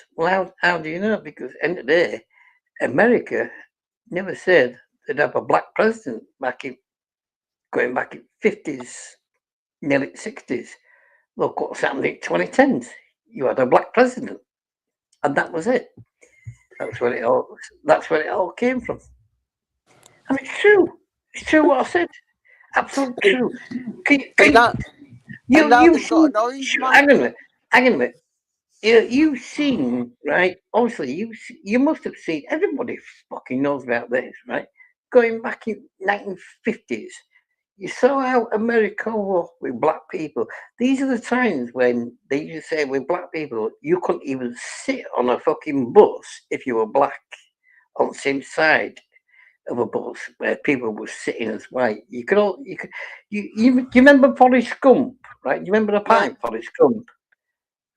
how do you know? Because end of the day, America never said they'd have a black president going back in 50s, nearly 60s. Look what's happened in 2010s. You had a black president, and that was it. That's where it all came from. And it's true. It's true what I said. Absolutely true. And now they've got an orange man. Hang on a minute. You've seen, right? Obviously, you must have seen. Everybody fucking knows about this, right? Going back in 1950s, you saw how America was with black people. These are the times when they used to say with black people, you couldn't even sit on a fucking bus if you were black on the same side of a bus where people were sitting as white. You remember Forrest Gump, right? You remember the part Forrest Gump?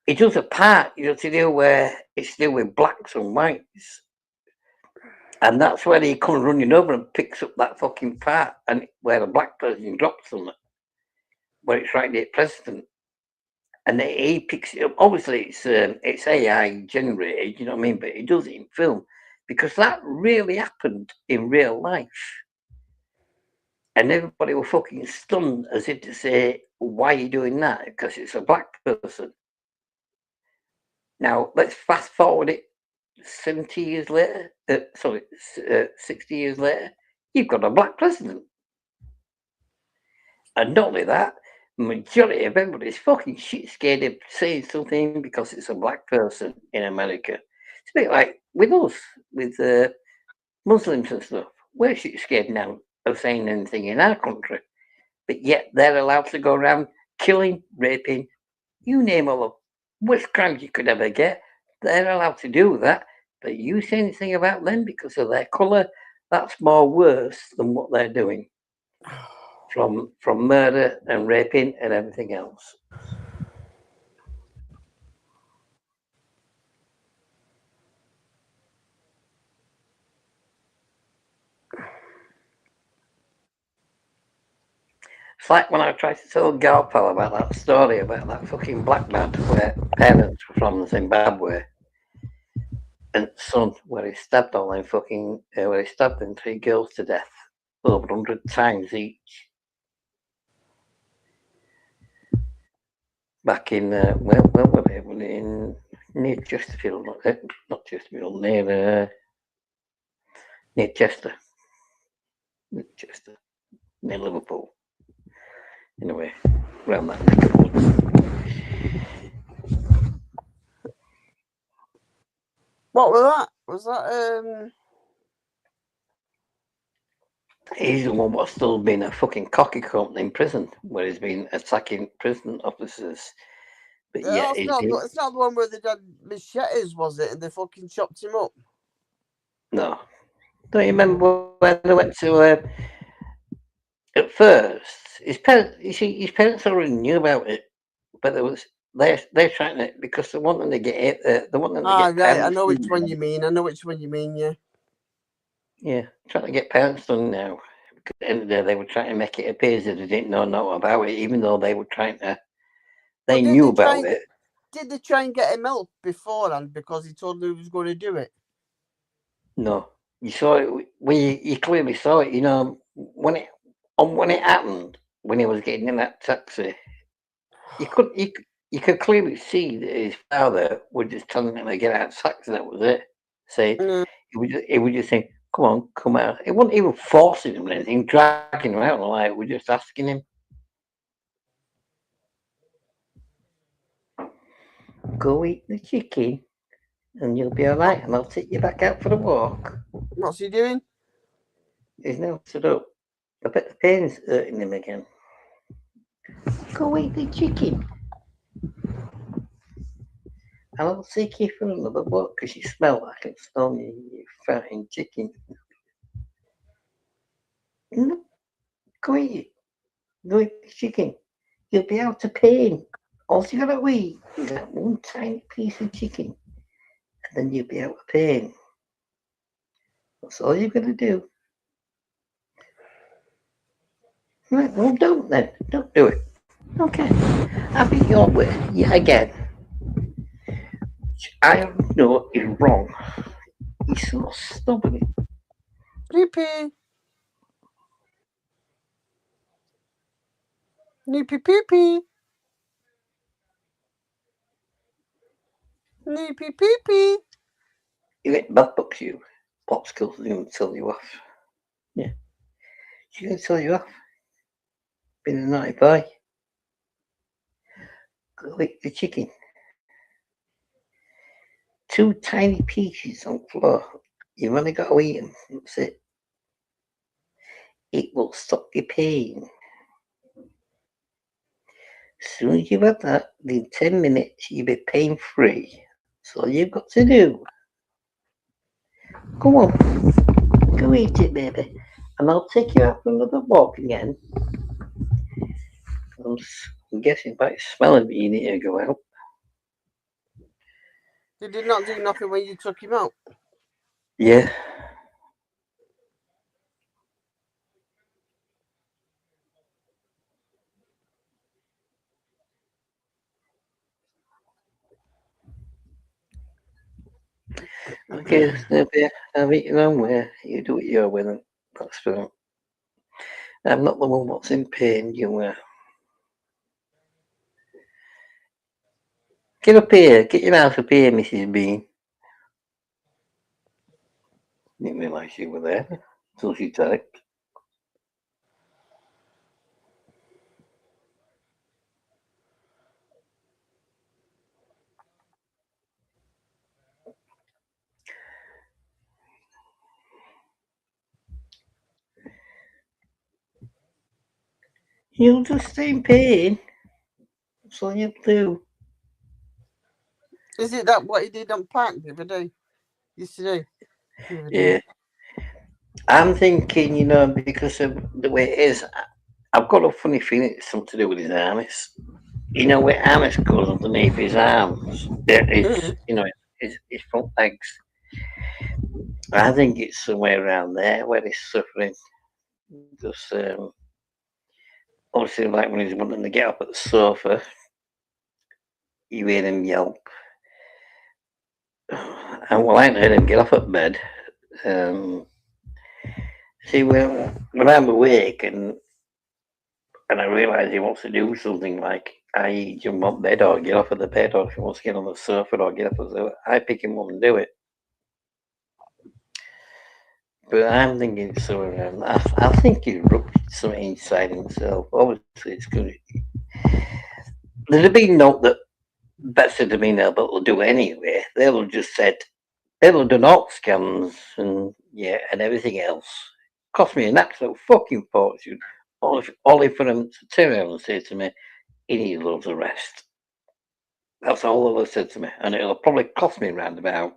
It does a part, to do where it's to do with blacks and whites. And that's where he comes running over and picks up that fucking part, and where the black person drops on it, where it's right there, president. And he picks it up. Obviously, it's AI generated, you know what I mean? But he does it in film because that really happened in real life. And everybody was fucking stunned as if to say, why are you doing that? Because it's a black person. Now, let's fast forward it 70 years later. 60 years later, you've got a black president. And not only that, the majority of everybody's fucking shit scared of saying something because it's a black person in America. It's a bit like with us, with Muslims and stuff. We're shit scared now of saying anything in our country. But yet they're allowed to go around killing, raping, you name all the worst crimes you could ever get. They're allowed to do that. But you say anything about them because of their colour, that's more worse than what they're doing. From murder and raping and everything else. It's like when I tried to tell Galpal about that story about that fucking black lad where parents were from Zimbabwe and son where he stabbed all them fucking where he stabbed them 3 girls to death over 100 times each. Back in where were they? In near Chesterfield, not Chesterfield, near Chester, near Liverpool. Anyway, around that neck of woods. What was that? Was that He's the one what's still been a fucking cocky cunt in prison, where he's been attacking prison officers. But yeah, it's not the one where they had machetes, was it? And they fucking chopped him up. No, don't you remember when they went to? At first, his parents already knew about it, but they're trying to because they want them to get it. They want them to get. Right. I know which one you mean. Yeah. Yeah, trying to get parents done now. Because at the end of the day, they were trying to make it appear as if they didn't know about it, even though they were trying to. They knew about it. Did they try and get him help beforehand because he told them he was going to do it? No, you saw it. You clearly saw it. You know when it happened when he was getting in that taxi. You could clearly see that his father was just telling him to get out of the taxi. That was it. Say he would just say, "Come on, come out." It wasn't even forcing him or anything, dragging him out. Like we're just asking him. Go eat the chicken and you'll be all right, and I'll take you back out for a walk. What's he doing? He's now stood up. I bet the pain's hurting him again. Go eat the chicken. And I'll take you for another walk because you smell like it. Smell you fatting chicken. No, go eat it. Go eat the chicken. You'll be able to pay. All you gotta eat is that one tiny piece of chicken. And then you'll be able to pay. That's all you're gonna do. Right, well, don't then. Don't do it. Okay. I'll be your way. Yeah, again. I know is wrong. He's so stubborn. Creepy. Nippy peepee. Nippy peepee. You get bad books, you. Popsicles are going to tell you off. Yeah. She's going to tell you off. Been a naughty boy. Go eat the chicken. 2 tiny pieces on the floor. You've only got to eat them. That's it. It will stop your pain. As soon as you've had that, within 10 minutes, you'll be pain free. That's all you've got to do. Go on. Go eat it, baby. And I'll take you out for another walk again. I'm guessing by smelling me, you need to go out. Did he not do nothing when you took him out? Yeah. Okay, Snoopy, I've eaten your own way. You do it your way, then. That's fine. I'm not the one that's in pain, you are. Get up here. Get your mouth up here, Mrs. Bean. Didn't realise you were there until she typed. You'll just stay in pain. That's all you do. Is it that what he did on Park the other day? Yesterday? The other day. Yeah. I'm thinking, because of the way it is, I've got a funny feeling it's something to do with his arms. You know where arms goes underneath his arms? His front legs. I think it's somewhere around there where he's suffering. Because obviously, like when he's wanting to get up at the sofa, you hear him yelp. And well, I ain't heard him get off at bed. See, when I'm awake and I realise he wants to do something like I jump up bed or get off of the bed, or if he wants to get on the sofa or get up on the sofa, I pick him up and do it. But I'm thinking I think he's ruptured something inside himself. Obviously, it's going to. There'd have been no that better to me now, but they'll do anyway. They'll have just said they'll have done alt scans and everything else. Cost me an absolute fucking fortune. Only for them to turn around and say to me, he needs loads of rest. That's all they'll have said to me. And it'll probably cost me around about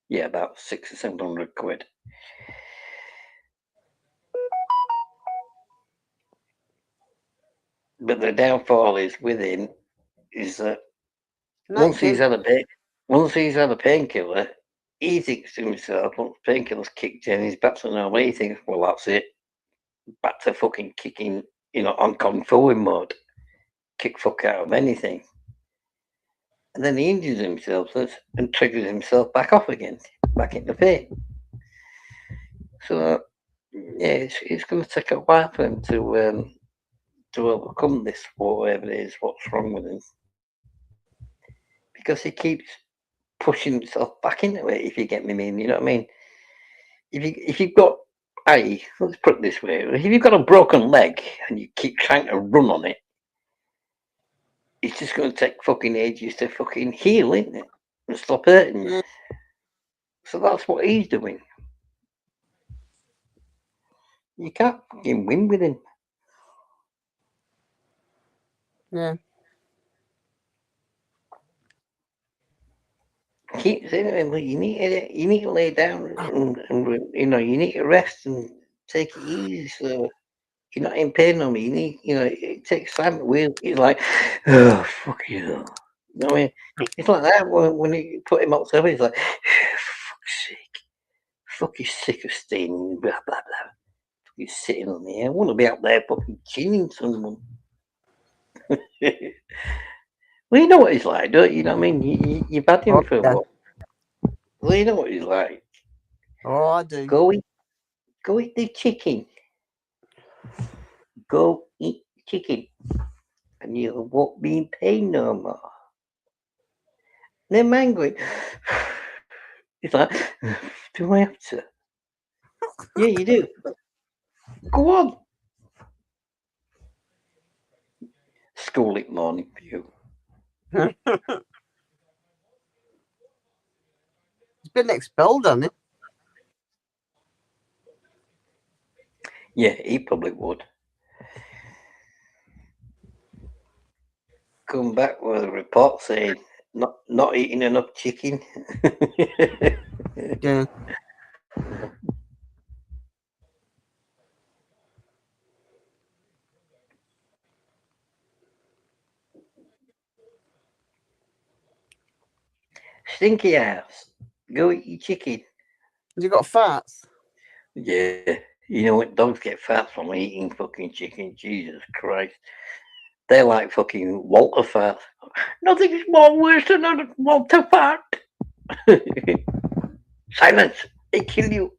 600 or 700 quid. But the downfall is with him is that once he's had a painkiller, he thinks to himself, once painkiller's kicked in, he's back to normal. He thinks, well, that's it. Back to fucking kicking, on kung fu mode. Kick fuck out of anything. And then he injures himself and triggers himself back off again, back into pain. So, it's going to take a while for him to overcome this, whatever it is, what's wrong with him. Because he keeps pushing himself back into it, if you get me mean, you know what I mean? If you've got, let's put it this way, if you've got a broken leg and you keep trying to run on it, it's just going to take fucking ages to fucking heal, isn't it? And stop hurting you. So that's what he's doing. You can't fucking win with him. Yeah. Keep saying to him, well, you need to lay down and you know, you need to rest and take it easy. So you're not in pain no more. You need, you know, it takes time to wheel. He's like, oh, fuck you. You know what I mean? It's like that when you put him outside, he's like, fuck's sake. Fucking sick of staying, blah, blah, blah. Fucking sitting on the air. I want to be out there fucking chinning someone. Well, you know what he's like, don't you? You know what I mean? You've had him Oh, for a yeah. while. Well, you know what he's like. Oh, I do. Go eat the chicken. Go eat chicken. And you won't be in pain no more. Then man going, it's like, do I have to? Yeah, you do. Go on. School it morning for you. He's been expelled, hasn't he? Yeah, he probably would. Come back with a report saying not eating enough chicken. Yeah. Stinky ass. Go eat your chicken. Has he got farts? Yeah. You know what? Dogs get fat from eating fucking chicken. Jesus Christ. They're like fucking Walter fat. Nothing's more worse than a Walter fat. Silence. They kill you.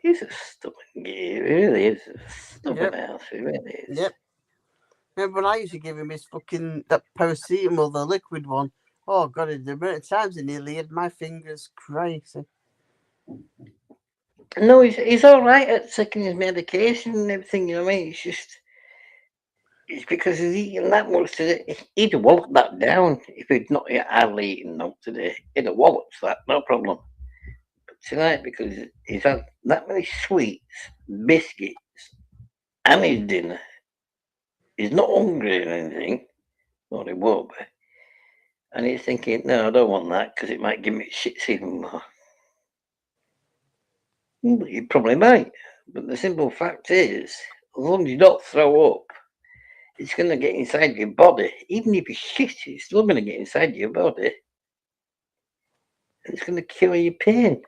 He's a stubborn guy. He really is a stubborn ass. He really is. Yep. Remember when I used to give him his fucking that paracetamol, the liquid one? Oh god, the amount of times he nearly had my fingers crazy. No, he's all right at taking his medication and everything. You know what I mean? It's because he's eating that much today. He'd have walloped that down if he'd not hardly eaten no today. He'd have walloped that, no problem. But tonight, because he's had that many sweets, biscuits, and his dinner, he's not hungry or anything. Well, he won't be. And he's thinking, no, I don't want that because it might give me shits even more. He probably might. But the simple fact is, as long as you don't throw up, it's going to get inside your body. Even if you shit, it's still going to get inside your body. And it's going to cure your pain.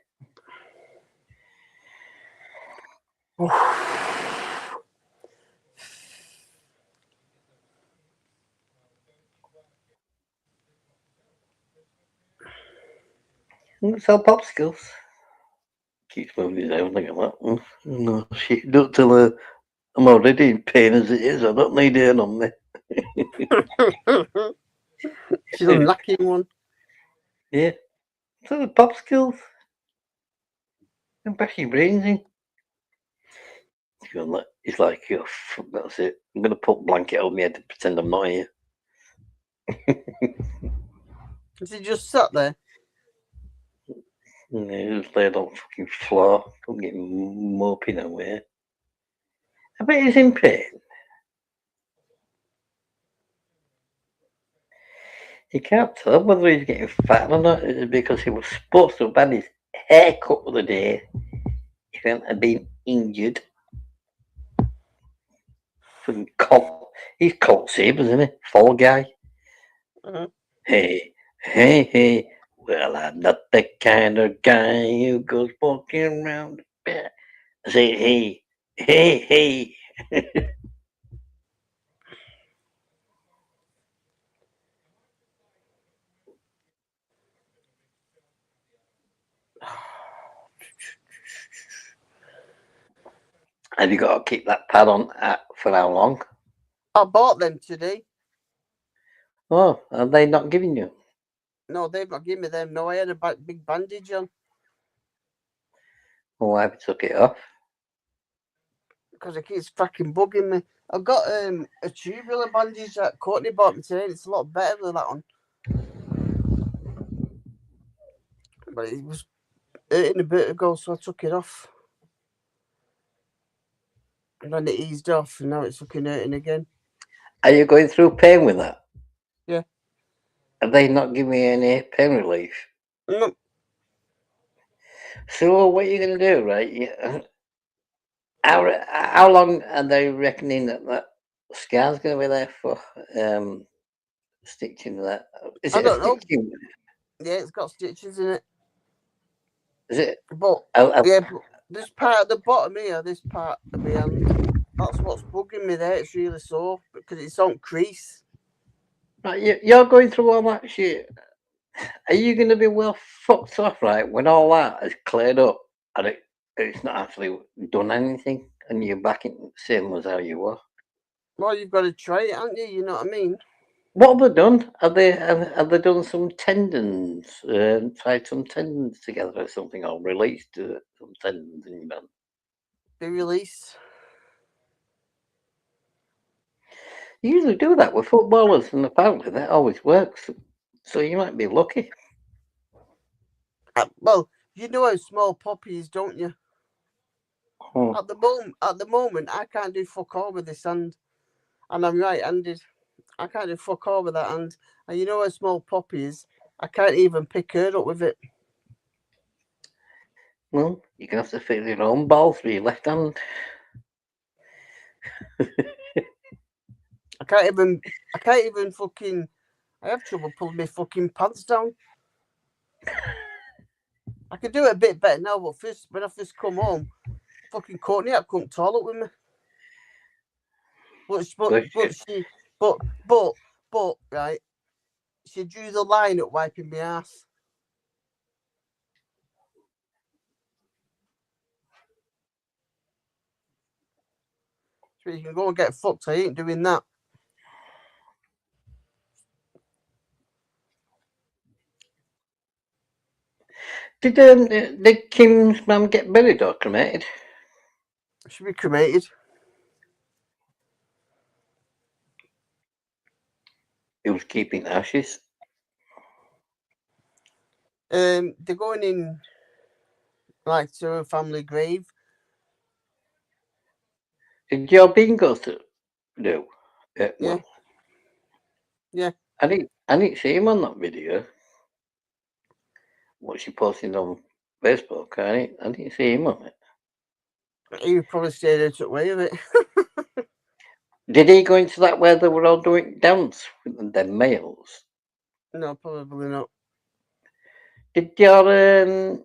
Sell popsicles. Keeps moving his head. Look at that one. No shit. Don't tell her I'm already in pain as it is. I don't need her on me. She's a lacking one. Yeah. So the popsicles. And bash your brains in. He's like, oh, fuck, that's it. I'm going to put a blanket over my head to pretend I'm not here. Is he just sat there? And he just laid on the fucking floor. Don't get moping away. I bet he's in pain. You can't tell whether he's getting fat or not. It's because he was supposed to have had his hair cut the other day. He hadn't have been injured. He's Colt Sabers, isn't he? Fall guy. Mm-hmm. Hey. Well, I'm not the kind of guy who goes walking around. I say, hey. Have you got to keep that pad on for how long? I bought them today. Oh, are they not giving you? No, they've not given me them. No, I had a big bandage on. Well, why have you took it off? Because it keeps fucking bugging me. I've got a tubular bandage that Courtney bought me today. It's a lot better than that one. But it was hurting a bit ago, so I took it off. And then it eased off, and now it's fucking hurting again. Are you going through pain with that? Yeah. Are they not giving you any pain relief? No, So what are you going to do, right? How long are they reckoning that scar's going to be there for? Stitching that. Is I it a don't know. stitching? Yeah, it's got stitches in it. Is it? But I- yeah, but this part at the bottom here, this part of my hand, that's what's bugging me there. It's really sore because it's on crease. Right, you're going through all that shit. Are you going to be well fucked off, right, when all that is cleared up and it's not actually done anything and you're back in the same as how you were? Well, you've got to try it, haven't you? You know what I mean? What have they done? Have they done some tendons? Tied some tendons together or something, or released some tendons in your hand? Be released. You usually do that with footballers, and apparently that always works. So you might be lucky. Well, you know how small Poppy is, don't you? Hmm. At the moment, I can't do fuck all with this hand, and I'm right-handed. I can't do fuck all with that hand, and you know how small Poppy is. I can't even pick her up with it. Well, you're gonna have to fix your own balls with your left hand. I can't even fucking. I have trouble pulling my fucking pants down. I could do it a bit better now, but first, when I first come home, fucking Courtney had come toilet with me. But right, she drew the line at wiping my ass. So you can go and get fucked. I ain't doing that. Did Kim's mum get buried or cremated? Should be cremated. He was keeping ashes. They're going in like to a family grave. Did your bingo do? Yeah. Well, Yeah. I didn't see him on that video. What she posted on Facebook. I didn't see him on it. He would probably stayed out of way of it. Did he go into that where they were all doing dance with their males? No, probably not. Did your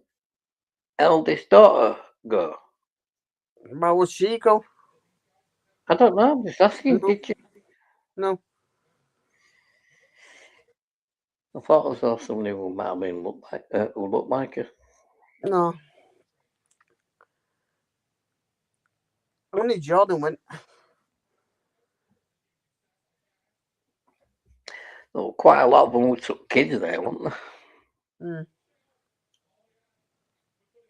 eldest daughter go? Why would she go? I don't know. I'm just asking. No. Did you? No. I thought I saw somebody who might have been who looked like her. No. Only Jordan went. There were quite a lot of them who took kids there, weren't there? Mm. I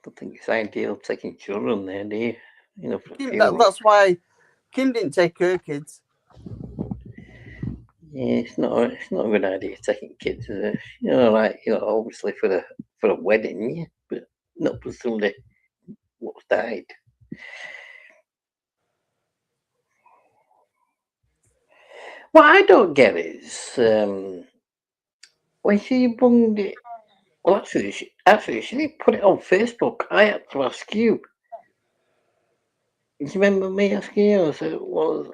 don't think it's ideal taking children there, do you? You know, for Kim, funerals. that's why Kim didn't take her kids. Yeah, it's not a good idea taking kids, is it? Obviously for a wedding, yeah, but not for somebody what's died. What I don't get is when she bunged it. Well, actually, she didn't put it on Facebook. I had to ask you. Do you remember me asking you? So it was,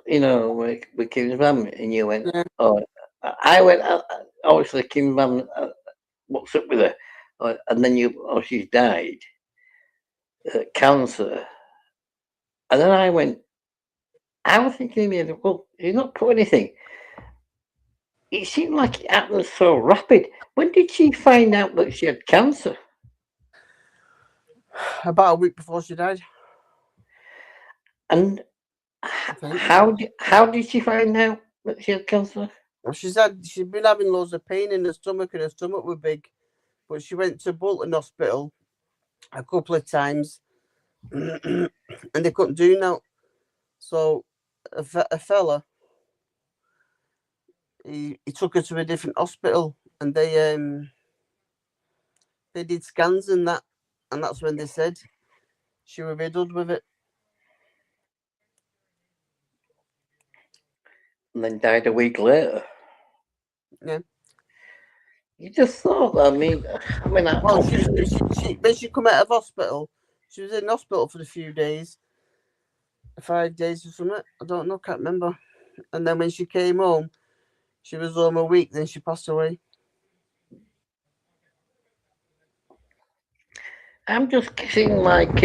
with Kim's mum, and you went, Yeah. "Oh," I went, obviously Kim's mum. What's up with her? And then she's died, cancer. And then I went. I was thinking, well, you're not put anything. It seemed like it happened so rapid. When did she find out that she had cancer? About a week before she died. And think. how did she find out that she had cancer? Well, she's been having loads of pain in her stomach, and her stomach was big. But she went to Bolton Hospital a couple of times, and they couldn't do no. So a fella, he took her to a different hospital, and they did scans and that's when they said she was riddled with it. and then died a week later. Yeah. You just thought, I mean, Well, she when she come out of hospital, she was in hospital for a few days, 5 days or something. I don't know, can't remember. And then when she came home, she was home a week. Then she passed away. I'm just seeing like,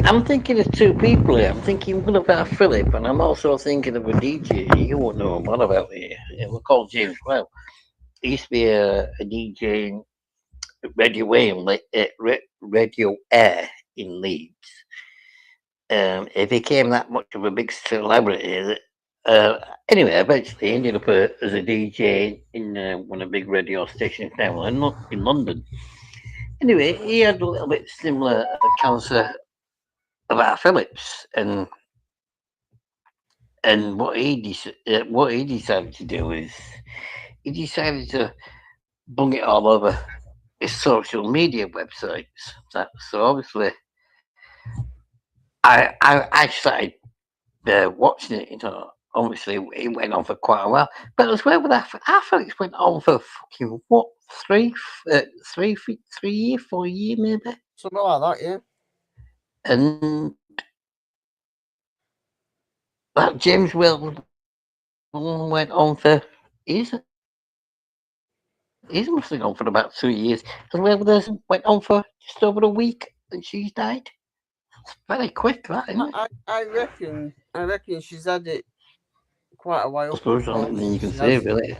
I'm thinking of two people here. I'm thinking one about Philip, and I'm also thinking of a DJ. You won't know what about here. We're called James Well. He used to be a DJ in Radio Radio Air in Leeds. He became that much of a big celebrity that, anyway, eventually he ended up as a DJ in one of the big radio stations now in London. Anyway, he had a little bit similar cancer about Phillips, and what he decided to do is he decided to bung it all over his social media websites. So obviously, I started watching it. You know, obviously it went on for quite a while, but as well with that, I thought it went on for fucking what 3 years, 4 years maybe. Something like that, yeah. And that James Will went on for he's must have gone for about 2 years. As well as went on for just over a week, and she's died. It's very quick, that isn't it? I reckon she's had it quite a while. I suppose the only thing you can She say, has. really.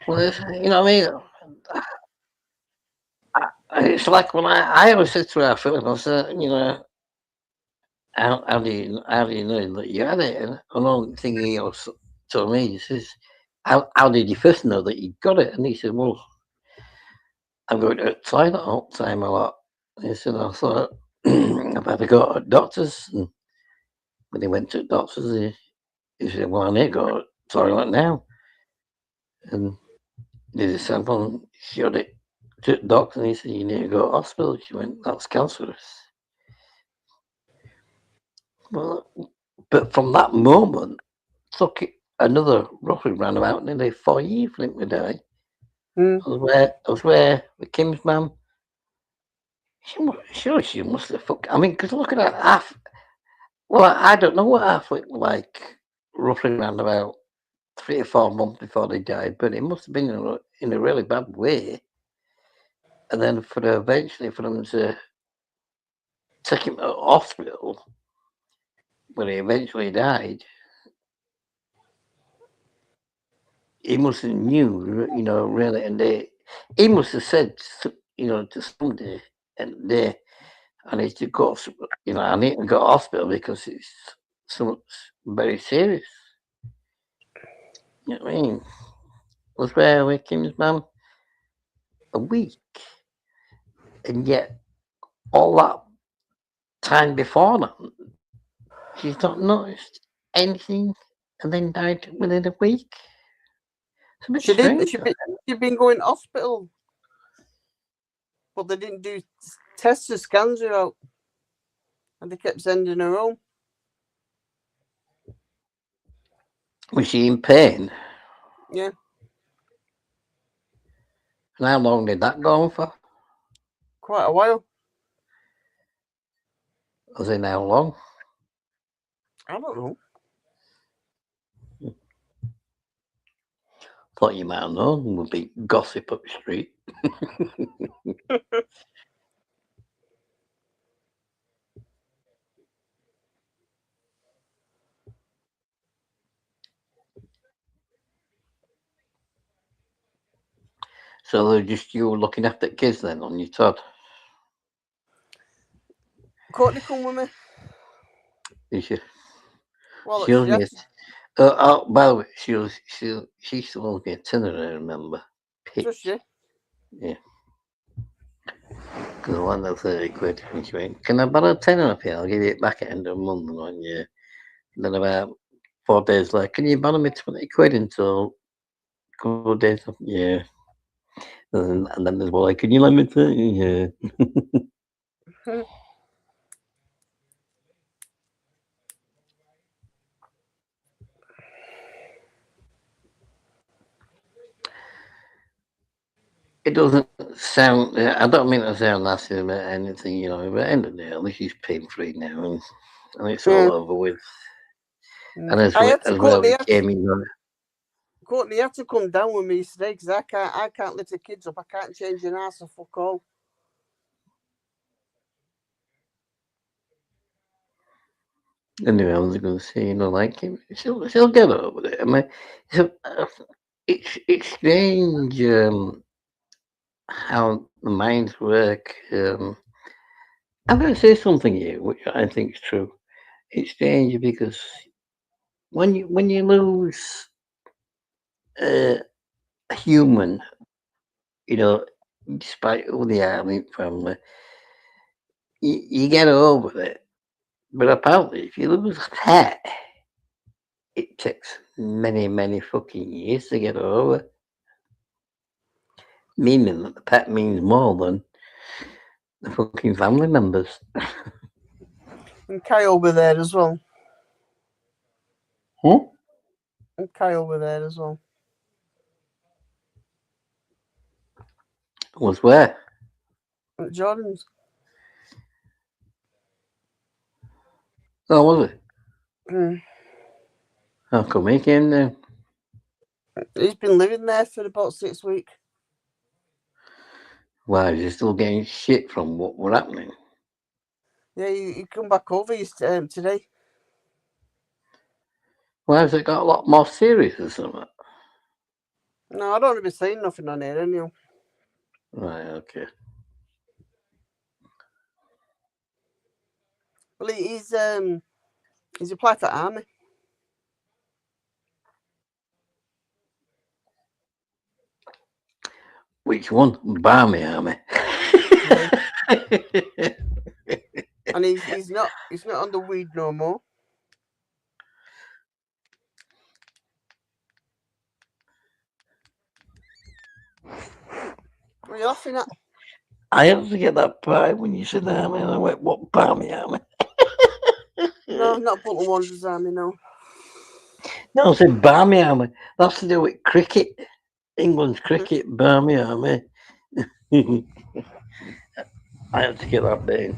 Well, you know what I mean? It's like when I always said to her, Philip, I said, you know, how do you know that you had it? And another thing he always told me, he says, how did you first know that you got it? And he said, well, I'm going to the toilet all the time a lot. And he said, I thought I've had to go to doctors. And when he went to the doctors, he said, well, I need to go to the toilet now. And did a sample and showed it to the doctor, and he said, you need to go to hospital. She went, that's cancerous. Well, but from that moment, took it another roughly round about nearly 4 years for him to die. Hmm. I was where with Kim's mum. She must have fucked. I mean, because look at that half. Well, I don't know what half looked like roughly around about 3 or 4 months before they died, but it must have been in a really bad way. And then eventually for them to take him to the hospital when he eventually died, he must have knew, you know, really, and he must have said, you know, to somebody, and I need to go, you know, I need to go to hospital because it's something very serious. You know what I mean? I was there with Kim's mum a week, and yet all that time before that, she's not noticed anything, and then died within a week. It's a bit She didn't. strange. She'd been going to hospital, but they didn't do tests or scans her out, and they kept sending her home. Was she in pain? Yeah, And how long did that go on for? quite a while. As in how long? I don't know. Thought you might have known. Would be gossip up the street. So they're just you looking after kids then on your Todd? Courtney come with me. Is she? Well, She owes she me. has to, By the way, she still owes me a tenner. I remember. does she? Yeah. Because I won that 30 quid, and she went, "Can I borrow a tenner up here? I'll give you it back at the end of the month." And I went, "Yeah." And then about 4 days later, "Can you borrow me 20 quid until a couple of days?" Yeah. And then there's, well, like, can you let me tell you? Yeah. It doesn't sound. I don't mean to sound nasty about anything, you know. But at the end of the day, at least he's pain free now, and it's all Yeah. over with. Mm. And as I had to well, Courtney, it came in. Courtney had to come down with me today because I can't lift the kids up. I can't change an ass or fuck all. Anyway, I was going to say, you know, like she'll get over it. I mean, it's strange how the minds work. I'm going to say something here, which I think is true. It's strange because when you lose a human, you know, despite all the army family, you get over it. But apparently, if you lose a pet, it takes many fucking years to get over. Meaning that the pet means more than the fucking family members. And Kyle were there as well. Huh? And Kyle were there as well. Was where? At Jordan's. Oh, was it? Mm. How come he came there? He's been living there for about 6 weeks. Why, is he still getting shit from what were happening? Yeah, he come back over today. Why has it got a lot more serious or something? No, I don't want to be saying nothing on here, anyhow. Right, okay. Well, he's applied for army. Which one? Barmy Army. Yeah. And he's not on the weed no more. What are you laughing at? I had to get that part when you said army, and I went, what Barmy Army? No, not Bolton Wanderers army, no. No, I said Barmy Army. That's to do with cricket. England's cricket, Barmy Army. I had to get that bit in.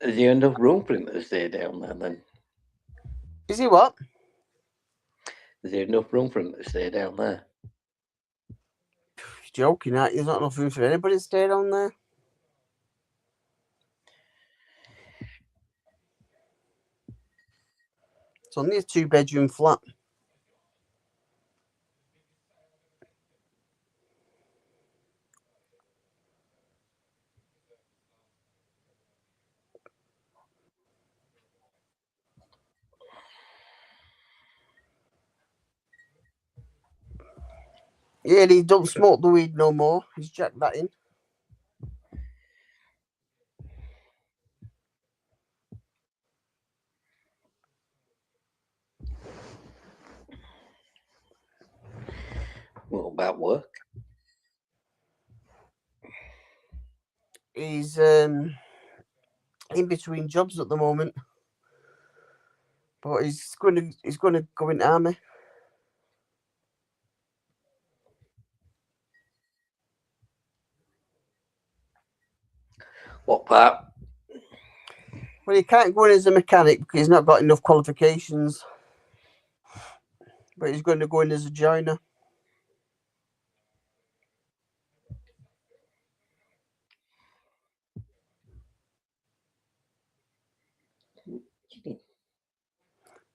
Is there enough room for him to stay down there then? Is he what? Is there enough room for him to stay down there? You're joking, aren't you? There's not enough room for anybody to stay down there. It's only a 2-bedroom flat. Yeah, he don't smoke the weed no more. He's jacked that in. What about work? He's in between jobs at the moment, but he's going to go into army. What part? Well, he can't go in as a mechanic because he's not got enough qualifications. But he's going to go in as a joiner.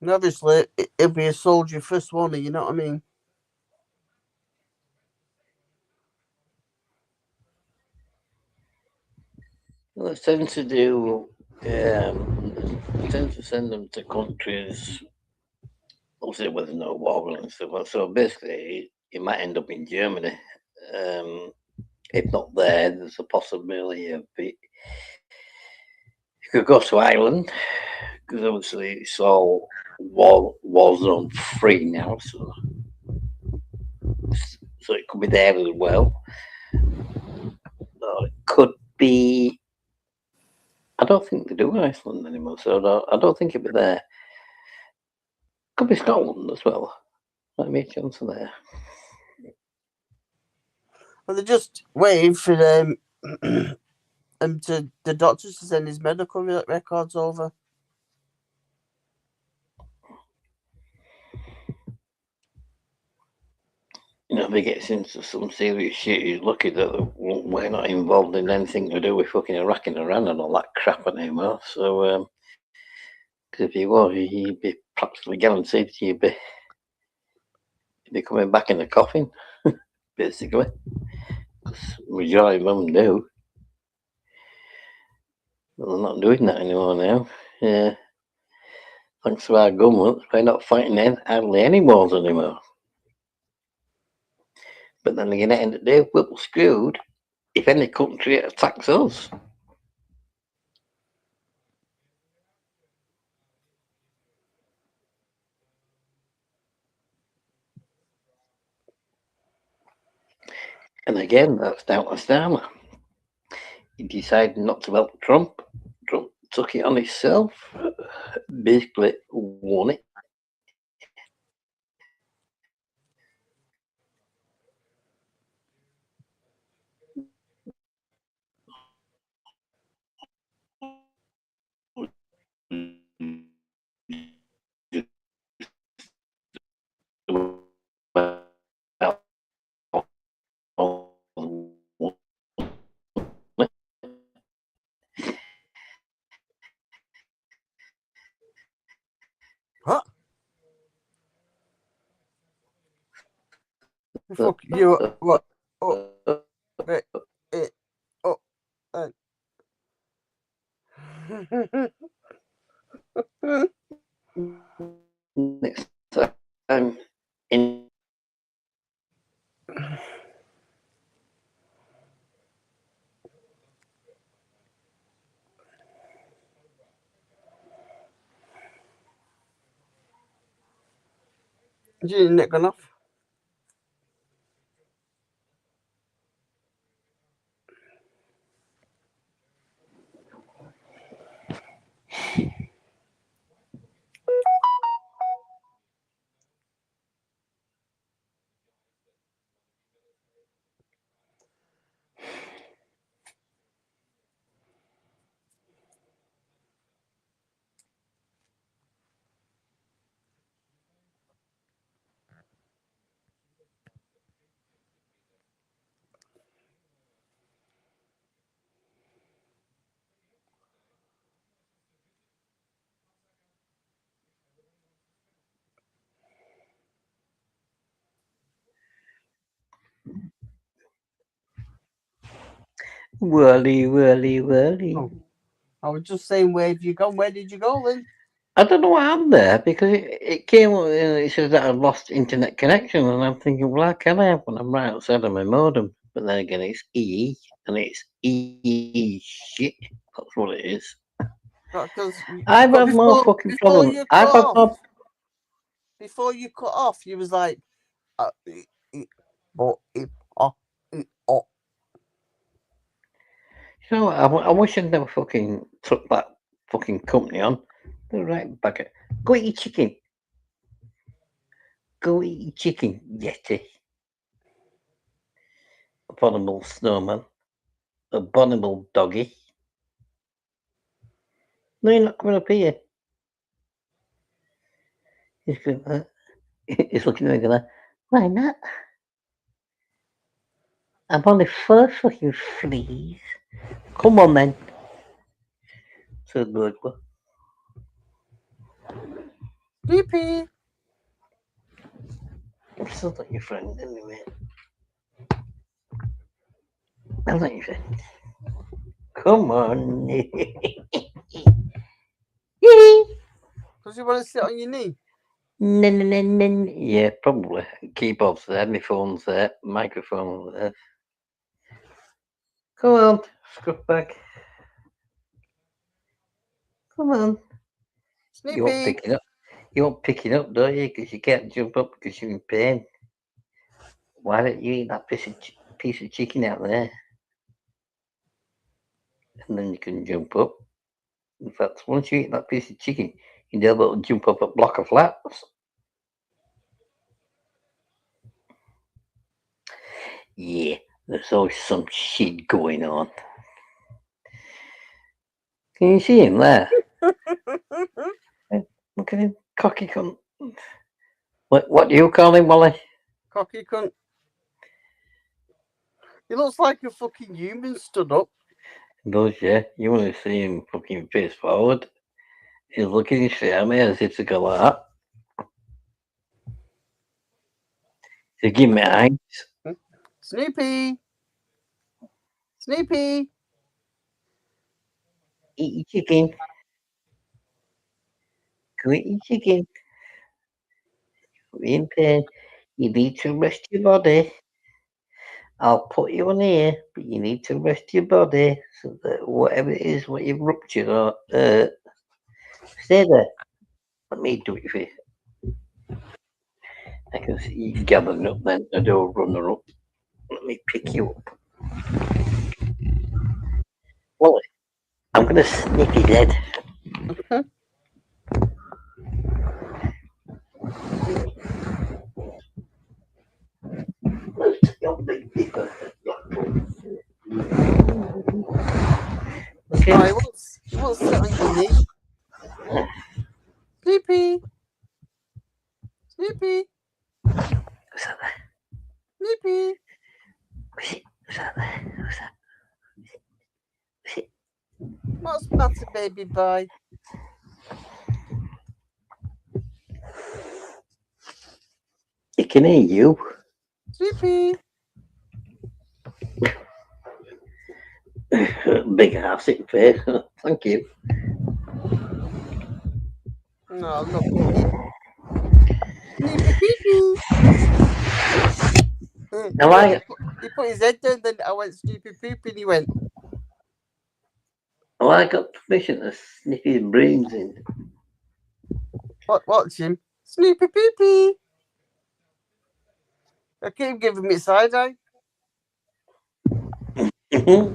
And obviously, he'll be a soldier first, won't he? You know what I mean? Well, it tends to do. Tend to send them to countries obviously with no war and stuff. So basically, it might end up in Germany. If not there, there's a possibility of it. You could go to Ireland because obviously it's all war zone free now, so it could be there as well. Or it could be. I don't think they do Iceland anymore, so I don't think it'd be there. Could be Scotland as well. Might be a chance there. Well, they just waiting for to the doctors to send his medical records over. You know, if he gets into some serious shit, he's lucky that we're not involved in anything to do with fucking Iraq and Iran and all that crap anymore. So, because if he was, he'd be practically guaranteed he'd be coming back in the coffin, basically. Because majority of them do. But they're not doing that anymore now. Yeah. Thanks to our government, we're not fighting hardly any wars anymore. But then again, at the end of the day, we're screwed if any country attacks us. And again, that's down to Starmer. He decided not to help Trump. Trump took it on himself, basically won it. What? Fuck you! What? Oh, Next time in. Is your neck gone off? Whirly, whirly, whirly. Oh. I was just saying, where have you gone? Where did you go then? I don't know what happened there because it came up and it says that I've lost internet connection, and I'm thinking, well, how can I have when I'm right outside of my modem? But then again, it's EE and it's EE shit. That's what it is. Because I've had more fucking problems. I've had more. Before you cut off, you was like, You know, I wish I'd never fucking took that fucking company on. They're right back at. Go eat your chicken. Go eat your chicken, Yeti. Abominable snowman. Abominable doggy. No, you're not coming up here. He's going, he's looking at me going, why not? I'm only 4 fucking fleas. Come on then. Said the burglar. Sleepy. I'm still not your friend anyway. I'm not your friend. Come on. Because you want to sit on your knee. Yeah, probably. Keyboard's there, my phone's there, microphone there. Come on, scruff back. Come on. You won't Snoopy. pick it up. You won't pick it up, don't you? Because you can't jump up because you're in pain. Why don't you eat that piece of chicken out there? And then you can jump up. In fact, once you eat that piece of chicken, you'll be able to jump up a block of flats. Yeah, there's always some shit going on. Can you see him there? Look at him, cocky cunt. What do you call him, Wally? Cocky cunt. He looks like a fucking human stood up. He does, yeah. You want to see him fucking face forward. He's looking straight at me as if to go like that. So give me eyes. Snoopy. Snoopy. Eat your chicken. Go eat your chicken. You're in pain. You need to rest your body. I'll put you on here, but you need to rest your body so that whatever it is, what you've ruptured or stay there. Let me do it for you. I can see you gathering up then. I don't run her up. Let me pick you up. Wally, I'm going to snip your head. Okay. Oh, he wants to sit on your knee. Snoopy. Snoopy. What's that there? Snoopy. What's that there? What's that? What's it? What's the matter, baby boy? He can hear you. Snoopy. Big ass in face. Thank you. No, look at him. Snoopy pee-pee. He put his head down, then I went Snoopy poop, and he went. Well, I got permission to sniff his brains in. Watch him. Snoopy pee-pee. I keep giving me side eye. Baby.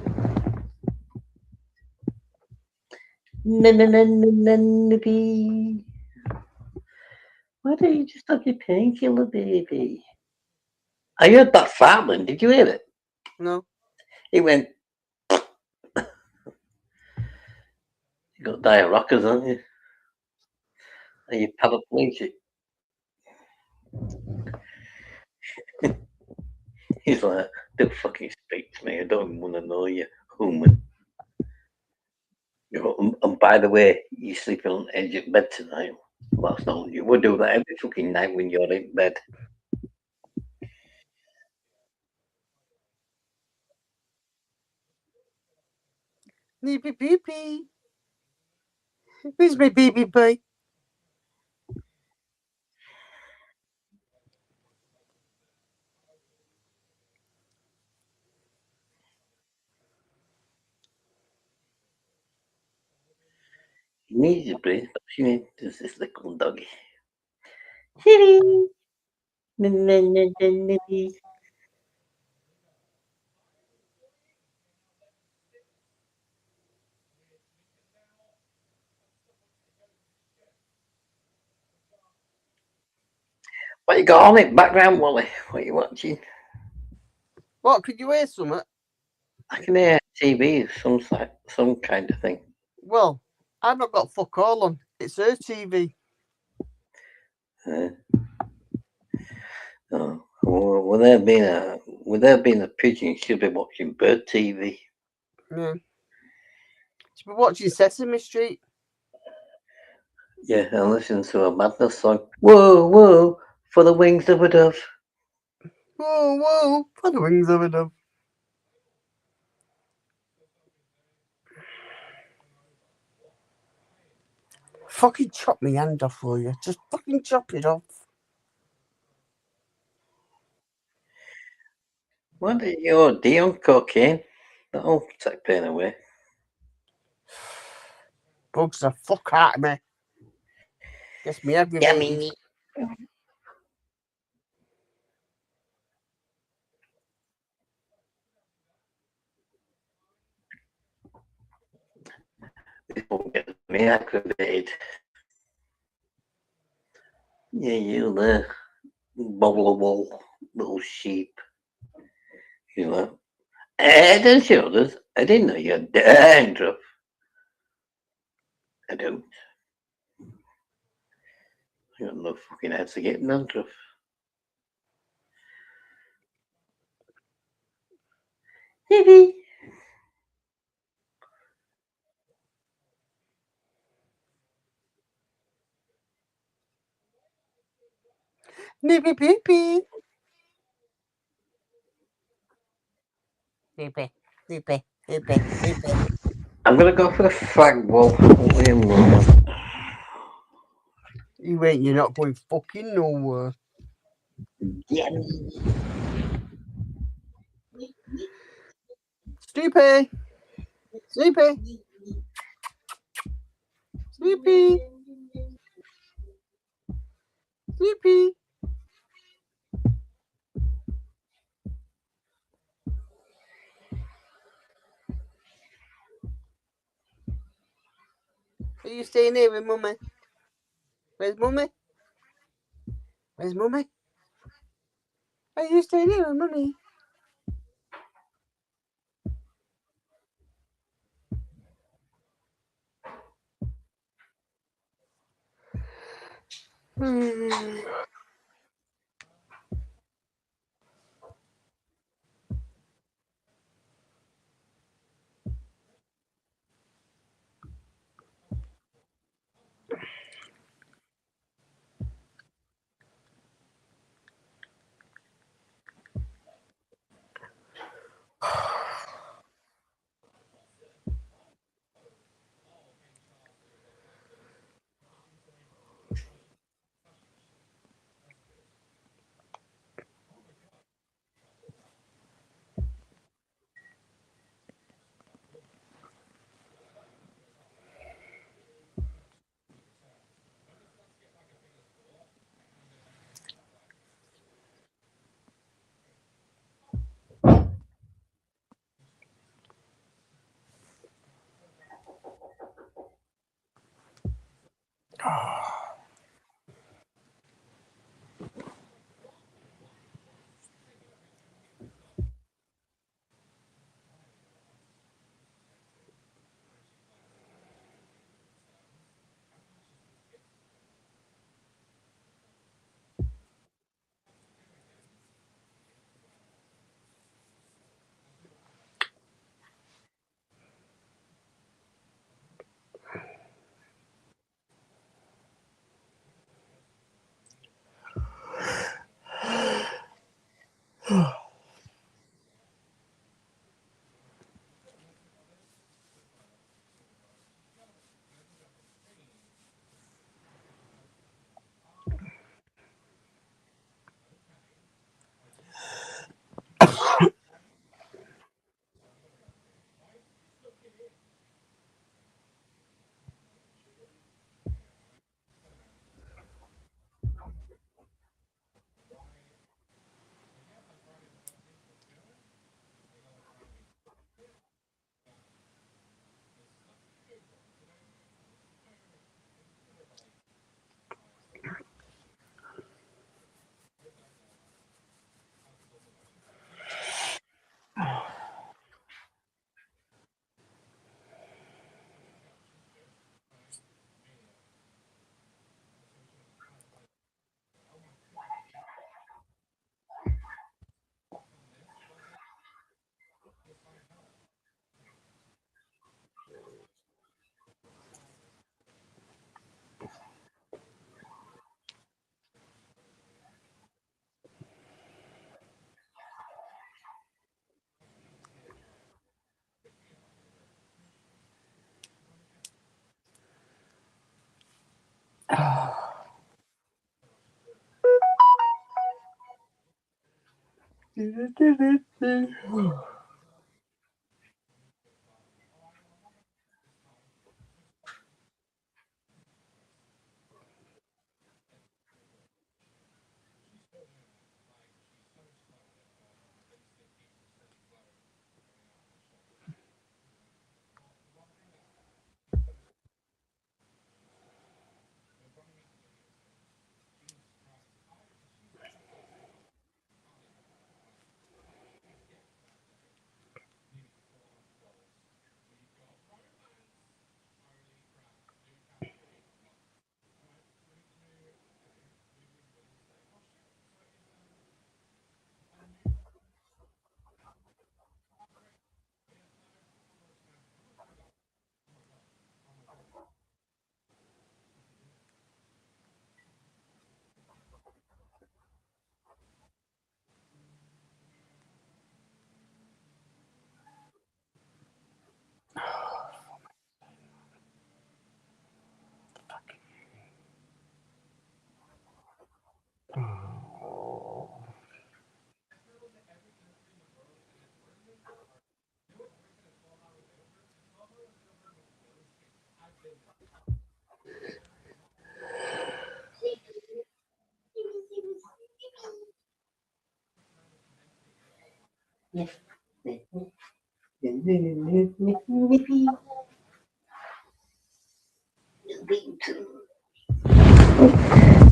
Why don't you just have your painkiller, baby? I heard that fartman. Did you hear it? No. He went. You got dire rockers, haven't you? Are you paraplegic? He's like, don't fucking speak to me. I don't want to know you, human. You know, and by the way, you're sleeping on the edge of bed tonight. Well, that's not you. We'll do that every fucking night when you're in bed. Snoopy pee-pee. Where's my baby boy? He needs your brain. But she needs this little doggy. Chitty. What you got on it? Background, Wally? What are you watching? What, could you hear something? I can hear TV, some kind of thing. Well, I've not got fuck all on. It's her TV. Oh, well, with there being a pigeon, she'll be watching bird TV. Yeah. She'll be watching Sesame Street. Yeah, and listen to a Madness song. Whoa, whoa, for the wings of a dove. Whoa, whoa, for the wings of a dove. Fucking chop my hand off, will you? Just fucking chop it off. What did your Dion cocaine? That'll take pain away. Bugs the fuck out of me. Gets me aggravated. Yummy. This won't get me aggravated. Yeah, you there, bubbleable little sheep. You know, head and shoulders. I didn't know you had dandruff. I don't. I got no fucking head to get dandruff. Maybe. Nippy peepee. Nippy, nippy, nippy, nippy. I'm gonna go for the fag wall. Wait a moment. You ain't, you're not going fucking nowhere. Yummy. Snoopy! Snoopy! Snoopy! Snoopy! Are you staying here with Mummy? Where's Mummy? Where's Mummy? Are you staying here with Mummy?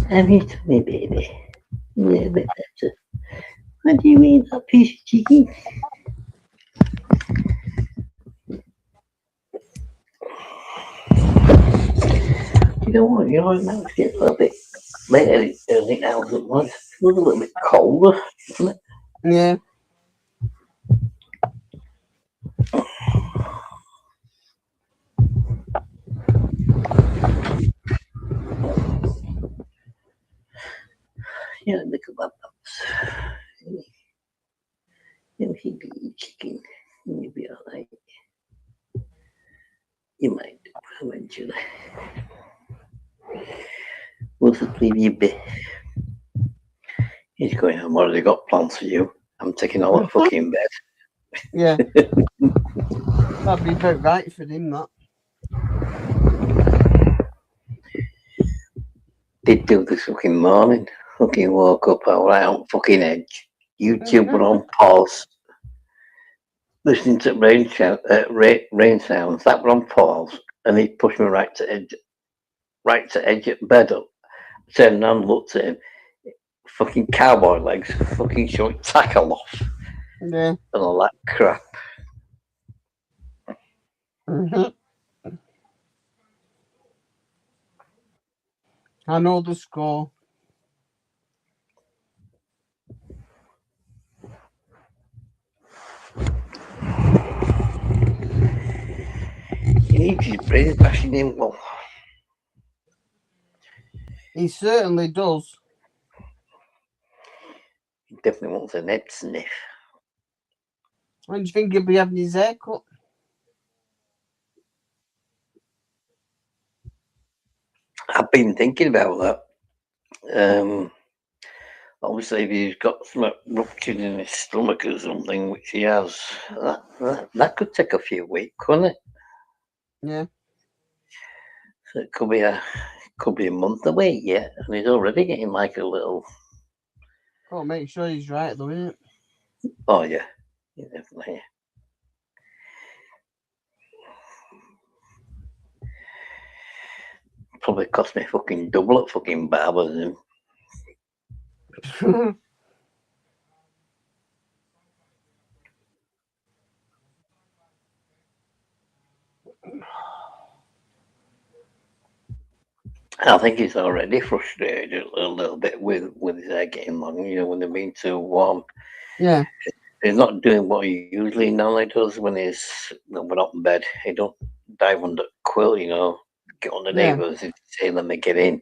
Have you to me, baby? A little bit better. What do you mean, that piece of chicken? You know what? You know, now it's getting a little bit later. Everything else at once. It was a little bit colder, isn't it? Yeah. Yeah, look at my bumps. You should be eating chicken. You'll be alright. You might eventually. What's the preview bit? He's going, I've already got plans for you. I'm taking all the fucking bed. Yeah. That'd be about right for him, that. Did do this fucking morning. Fucking woke up, I was out on fucking edge. YouTube were on pause. Listening to rain sounds. That were on pause. And he pushed me right to edge at bed up. Turned around and looked at him. Fucking cowboy legs, fucking showing tackle off. Yeah. And all that crap. I know the score. He needs his brains bashing in. Well, He certainly does. he definitely wants an head sniff. When do you think he'll be having his hair cut? I've been thinking about that. Obviously, if he's got some ruptured in his stomach or something, which he has, that could take a few weeks, couldn't it? Yeah. So it could be a month away yet, and he's already getting like a little. Gotta make sure he's right, though, isn't it? Oh yeah, definitely. Probably cost me fucking double at fucking barbers him. I think he's already frustrated a little bit with his hair getting long. You know, when they're being too warm. Yeah. He's not doing what he usually normally does when we're not in bed. He don't dive under the quilt, you know, get on the Yeah. neighbours and say, let me get in.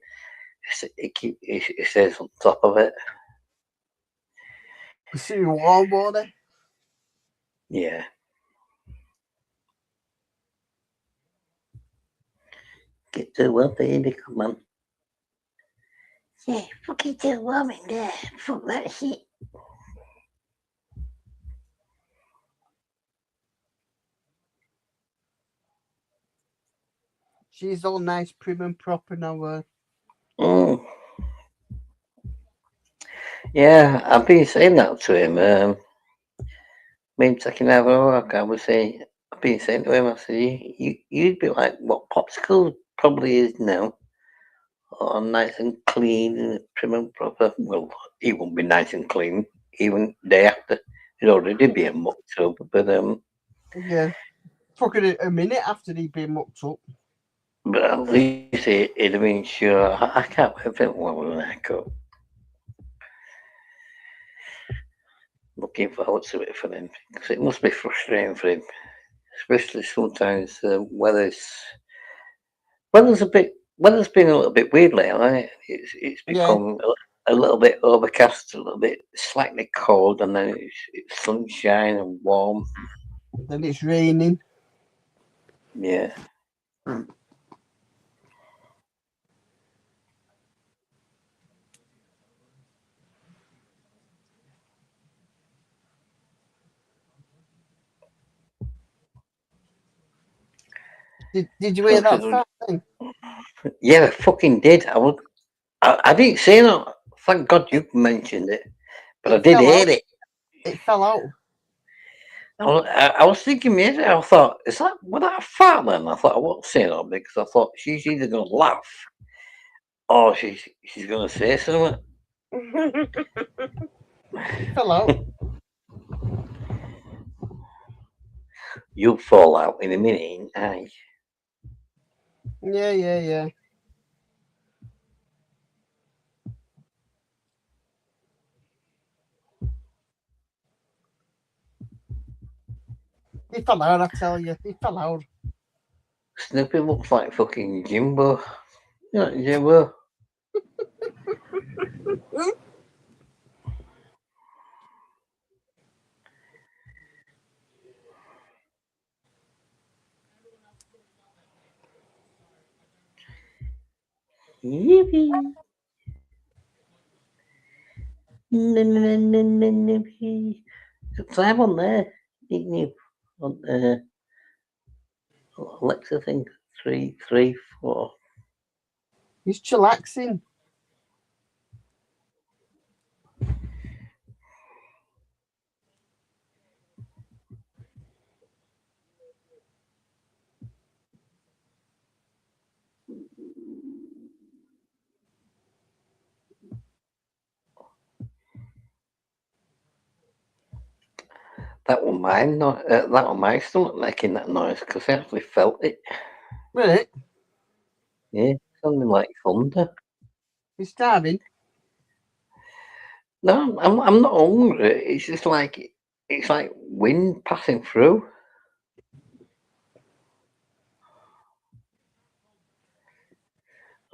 He stays on top of it. You see warm water? Yeah. Get too well, baby, come on. Yeah, fucking too warm in there. Fuck that shit. She's all nice, prim and proper now. Mm. Yeah, I've been saying that to him. Me taking over work, I would say, I've been saying to him, I said, you'd be like what Popsicle probably is now, or nice and clean and prim and proper. Well, he won't be nice and clean even day after. He'd already be a mucked up, Yeah. Fucking a minute after he'd been mucked up. but at least he'd have been sure. I can't wait for it when we wake up. Looking forward to it for him because it must be frustrating for him, especially sometimes weather's been a little bit weird lately. Hasn't it? It's Yeah. become a little bit overcast, a little bit slightly cold, and then it's sunshine and warm. Then it's raining. Yeah. Did you hear that fact then? Yeah, I fucking did. I didn't say that. Thank God you mentioned it, but I did fell hear out. it. It fell out. I was thinking, mate, I thought, is that was that a fart then? I thought I won't say that because I thought she's either gonna laugh or she's gonna say something. It fell out. You'll fall out in a minute, aye. Yeah. He fell out, I tell you. He fell out. Snoopy looks like fucking Jimbo. You know Jimbo? Yippee. Yippee. Subscribe on there, didn't you? On Alexa thing 334. He's chillaxing. That was mine. That was my stomach making that noise because I actually felt it. Right? Yeah, something like thunder. He's starving. No, I'm not hungry. It's just like it's like wind passing through.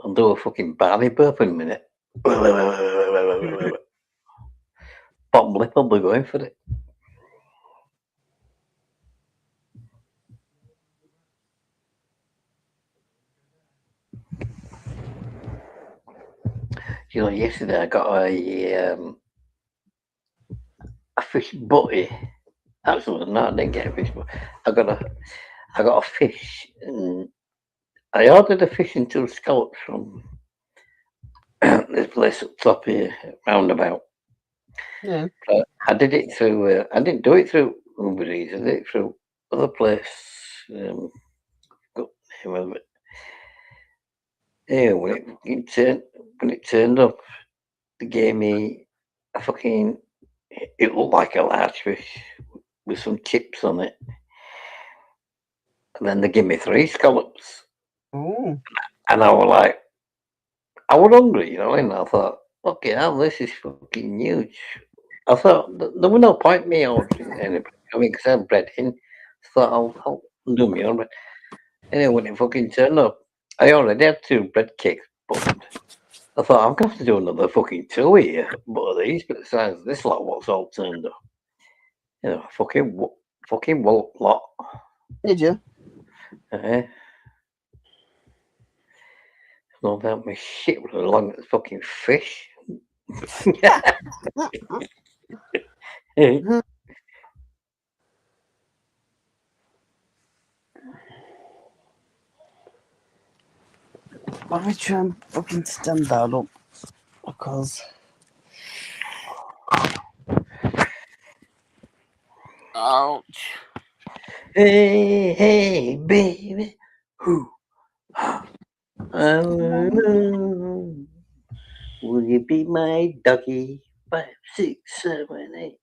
I'll do a fucking Barney burp in a minute. Bottom lip will be going for it. You know, yesterday I got a fish butty. Actually, no, I didn't get a fish butty. I got a fish, and I ordered a fish and two scallops from this place up top here, roundabout. Yeah. I did it through. I didn't do it through Uber Eats. I did it through other place. Got the name of it. Yeah, when it turned up, they gave me a fucking. It looked like a large fish with some chips on it, and then they gave me three scallops, Oh. and I was like, I was hungry, you know, and I thought, okay, now this is fucking huge. I thought there was no point me ordering any. I mean, because I had bread in, so I'll do my own bread. Anyway, when it fucking turned up, I already had two bread cakes buttered. I thought I'm gonna have to do another fucking two here, butter these, but the size of this lot what's all turned up. You know, fucking lot. Did you? No doubt my shit was along with fucking fish. Let me try and fucking stand that up. Because. Ouch. Hey, hey, baby. Who? Will you be my doggy? 5, 6, 7, 8.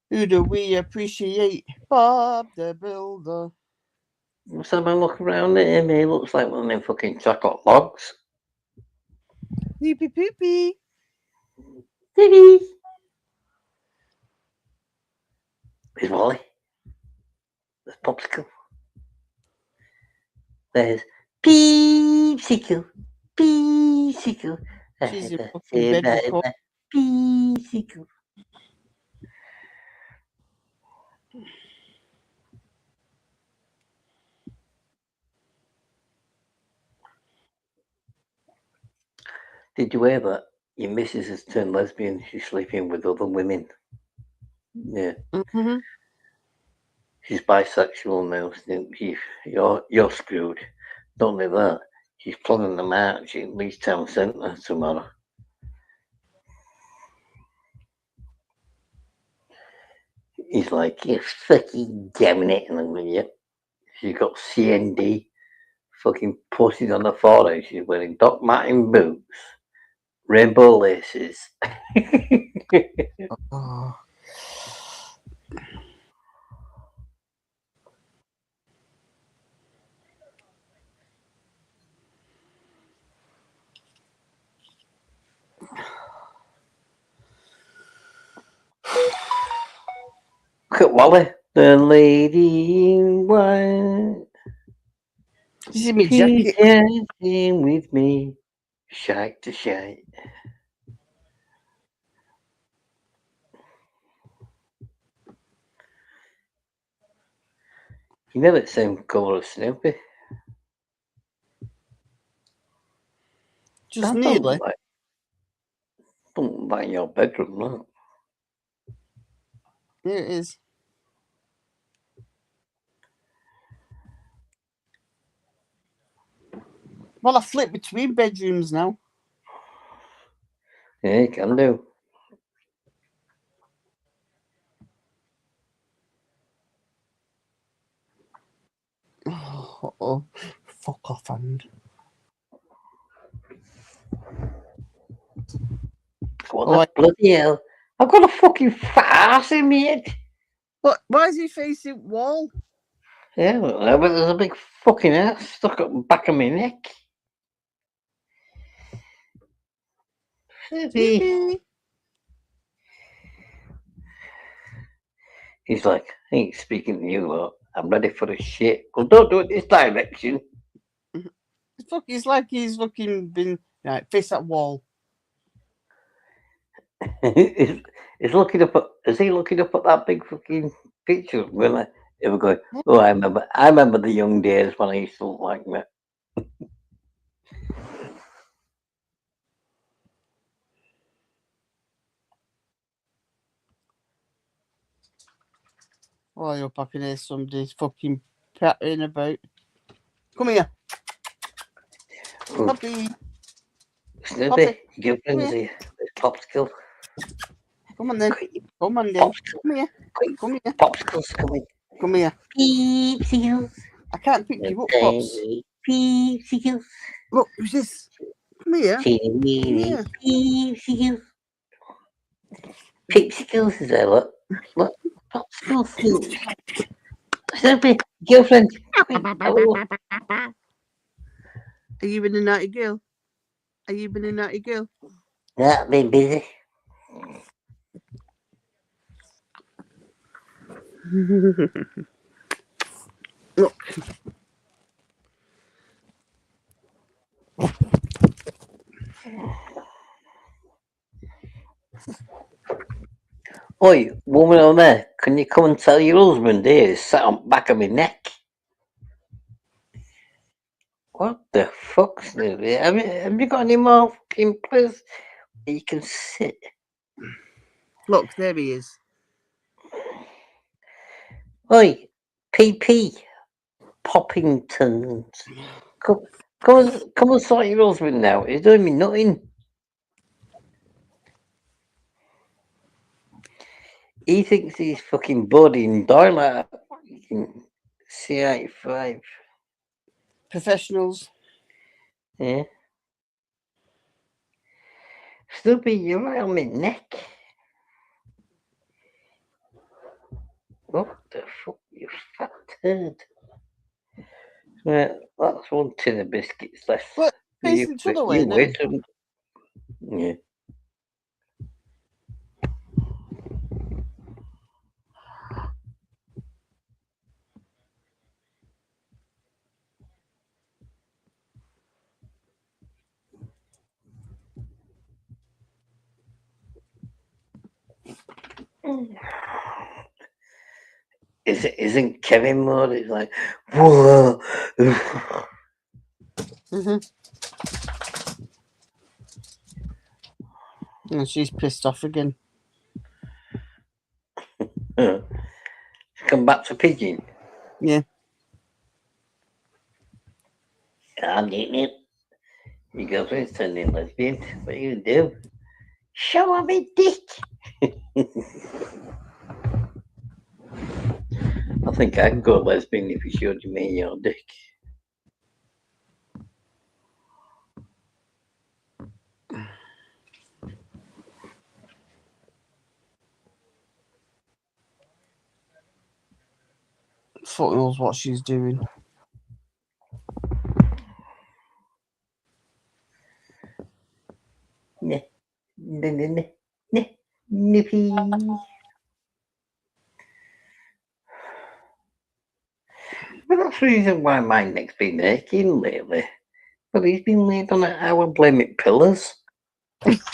Who do we appreciate? Bob the Builder. Let's have a look around there. He looks like one of them fucking chocolate logs. Poopy poopy. Where's Wally? There's Popsicle. There's Peepsicle. Peepsicle. She's in fucking bed with Paul. Peepsicle. Did you hear that? Your missus has turned lesbian. She's sleeping with other women. Yeah. Mm-hmm. She's bisexual now. You're screwed. Not only that, she's planning the march in Leeds Town Centre tomorrow. He's like, you're fucking damn it. And I'm going, yep. She's got CND fucking posted on the forehead. She's wearing Doc Martin boots, rainbow laces. Oh. Look at Wally, the lady in white. This is my She's jacket. dancing with me, shite to shite. You never the same colour as Snoopy. Just That nearly. Don't look like your bedroom, no. Here it is. Well, I flip between bedrooms now. Yeah, you can do. Oh, fuck off, and What Oh, the bloody hell? I've got a fucking fat ass in me head. what? Why is he facing wall? Yeah, but there's a big fucking ass stuck up the back of my neck. Yippee. He's like, I ain't speaking to you lot. I'm ready for the shit. Well, don't do it this direction. It's like he's fucking been right. Face that wall. He's looking up at. Is he looking up at that big fucking picture? When they were going, oh, I remember the young days when I used to look like that. Oh, I hope I can hear somebody's fucking prattling about. Come here, Ooh, puppy. Snoopy, Puppy. your girlfriend's here. There's Popsicle. Come on then. Quick, Come on then. Popsicle. Come here. Quick, Come here. Popsicle's coming. Come here. Peepsicles. I can't pick you up, Pops. Peepsicles. Look, who's this? Come here. Teeny weeny Yeah. peepsicles. Peepsicles is there, look. Look, Popsicles. Snoopy, girlfriend. Quick, hello. Are you been a naughty girl? Are you been a naughty girl? Yeah, been busy. Look. Oi, woman on there, can you come and tell your husband here is sat on the back of my neck? What the fuck, Snoopy? Have you got any more fucking place where you can sit? Look, there he is. Oi, PP, Poppingtons. Come and sort your husband now. He's doing me nothing. He thinks he's fucking Buddy and Doyle at fucking C85. Professionals. Yeah. Snoopy, you're right on my neck. What the fuck, you fat turd. Right, that's one tin of biscuits left. But For you, facing each other way you now. wait. Yeah. Isn't Kevin mode? It's like, whoa. And she's pissed off again. Come back to pigeon. Yeah. I'm eating it. Your girlfriend's turning lesbian. What are you gonna do? Show her my dick. I think I can go lesbian if you showed me your dick. Fuck knows what she's doing. Nippy. But that's the reason why my neck's been aching lately. But he's been laid on our blame it pillars. Poppy,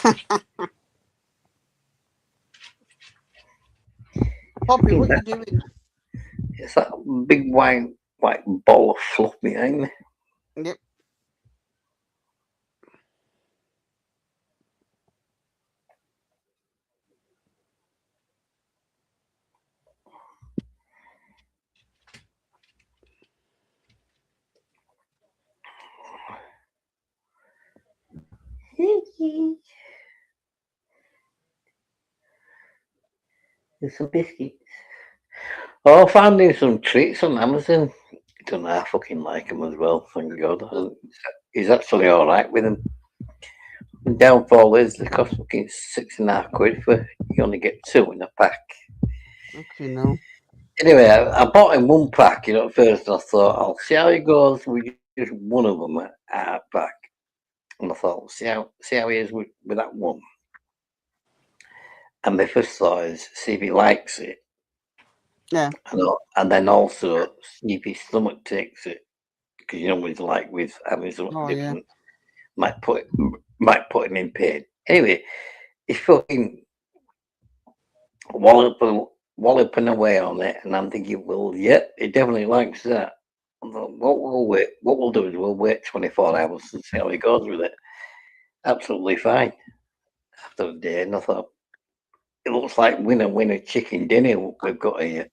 what are you doing? It's that big white ball of fluff behind me. Yep. There's some biscuits. Oh, I found him some treats on Amazon. I don't know, I fucking like him as well, thank God. He's actually alright with them. The downfall is they cost fucking £6.50 for you only get 2 in a pack. Okay, no. Anyway, I bought him 1 pack, at first, and I thought, I'll see how he goes with just one of them at a pack. And I thought, see how he is with that one. And my first thought is, see if he likes it. Yeah. And then also see if his stomach takes it. Because you know what it's like with having something different. Yeah. Might put him in pain. Anyway, he's fucking walloping away on it, and I'm thinking, well, yeah, he definitely likes that. I thought, what we'll do is we'll wait 24 hours and see how he goes with it. Absolutely fine. After the day, and I thought, it looks like winner chicken dinner we've got here.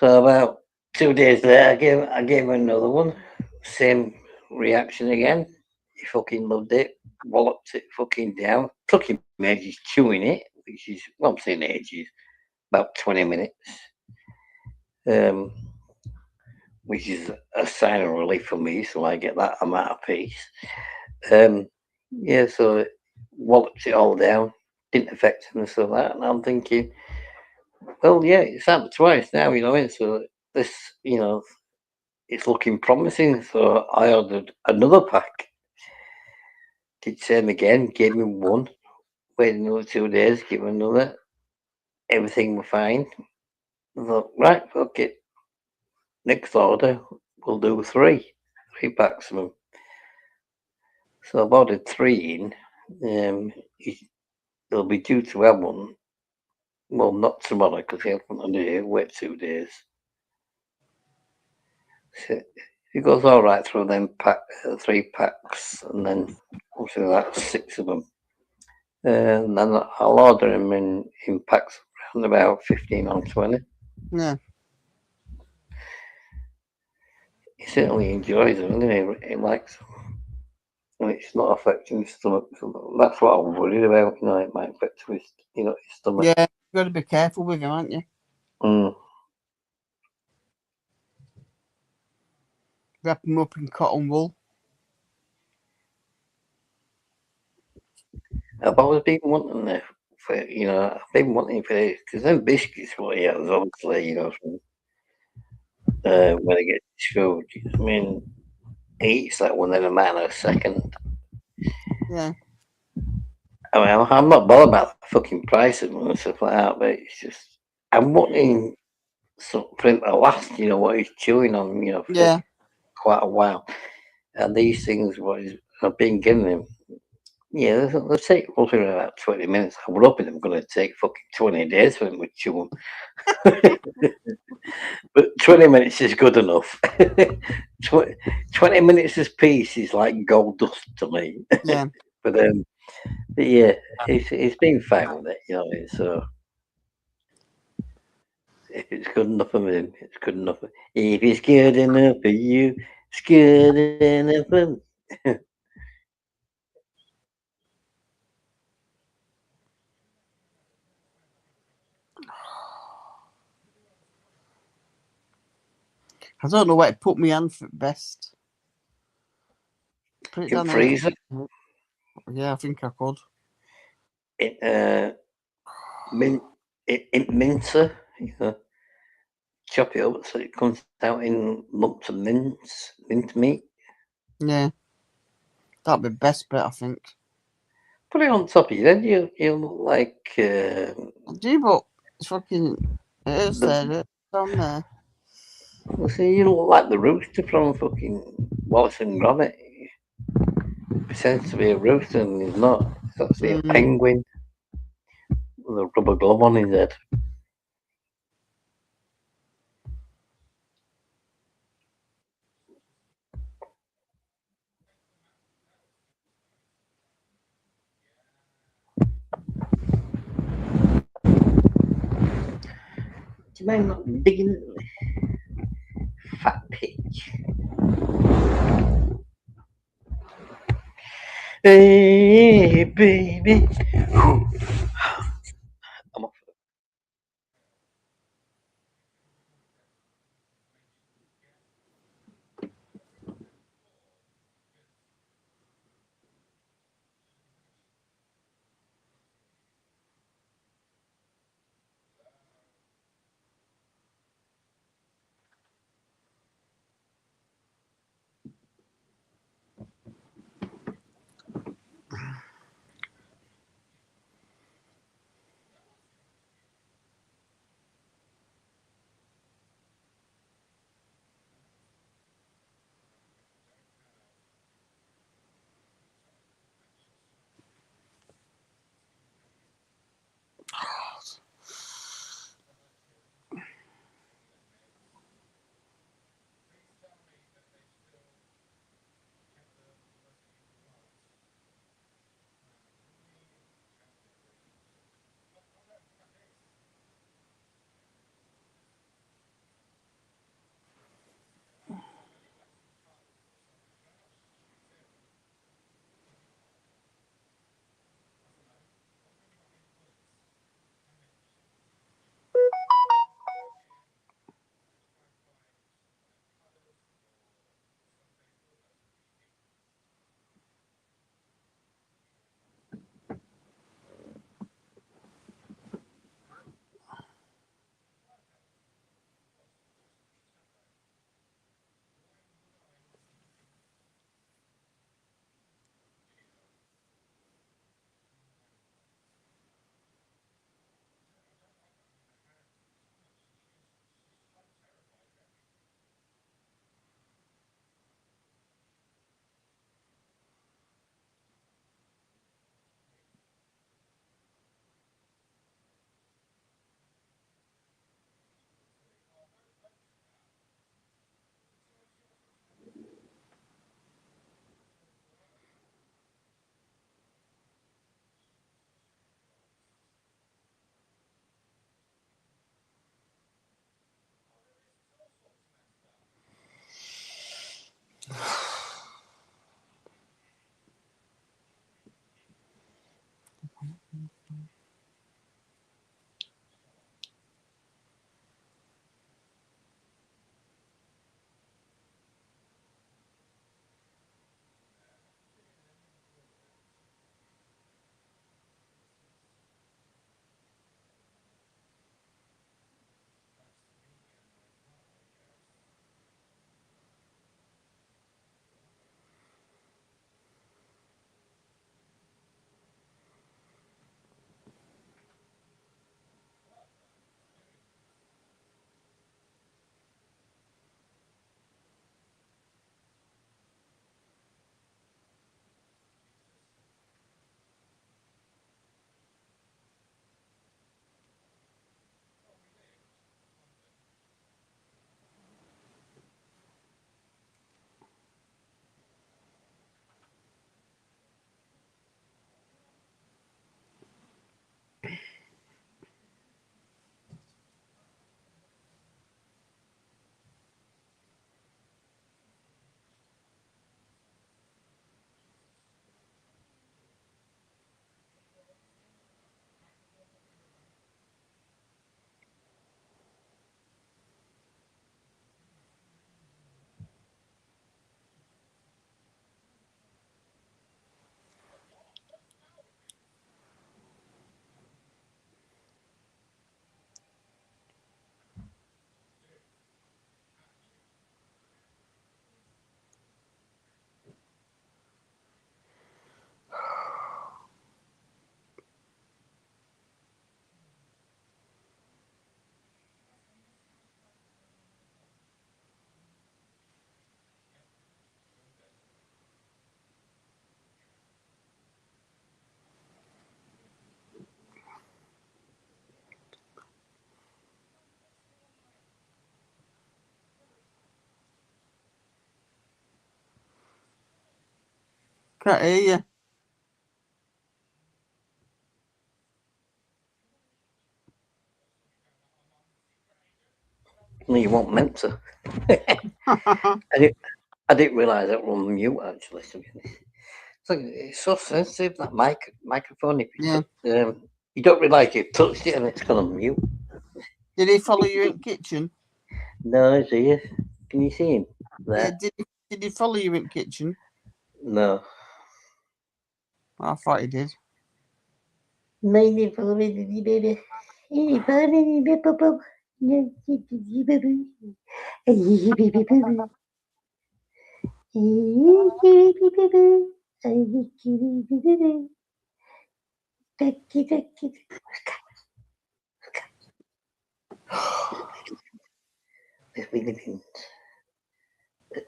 So about 2 days later, I gave him another one. Same reaction again. He fucking loved it. Walloped it fucking down. Took him ages chewing it, which is, well, I'm saying ages, about 20 minutes. Which is a sign of relief for me, so I get that amount of peace. Yeah, so walloped it all down. Didn't affect him and so that. And I'm thinking, well, yeah, it's happened twice now, so this, it's looking promising. So I ordered another pack. Did same again, gave him 1. Waited another 2 days, give him another. Everything was fine. I thought, right, fuck it. Next order, we'll do 3 packs of them. So I've ordered 3 in. He'll be due to have one. Well, not tomorrow because he hasn't to wait 2 days. So he goes all right through them 3 packs, and then obviously that's 6 of them. And then I'll order him in packs around about 15 or 20. Yeah. he certainly enjoys them, doesn't he? He likes them. And it's not affecting his stomach. So that's what I'm worried about. You know, it might affect his, his stomach. Yeah, you got to be careful with him, aren't you? Mm. Wrap him up in cotton wool. I've always been wanting it for, I've been wanting for this because them biscuits what he has, obviously, from, when I get to school. I mean, he eats that one in a matter of a second. Yeah. I mean, I'm not bothered about the fucking price of them and stuff like that, but it's just, I'm wanting something for him to last, what he's chewing on, for Yeah. quite a while. And these things, I've been giving him, yeah, they'll take roughly about 20 minutes. I'm hoping I'm going to take fucking 20 days for him to chew them. But 20 minutes is good enough. 20 minutes as peace is like gold dust to me. Yeah. But yeah, it's been fine with it, so if it's good enough for him, it's good enough. If it's good enough for you, it's good enough for me. I don't know where to put my hand for best. Put it In down there. freezer, Yeah, I think I could. in mincer, chop it up so it comes out in lumps of mint meat. Yeah. That'd be best bet, I think. Put it on top of you, then you look like I do, but it's fucking. It is there. It's on there. well, see, you look like the rooster from fucking Wallace and Gromit. He pretends to be a rooster and he's not. He's actually a penguin with a rubber glove on his head. Do you mind not digging at me? Fat pitch. Hey, baby. I'm off. Can't hear you. No, you weren't meant to. I didn't realise that we're on mute, actually, to be honest. It's so sensitive, that microphone. If you, you don't realise you've touched it and it's gone on mute. Did he follow you in kitchen? No, is he? Can you see him? There? Yeah, did he follow you in kitchen? No. I thought he did. There's been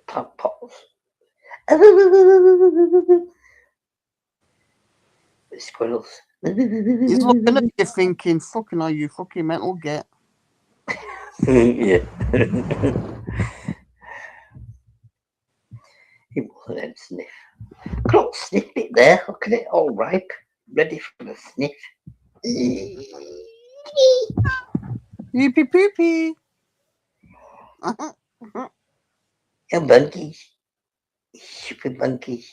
plant pots. Squirrels. He's looking at you thinking, fucking are you fucking mental get? Yeah. He wasn't a sniff. Look, sniff it there. Look at it, all ripe, ready for the sniff. Yoopy poopy. Yeah, monkeys. Stupid monkeys.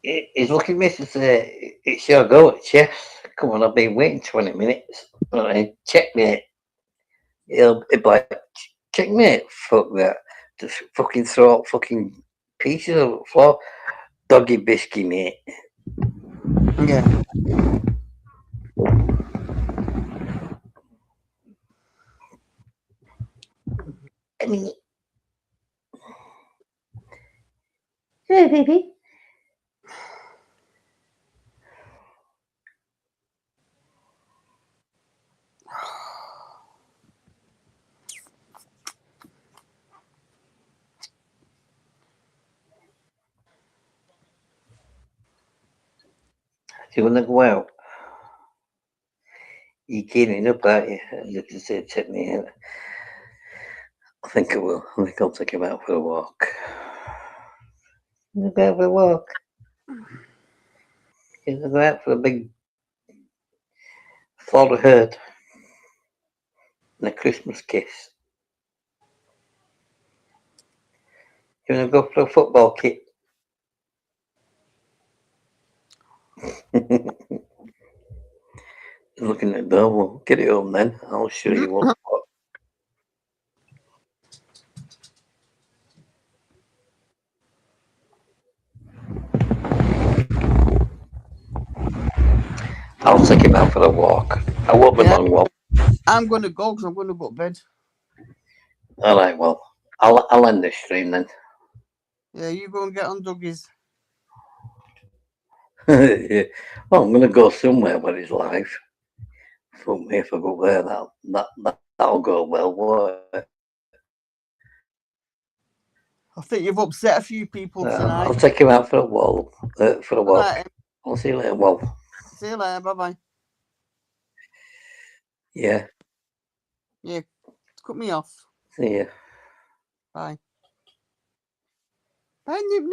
He's looking at me to say, it's your go, chef. Come on, I've been waiting 20 minutes. Right, checkmate. He'll be like, checkmate, fuck that. Just fucking throw out fucking pieces of the floor. Doggy biscuit, mate. Yeah. I mean, hey, baby. Do you want to go out? You getting up, aren't you? You can say, check me in. I think I will. I think I'll take him out for a walk. Go out for a walk. Go out for a big slaughter herd and a Christmas kiss. You want to go for a football kit? Looking at the door. Well, get it home then. I'll show you what. I'll take him out for a walk. I won't be Yeah. long. Well, I'm going to go because I'm going to go to bed. all right. Well, I'll end this stream then. Yeah, you go and get on Dougie's. Yeah. Well, I'm going to go somewhere where it's live. For me, if I go there, that'll go well. Won't it? I think you've upset a few people tonight. I'll take him out for a walk. For a All walk. right. I'll see you later. Well, See you later. Bye bye. yeah. Yeah. Cut me off. See ya. Bye. Bye, Nip.